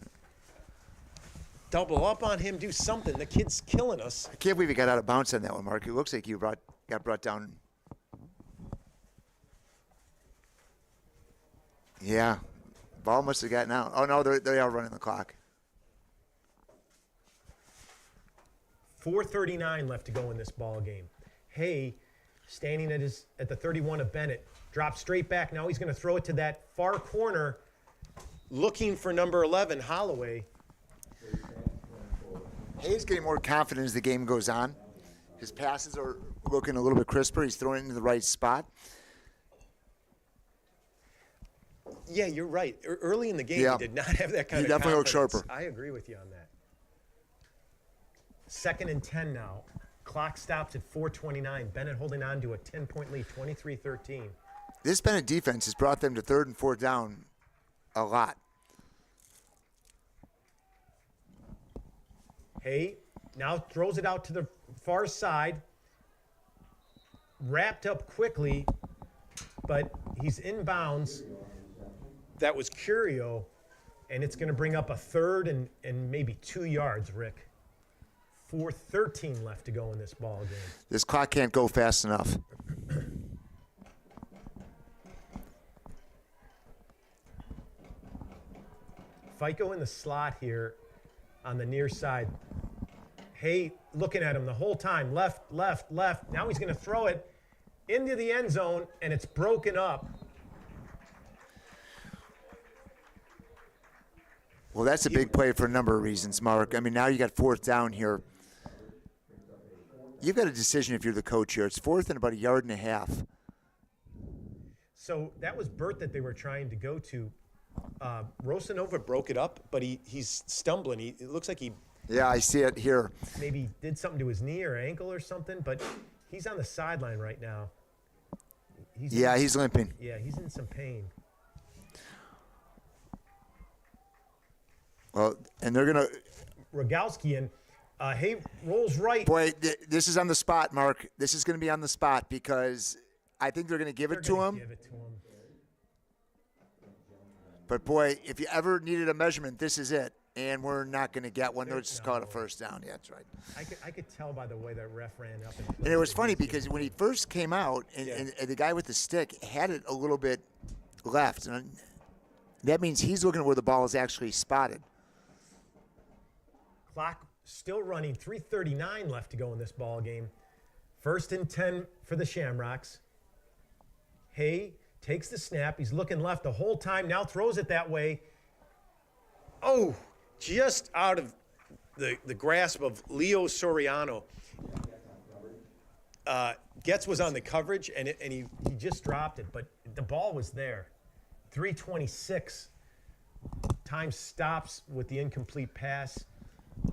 double up on him, do something. The kid's killing us. I can't believe he got out of bounds on that one, Mark. It looks like you got brought down. Yeah. Ball must have gotten out. Oh, no, they are running the clock. 4:39 left to go in this ball game. Hay, standing at the 31 of Benet, drops straight back. Now he's going to throw it to that far corner, looking for number 11, Holloway. Hayes getting more confident as the game goes on. His passes are looking a little bit crisper. He's throwing it into the right spot. Yeah, you're right. Early in the game, he did not have that kind of confidence. He definitely looked sharper. I agree with you on that. 2nd and 10 now. Clock stops at 4:29. Benet holding on to a 10-point lead, 23-13. This Benet defense has brought them to 3rd and 4th down a lot. Hay now throws it out to the far side. Wrapped up quickly, but he's in bounds. That was Curio, and it's going to bring up a 3rd and maybe 2 yards, Rick. 4:13 left to go in this ball game. This clock can't go fast enough. FICO in the slot here on the near side. Hay looking at him the whole time. Left, left, left. Now he's going to throw it into the end zone, and it's broken up. Well, that's a big play for a number of reasons, Mark. I mean, now you got fourth down here. You've got a decision if you're the coach here. It's fourth and about 1.5 yards. So that was Burt that they were trying to go to. Rosanova broke it up, but he's stumbling. It looks like he... Yeah, I see it here. Maybe did something to his knee or ankle or something, but he's on the sideline right now. He's limping. Yeah, he's in some pain. Well, and they're going to... Rogalski and Hay rolls right. Boy, this is on the spot, Mark. This is going to be on the spot because I think they're going to give it to him. But, boy, if you ever needed a measurement, this is it. And we're not going to get one. They'll just call it a first down. Yeah, that's right. I could tell by the way that ref ran up. And it was funny because when he first came out, and the guy with the stick had it a little bit left. And that means he's looking at where the ball is actually spotted. Clock still running. 3:39 left to go in this ball game. 1st and 10 for the Shamrocks. Hay takes the snap. He's looking left the whole time. Now throws it that way. Oh, just out of the grasp of Leo Soriano. Getz was on the coverage, and he just dropped it, but the ball was there. 3:26. Time stops with the incomplete pass.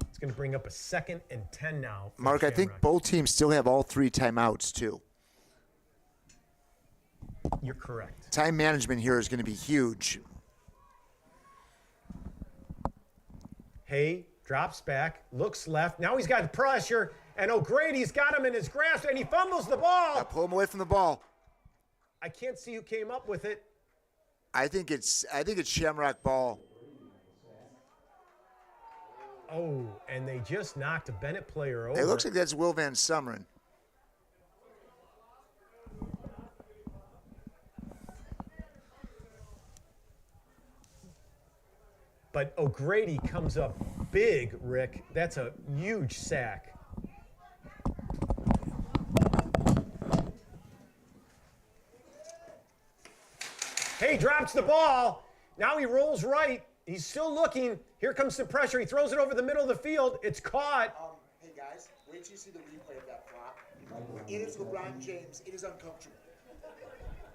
It's going to bring up a 2nd and 10 now. Mark, I think both teams still have all 3 timeouts, too. You're correct. Time management here is going to be huge. Hay drops back, looks left. Now he's got pressure, and O'Grady's got him in his grasp, and he fumbles the ball. Pull him away from the ball. I can't see who came up with it. I think it's Shamrock ball. Oh, and they just knocked a Benet player over. It looks like that's Will Van Summeren. But O'Grady comes up big, Rick. That's a huge sack. Hay drops the ball. Now he rolls right. He's still looking. Here comes some pressure. He throws it over the middle of the field. It's caught. Hey, guys, wait till you see the replay of that flop. It is LeBron James. It is uncomfortable.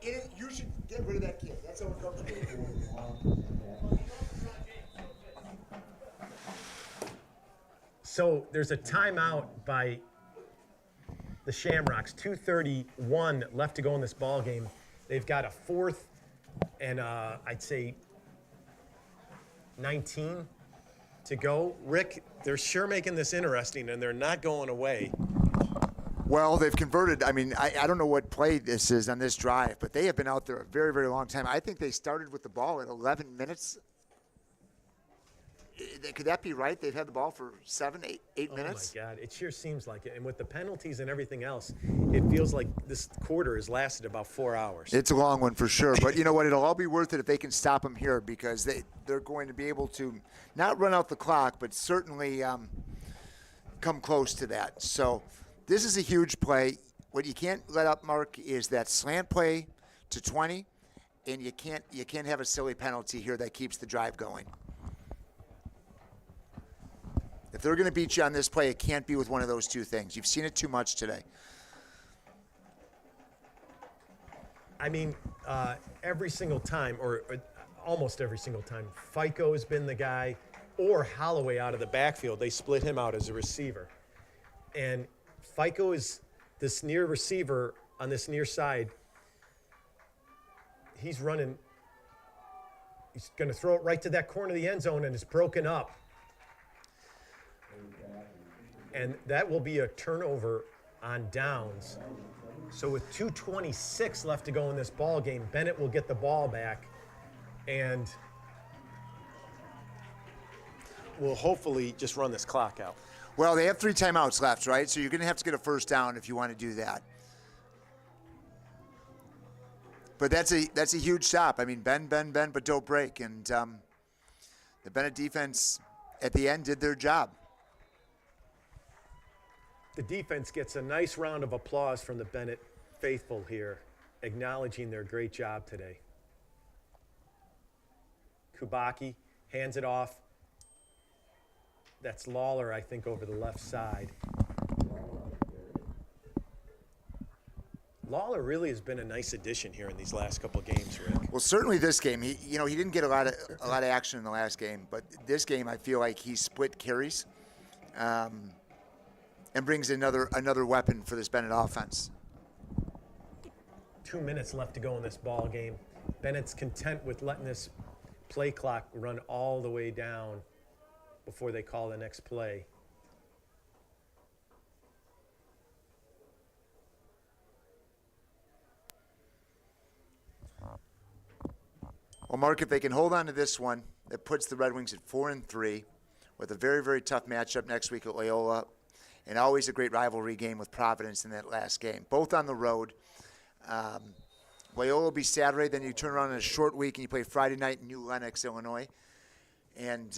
You should get rid of that kid. That's so uncomfortable. So there's a timeout by the Shamrocks. 2:31 left to go in this ball game. They've got a 4th and I'd say 19 to go. Rick, they're sure making this interesting, and they're not going away. Well, they've converted. I mean, I don't know what play this is on this drive, but they have been out there a very, very long time. I think they started with the ball at 11 minutes. Could that be right? They've had the ball for 7, 8 minutes? Oh, my God. It sure seems like it. And with the penalties and everything else, it feels like this quarter has lasted about 4 hours. It's a long one for sure. But you know what? It'll all be worth it if they can stop them here because they're going to be able to not run out the clock, but certainly come close to that. So this is a huge play. What you can't let up, Mark, is that slant play to 20, and you can't have a silly penalty here that keeps the drive going. If they're going to beat you on this play, it can't be with one of those two things. You've seen it too much today. I mean, every single time, or almost every single time, FICO has been the guy, or Holloway out of the backfield. They split him out as a receiver. And FICO is this near receiver on this near side. He's running. He's going to throw it right to that corner of the end zone, and it's broken up. And that will be a turnover on downs. So with 2:26 left to go in this ball game, Benet will get the ball back and will hopefully just run this clock out. Well, they have 3 timeouts left, right? So you're going to have to get a first down if you want to do that. But that's a huge stop. I mean, bend, but don't break. And the Benet defense at the end, did their job. The defense gets a nice round of applause from the Benet faithful here, acknowledging their great job today. Kubaki hands it off. That's Lawler, I think, over the left side. Lawler really has been a nice addition here in these last couple of games, Rick. Well, certainly this game. He didn't get a lot of action in the last game, but this game I feel like he split carries, and brings another weapon for this Benet offense. 2 minutes left to go in this ball game. Bennett's content with letting this play clock run all the way down before they call the next play. Well, Mark, if they can hold on to this one, it puts the Red Wings at 4-3 with a very, very tough matchup next week at Loyola, and always a great rivalry game with Providence in that last game, both on the road. Loyola will be Saturday, then you turn around in a short week and you play Friday night in New Lenox, Illinois, and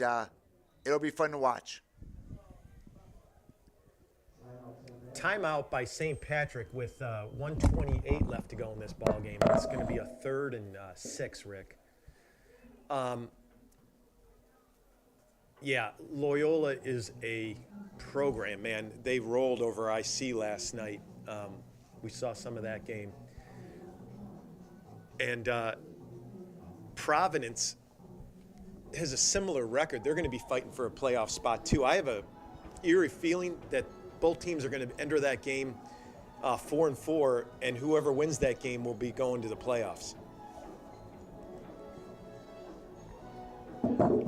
it'll be fun to watch. Timeout by St. Patrick with 1:28 left to go in this ball game. It's going to be a 3rd and 6, Rick. Yeah, Loyola is a program, man. They rolled over IC last night. We saw some of that game. And Providence has a similar record. They're going to be fighting for a playoff spot, too. I have a eerie feeling that both teams are going to enter that game 4-4, and whoever wins that game will be going to the playoffs.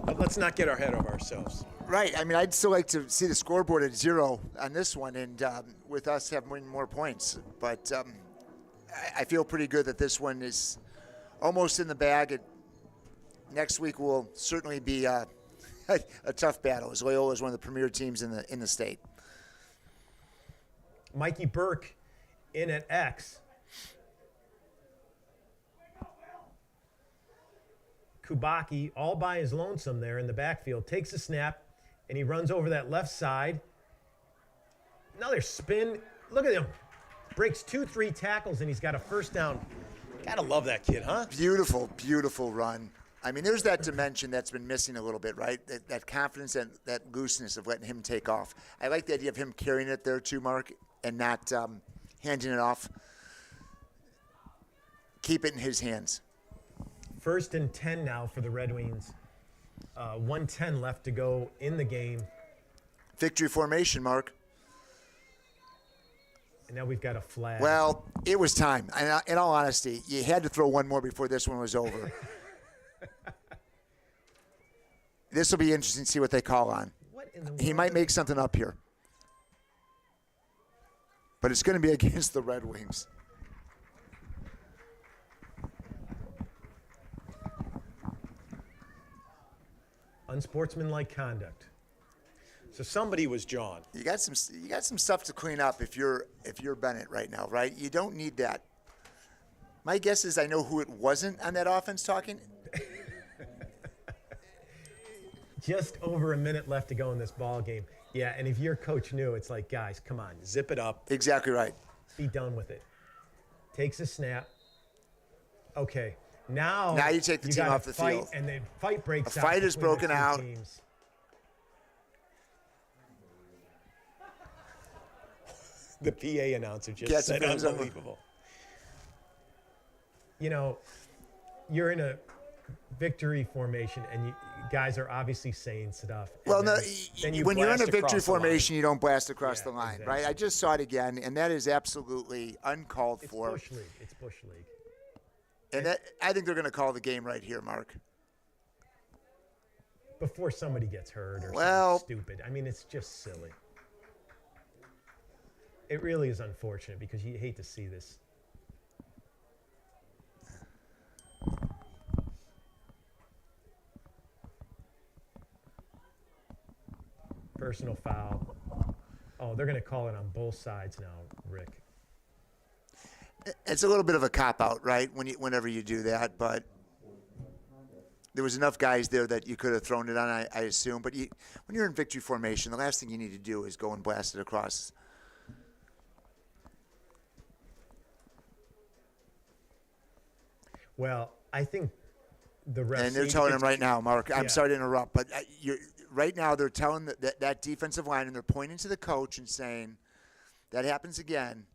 But let's not get ahead of ourselves. Right. I mean, I'd still like to see the scoreboard at 0 on this one, and with us having more points. But I feel pretty good that this one is almost in the bag. Next week will certainly be a tough battle, as Loyola is one of the premier teams in the state. Mikey Burke in at X. Kubaki, all by his lonesome there in the backfield, takes a snap, and he runs over that left side. Another spin. Look at him. Breaks 2-3 tackles, and he's got a first down. Gotta love that kid, huh? Beautiful, beautiful run. I mean, there's that dimension that's been missing a little bit, right? That confidence and that looseness of letting him take off. I like the idea of him carrying it there too, Mark, and not handing it off. Keep it in his hands. 1st and 10 now for the Red Wings. 1:10 left to go in the game. Victory formation, Mark. And now we've got a flag. Well, it was time. In all honesty, you had to throw one more before this one was over. This will be interesting to see what they call on. He might make something up here. But it's going to be against the Red Wings. Unsportsmanlike conduct. So somebody was John. You got some stuff to clean up if you're Benet right now, right? You don't need that. My guess is I know who it wasn't on that offense talking. Just over a minute left to go in this ball game. Yeah, and if your coach knew, it's like, guys, come on, zip it up. Exactly right. Be done with it. Takes a snap. Okay. Now you take the team off the field. And the fight breaks out. A fight is broken out. Teams. The PA announcer just said unbelievable. You know, you're in a victory formation, and you guys are obviously saying stuff. Well, then when you're in a victory formation, you don't blast across the line, exactly. right? I just saw it again, and that is absolutely uncalled for. It's Bush League. And I think they're going to call the game right here, Mark. Before somebody gets hurt or something stupid. I mean, it's just silly. It really is unfortunate because you hate to see this. Personal foul. Oh, they're going to call it on both sides now, Rick. It's a little bit of a cop-out, right, whenever you do that, but there was enough guys there that you could have thrown it on, I assume. But when you're in victory formation, the last thing you need to do is go and blast it across. Well, I think the refs. And they're telling him right now, Mark, I'm sorry to interrupt, but right now they're telling that defensive line, and they're pointing to the coach and saying, that happens again,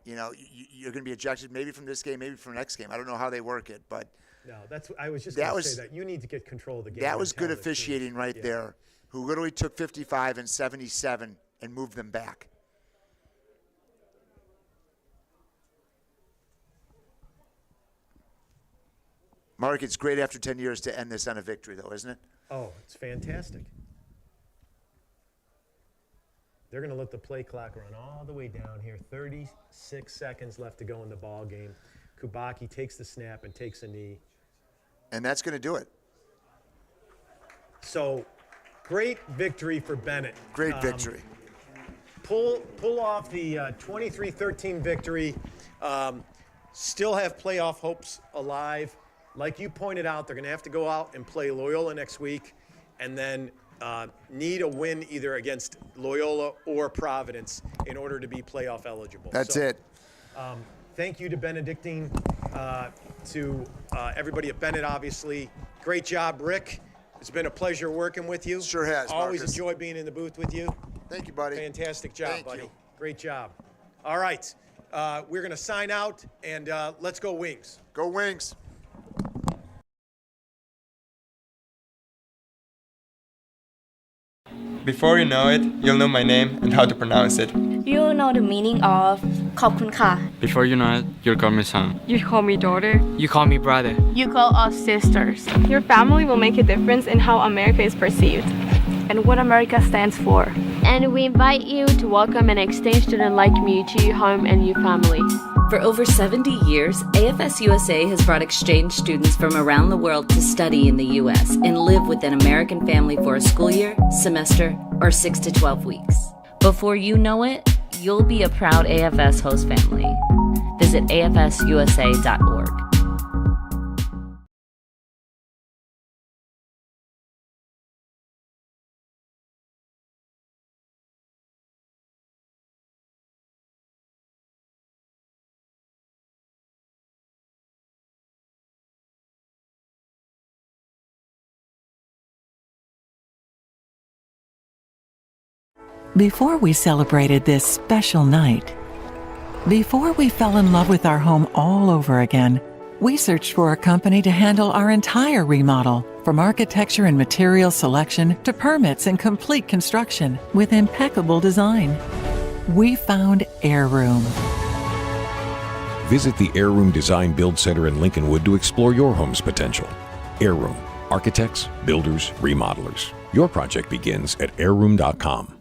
you're going to be ejected maybe from this game, maybe from the next game. I don't know how they work it, but no, I was just going to say that you need to get control of the game. That was good officiating right there, who literally took 55 and 77 and moved them back. Mark, it's great after 10 years to end this on a victory, though, isn't it? Oh, it's fantastic. They're going to let the play clock run all the way down here. 36 seconds left to go in the ball game. Kubacki takes the snap and takes a knee. And that's going to do it. So, great victory for Benet. Great victory. Pull off the 23-13 victory. Still have playoff hopes alive. Like you pointed out, they're going to have to go out and play Loyola next week, and then need a win either against Loyola or Providence in order to be playoff eligible. That's it. Thank you to Benedictine, to everybody at Benet, obviously. Great job, Rick. It's been a pleasure working with you. Sure has, Always Marcus. enjoy being in the booth with you. Thank you, buddy. Fantastic job, Thank buddy. you. Great job. All right. We're going to sign out, and let's go Wings. Go Wings. Before you know it, you'll know my name and how to pronounce it. You know the meaning of ขอบคุณค่ะ Before you know it, you'll call me son. You call me daughter. You call me brother. You call us sisters. Your family will make a difference in how America is perceived and what America stands for. And we invite you to welcome an exchange student like me to your home and your family. For over 70 years, AFS USA has brought exchange students from around the world to study in the U.S. and live with an American family for a school year, semester, or 6 to 12 weeks. Before you know it, you'll be a proud AFS host family. Visit afsusa.org. Before we celebrated this special night, before we fell in love with our home all over again, we searched for a company to handle our entire remodel, from architecture and material selection to permits and complete construction with impeccable design. We found Heirloom. Visit the Heirloom Design Build Center in Lincolnwood to explore your home's potential. Heirloom, architects, builders, remodelers. Your project begins at heirloom.com.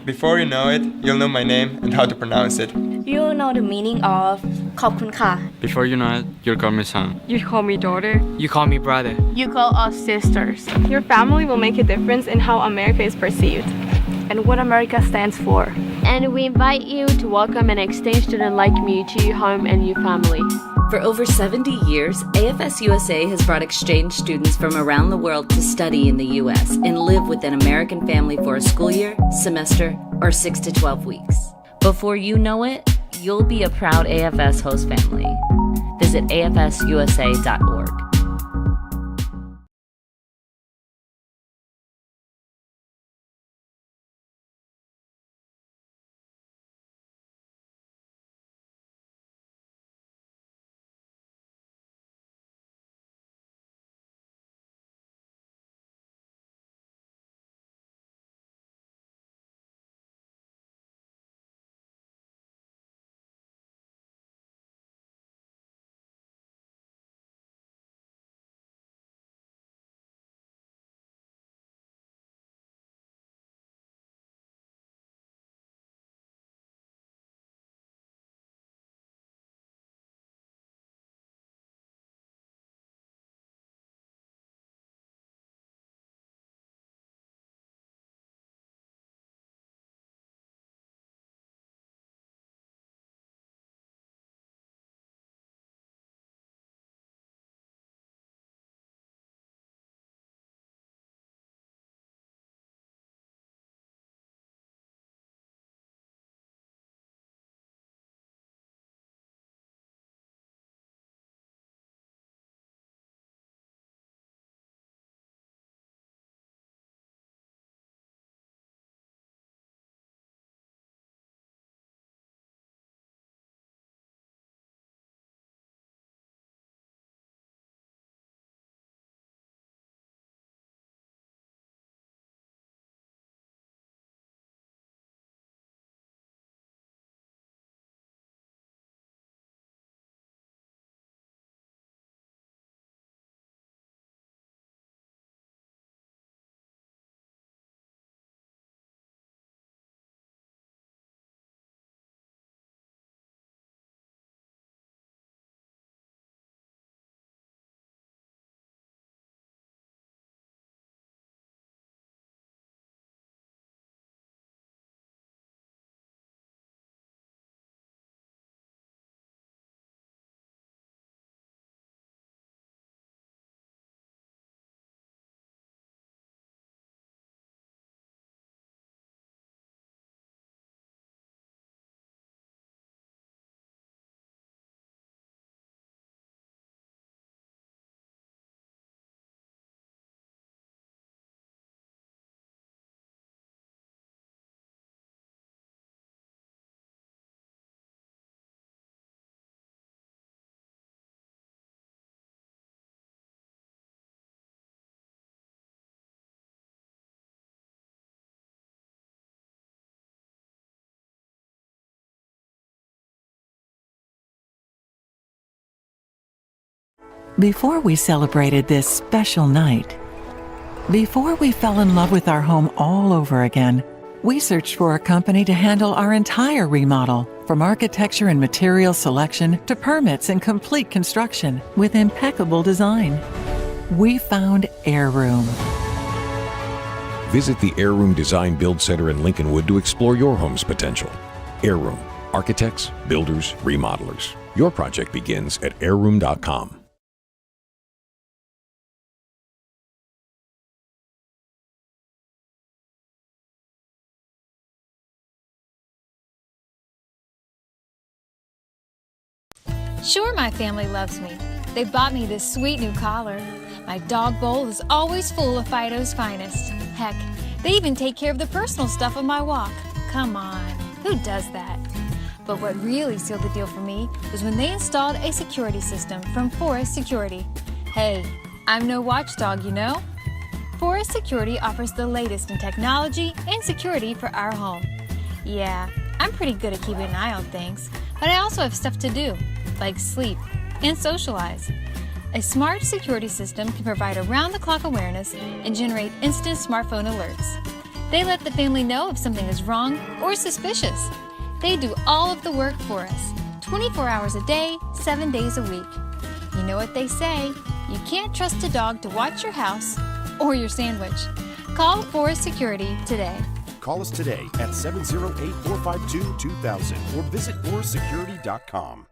Before you know it, you'll know my name and how to pronounce it. You know the meaning of ขอบคุณค่ะ Before you know it, you'll call me son. You call me daughter. You call me brother. You call us sisters. Your family will make a difference in how America is perceived and what America stands for. And we invite you to welcome an exchange student like me to your home and your family. For over 70 years, AFS USA has brought exchange students from around the world to study in the U.S. and live with an American family for a school year, semester, or 6 to 12 weeks. Before you know it, you'll be a proud AFS host family. Visit afsusa.org. Before we celebrated this special night, before we fell in love with our home all over again, we searched for a company to handle our entire remodel, from architecture and material selection to permits and complete construction with impeccable design. We found Heirloom. Visit the Heirloom Design Build Center in Lincolnwood to explore your home's potential. Heirloom, architects, builders, remodelers. Your project begins at heirloom.com. Sure, my family loves me. They bought me this sweet new collar. My dog bowl is always full of Fido's finest. Heck, they even take care of the personal stuff on my walk. Come on, who does that? But what really sealed the deal for me was when they installed a security system from Forest Security. Hey, I'm no watchdog, you know? Forest Security offers the latest in technology and security for our home. Yeah, I'm pretty good at keeping an eye on things, but I also have stuff to do, like sleep and socialize. A smart security system can provide around-the-clock awareness and generate instant smartphone alerts. They let the family know if something is wrong or suspicious. They do all of the work for us, 24 hours a day, 7 days a week. You know what they say, you can't trust a dog to watch your house or your sandwich. Call Forest Security today. Call us today at 708-452-2000 or visit forestsecurity.com.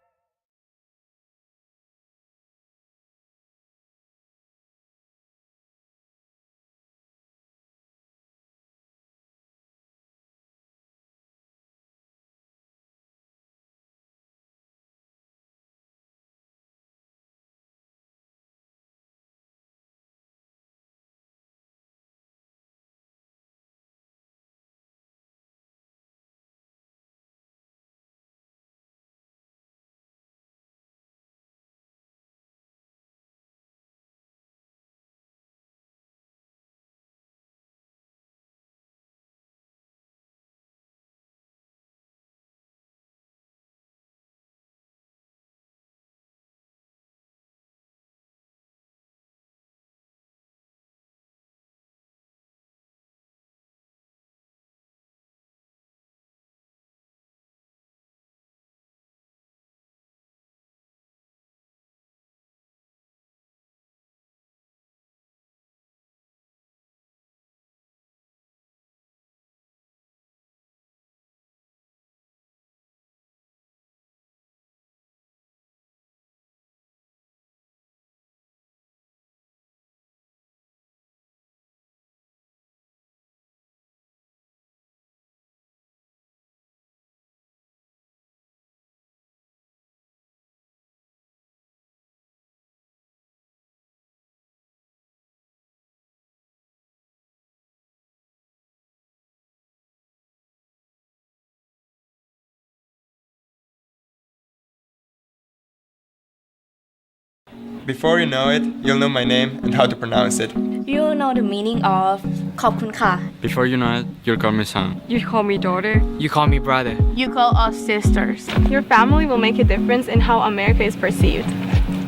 Before you know it, you'll know my name and how to pronounce it. You know the meaning of ขอบคุณค่ะ Before you know it, you'll call me son. You call me daughter. You call me brother. You call us sisters. Your family will make a difference in how America is perceived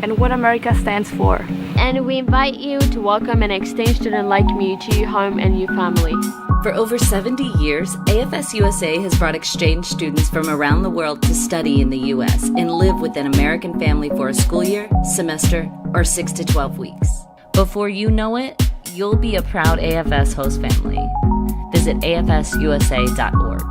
and what America stands for. And we invite you to welcome and extend student like me to your home and your family. For over 70 years, AFS USA has brought exchange students from around the world to study in the U.S. and live with an American family for a school year, semester, or 6 to 12 weeks. Before you know it, you'll be a proud AFS host family. Visit afsusa.org.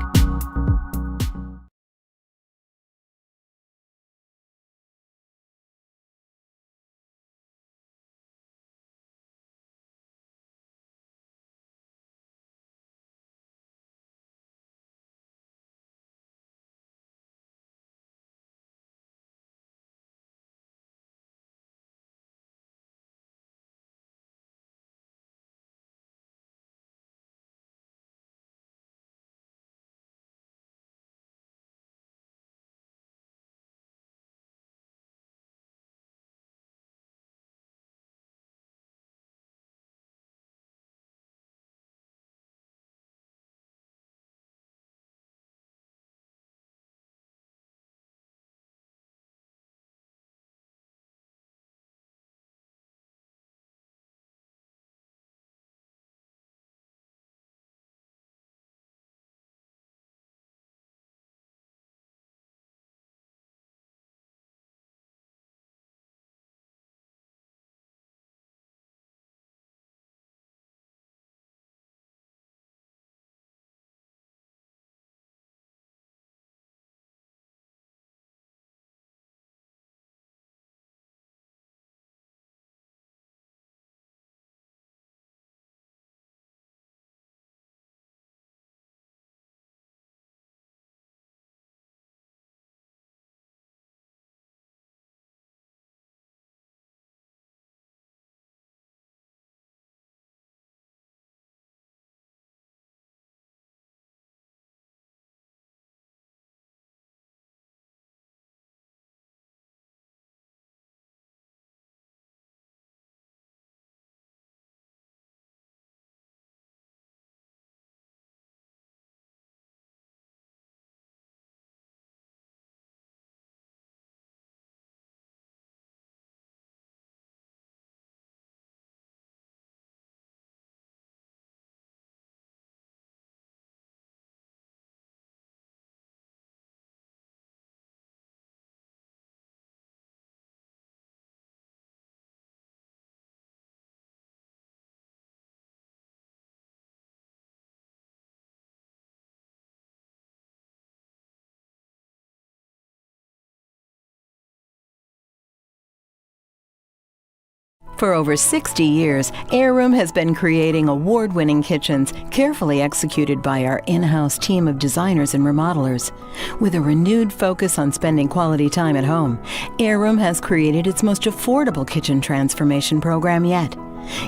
For over 60 years, Heirloom has been creating award-winning kitchens carefully executed by our in-house team of designers and remodelers. With a renewed focus on spending quality time at home, Heirloom has created its most affordable kitchen transformation program yet.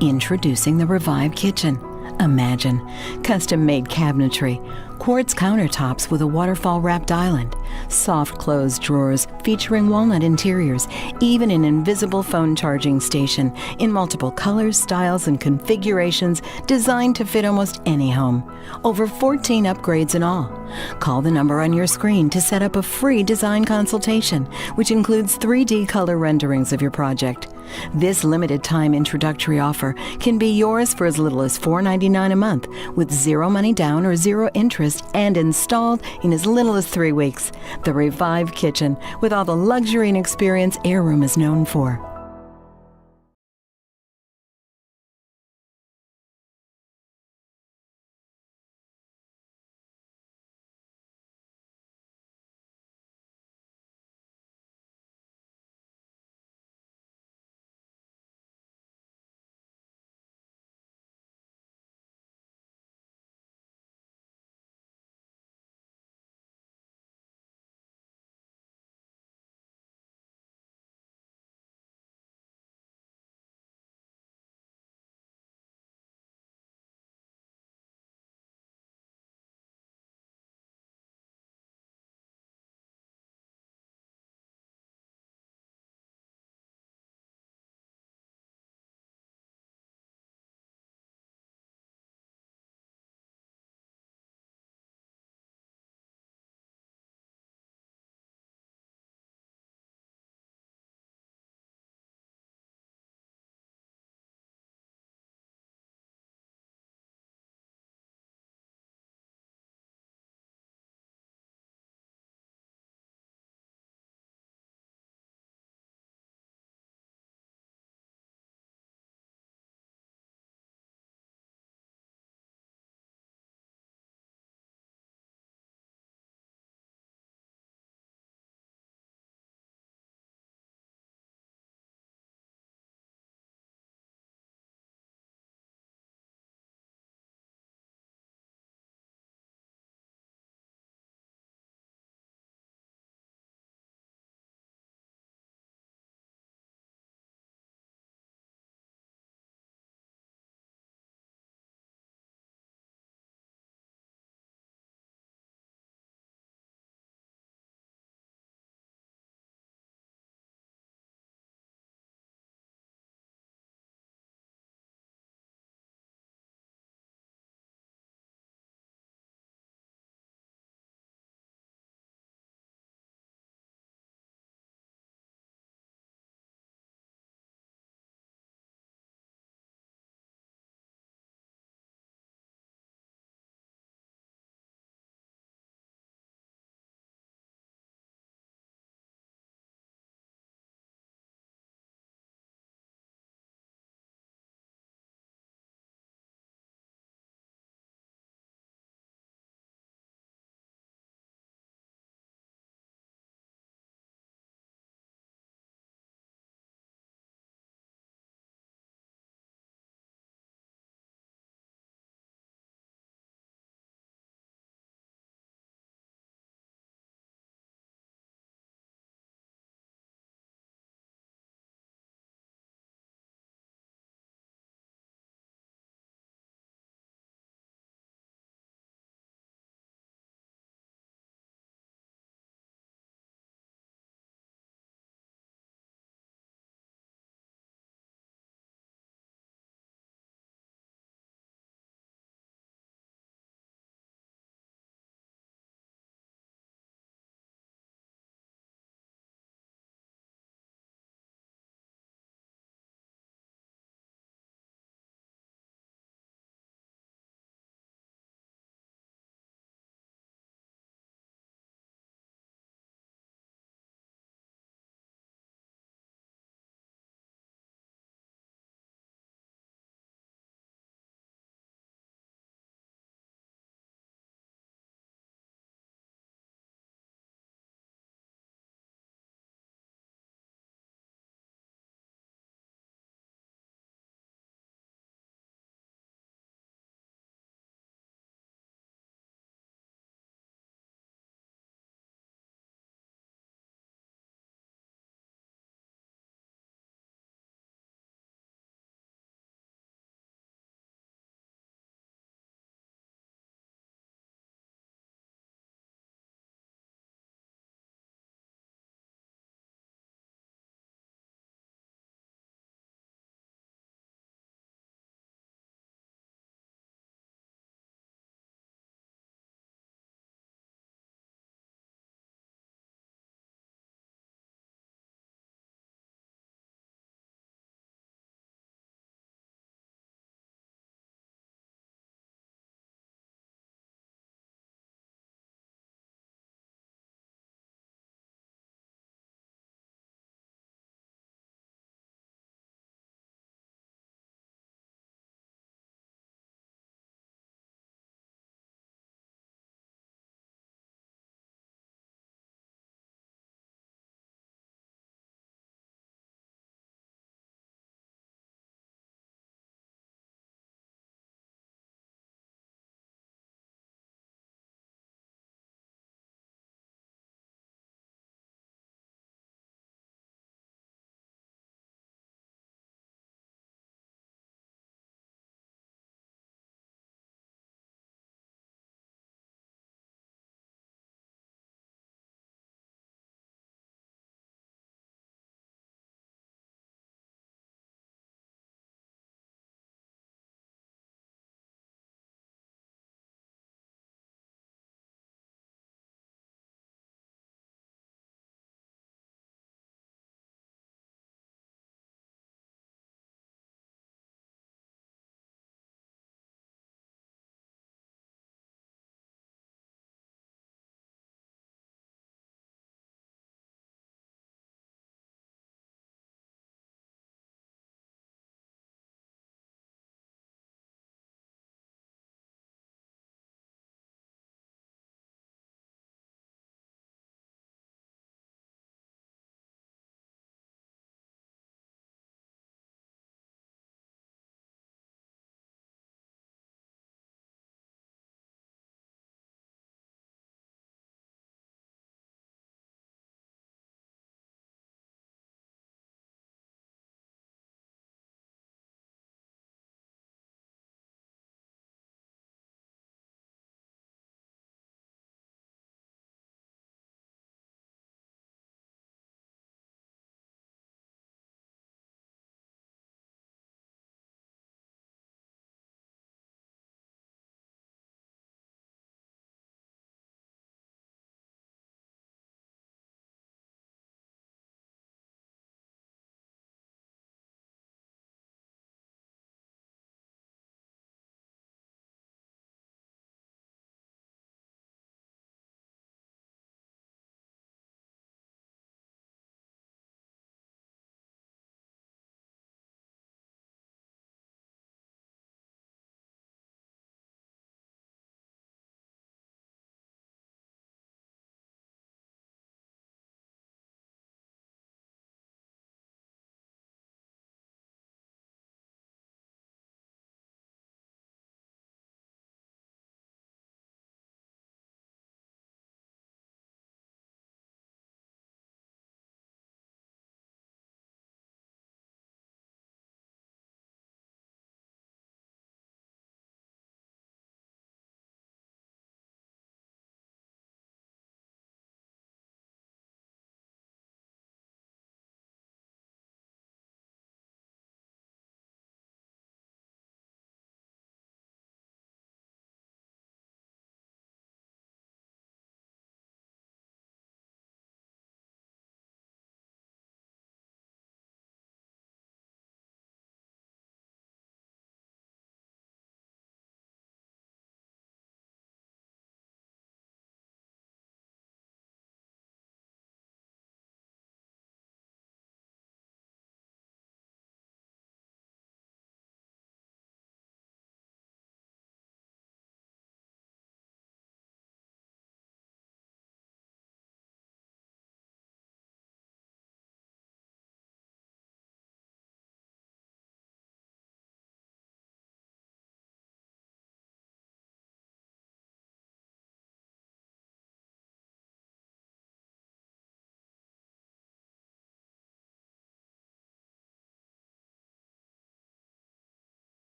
Introducing the Revive Kitchen. Imagine custom-made cabinetry, quartz countertops with a waterfall-wrapped island, soft closed drawers featuring walnut interiors, even an invisible phone charging station in multiple colors, styles, and configurations designed to fit almost any home. Over 14 upgrades in all. Call the number on your screen to set up a free design consultation, which includes 3D color renderings of your project. This limited time introductory offer can be yours for as little as $4.99 a month with zero money down or zero interest and installed in as little as 3 weeks. The Revive Kitchen, with all the luxury and experience Heirloom is known for.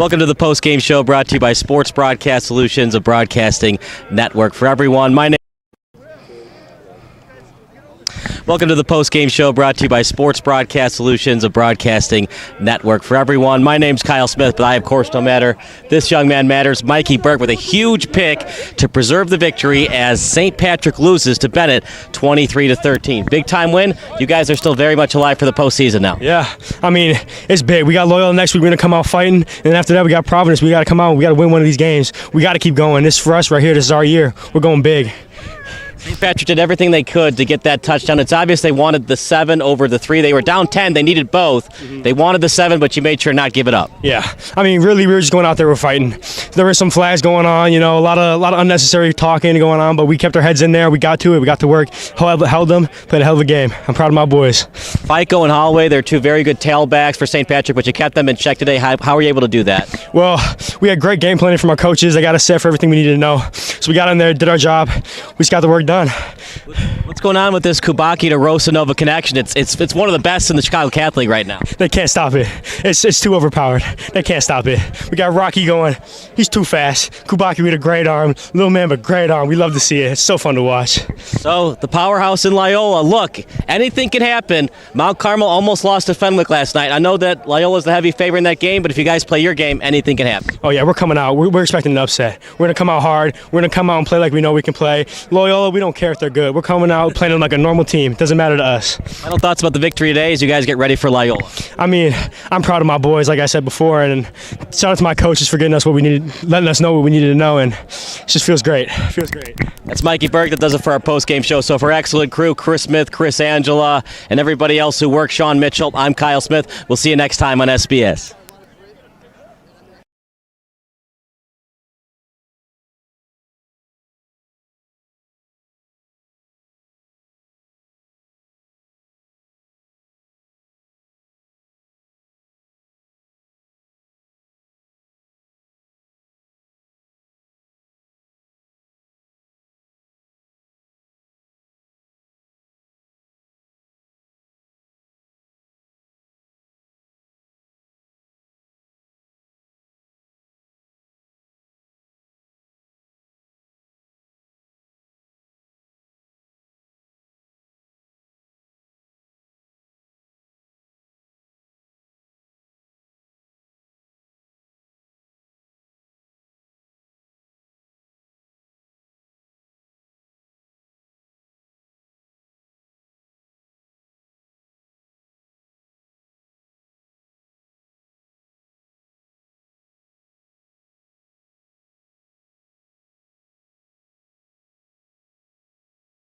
Welcome to the post-game show brought to you by Sports Broadcast Solutions, a broadcasting network for everyone. Welcome to the post-game show brought to you by Sports Broadcast Solutions, a broadcasting network for everyone. My name's Kyle Smith, but I, of course, don't matter. This young man matters. Mikey Burke with a huge pick to preserve the victory as St. Patrick loses to Benet 23-13. Big-time win. You guys are still very much alive for the postseason now. Yeah, I mean, it's big. We got Loyola next week. We're going to come out fighting. And after that, we got Providence. We got to come out. We got to win one of these games. We got to keep going. This for us right here. This is our year. We're going big. St. Patrick did everything they could to get that touchdown. It's obvious they wanted the 7 over the 3. They were down 10. They needed both. They wanted the 7, but you made sure not give it up. Yeah. I mean, really, we were just going out there, we're fighting. There were some flags going on, a lot of unnecessary talking going on, but we kept our heads in there. We got to it. We got to work. Held them. Played a hell of a game. I'm proud of my boys. FICO and Holloway, they're two very good tailbacks for St. Patrick, but you kept them in check today. How were you able to do that? Well, we had great game planning from our coaches. They got us set for everything we needed to know. So we got in there, did our job. We just got the work done. What's going on with this Kubaki to Rosa Nova connection? It's one of the best in the Chicago Catholic right now. They can't stop it. It's too overpowered. They can't stop it. We got Rocky going. He's too fast. Kubaki with a great arm. Little man, but great arm. We love to see it. It's so fun to watch. So the powerhouse in Loyola. Look, anything can happen. Mount Carmel almost lost to Fenwick last night. I know that Loyola's the heavy favorite in that game, but if you guys play your game, anything can happen. Oh yeah, we're coming out. We're expecting an upset. We're gonna come out hard. We're gonna come out and play like we know we can play. Loyola, we don't care if they're good. We're coming out playing them like a normal team. It doesn't matter to us. Final thoughts about the victory today as you guys get ready for Loyola? I mean, I'm proud of my boys, like I said before, and shout out to my coaches for getting us what we needed, letting us know what we needed to know, and it just feels great. It feels great. That's Mikey Burke. That does it for our post-game show. So for excellent crew, Chris Smith, Chris Angela, and everybody else who works, Sean Mitchell, I'm Kyle Smith. We'll see you next time on SBS.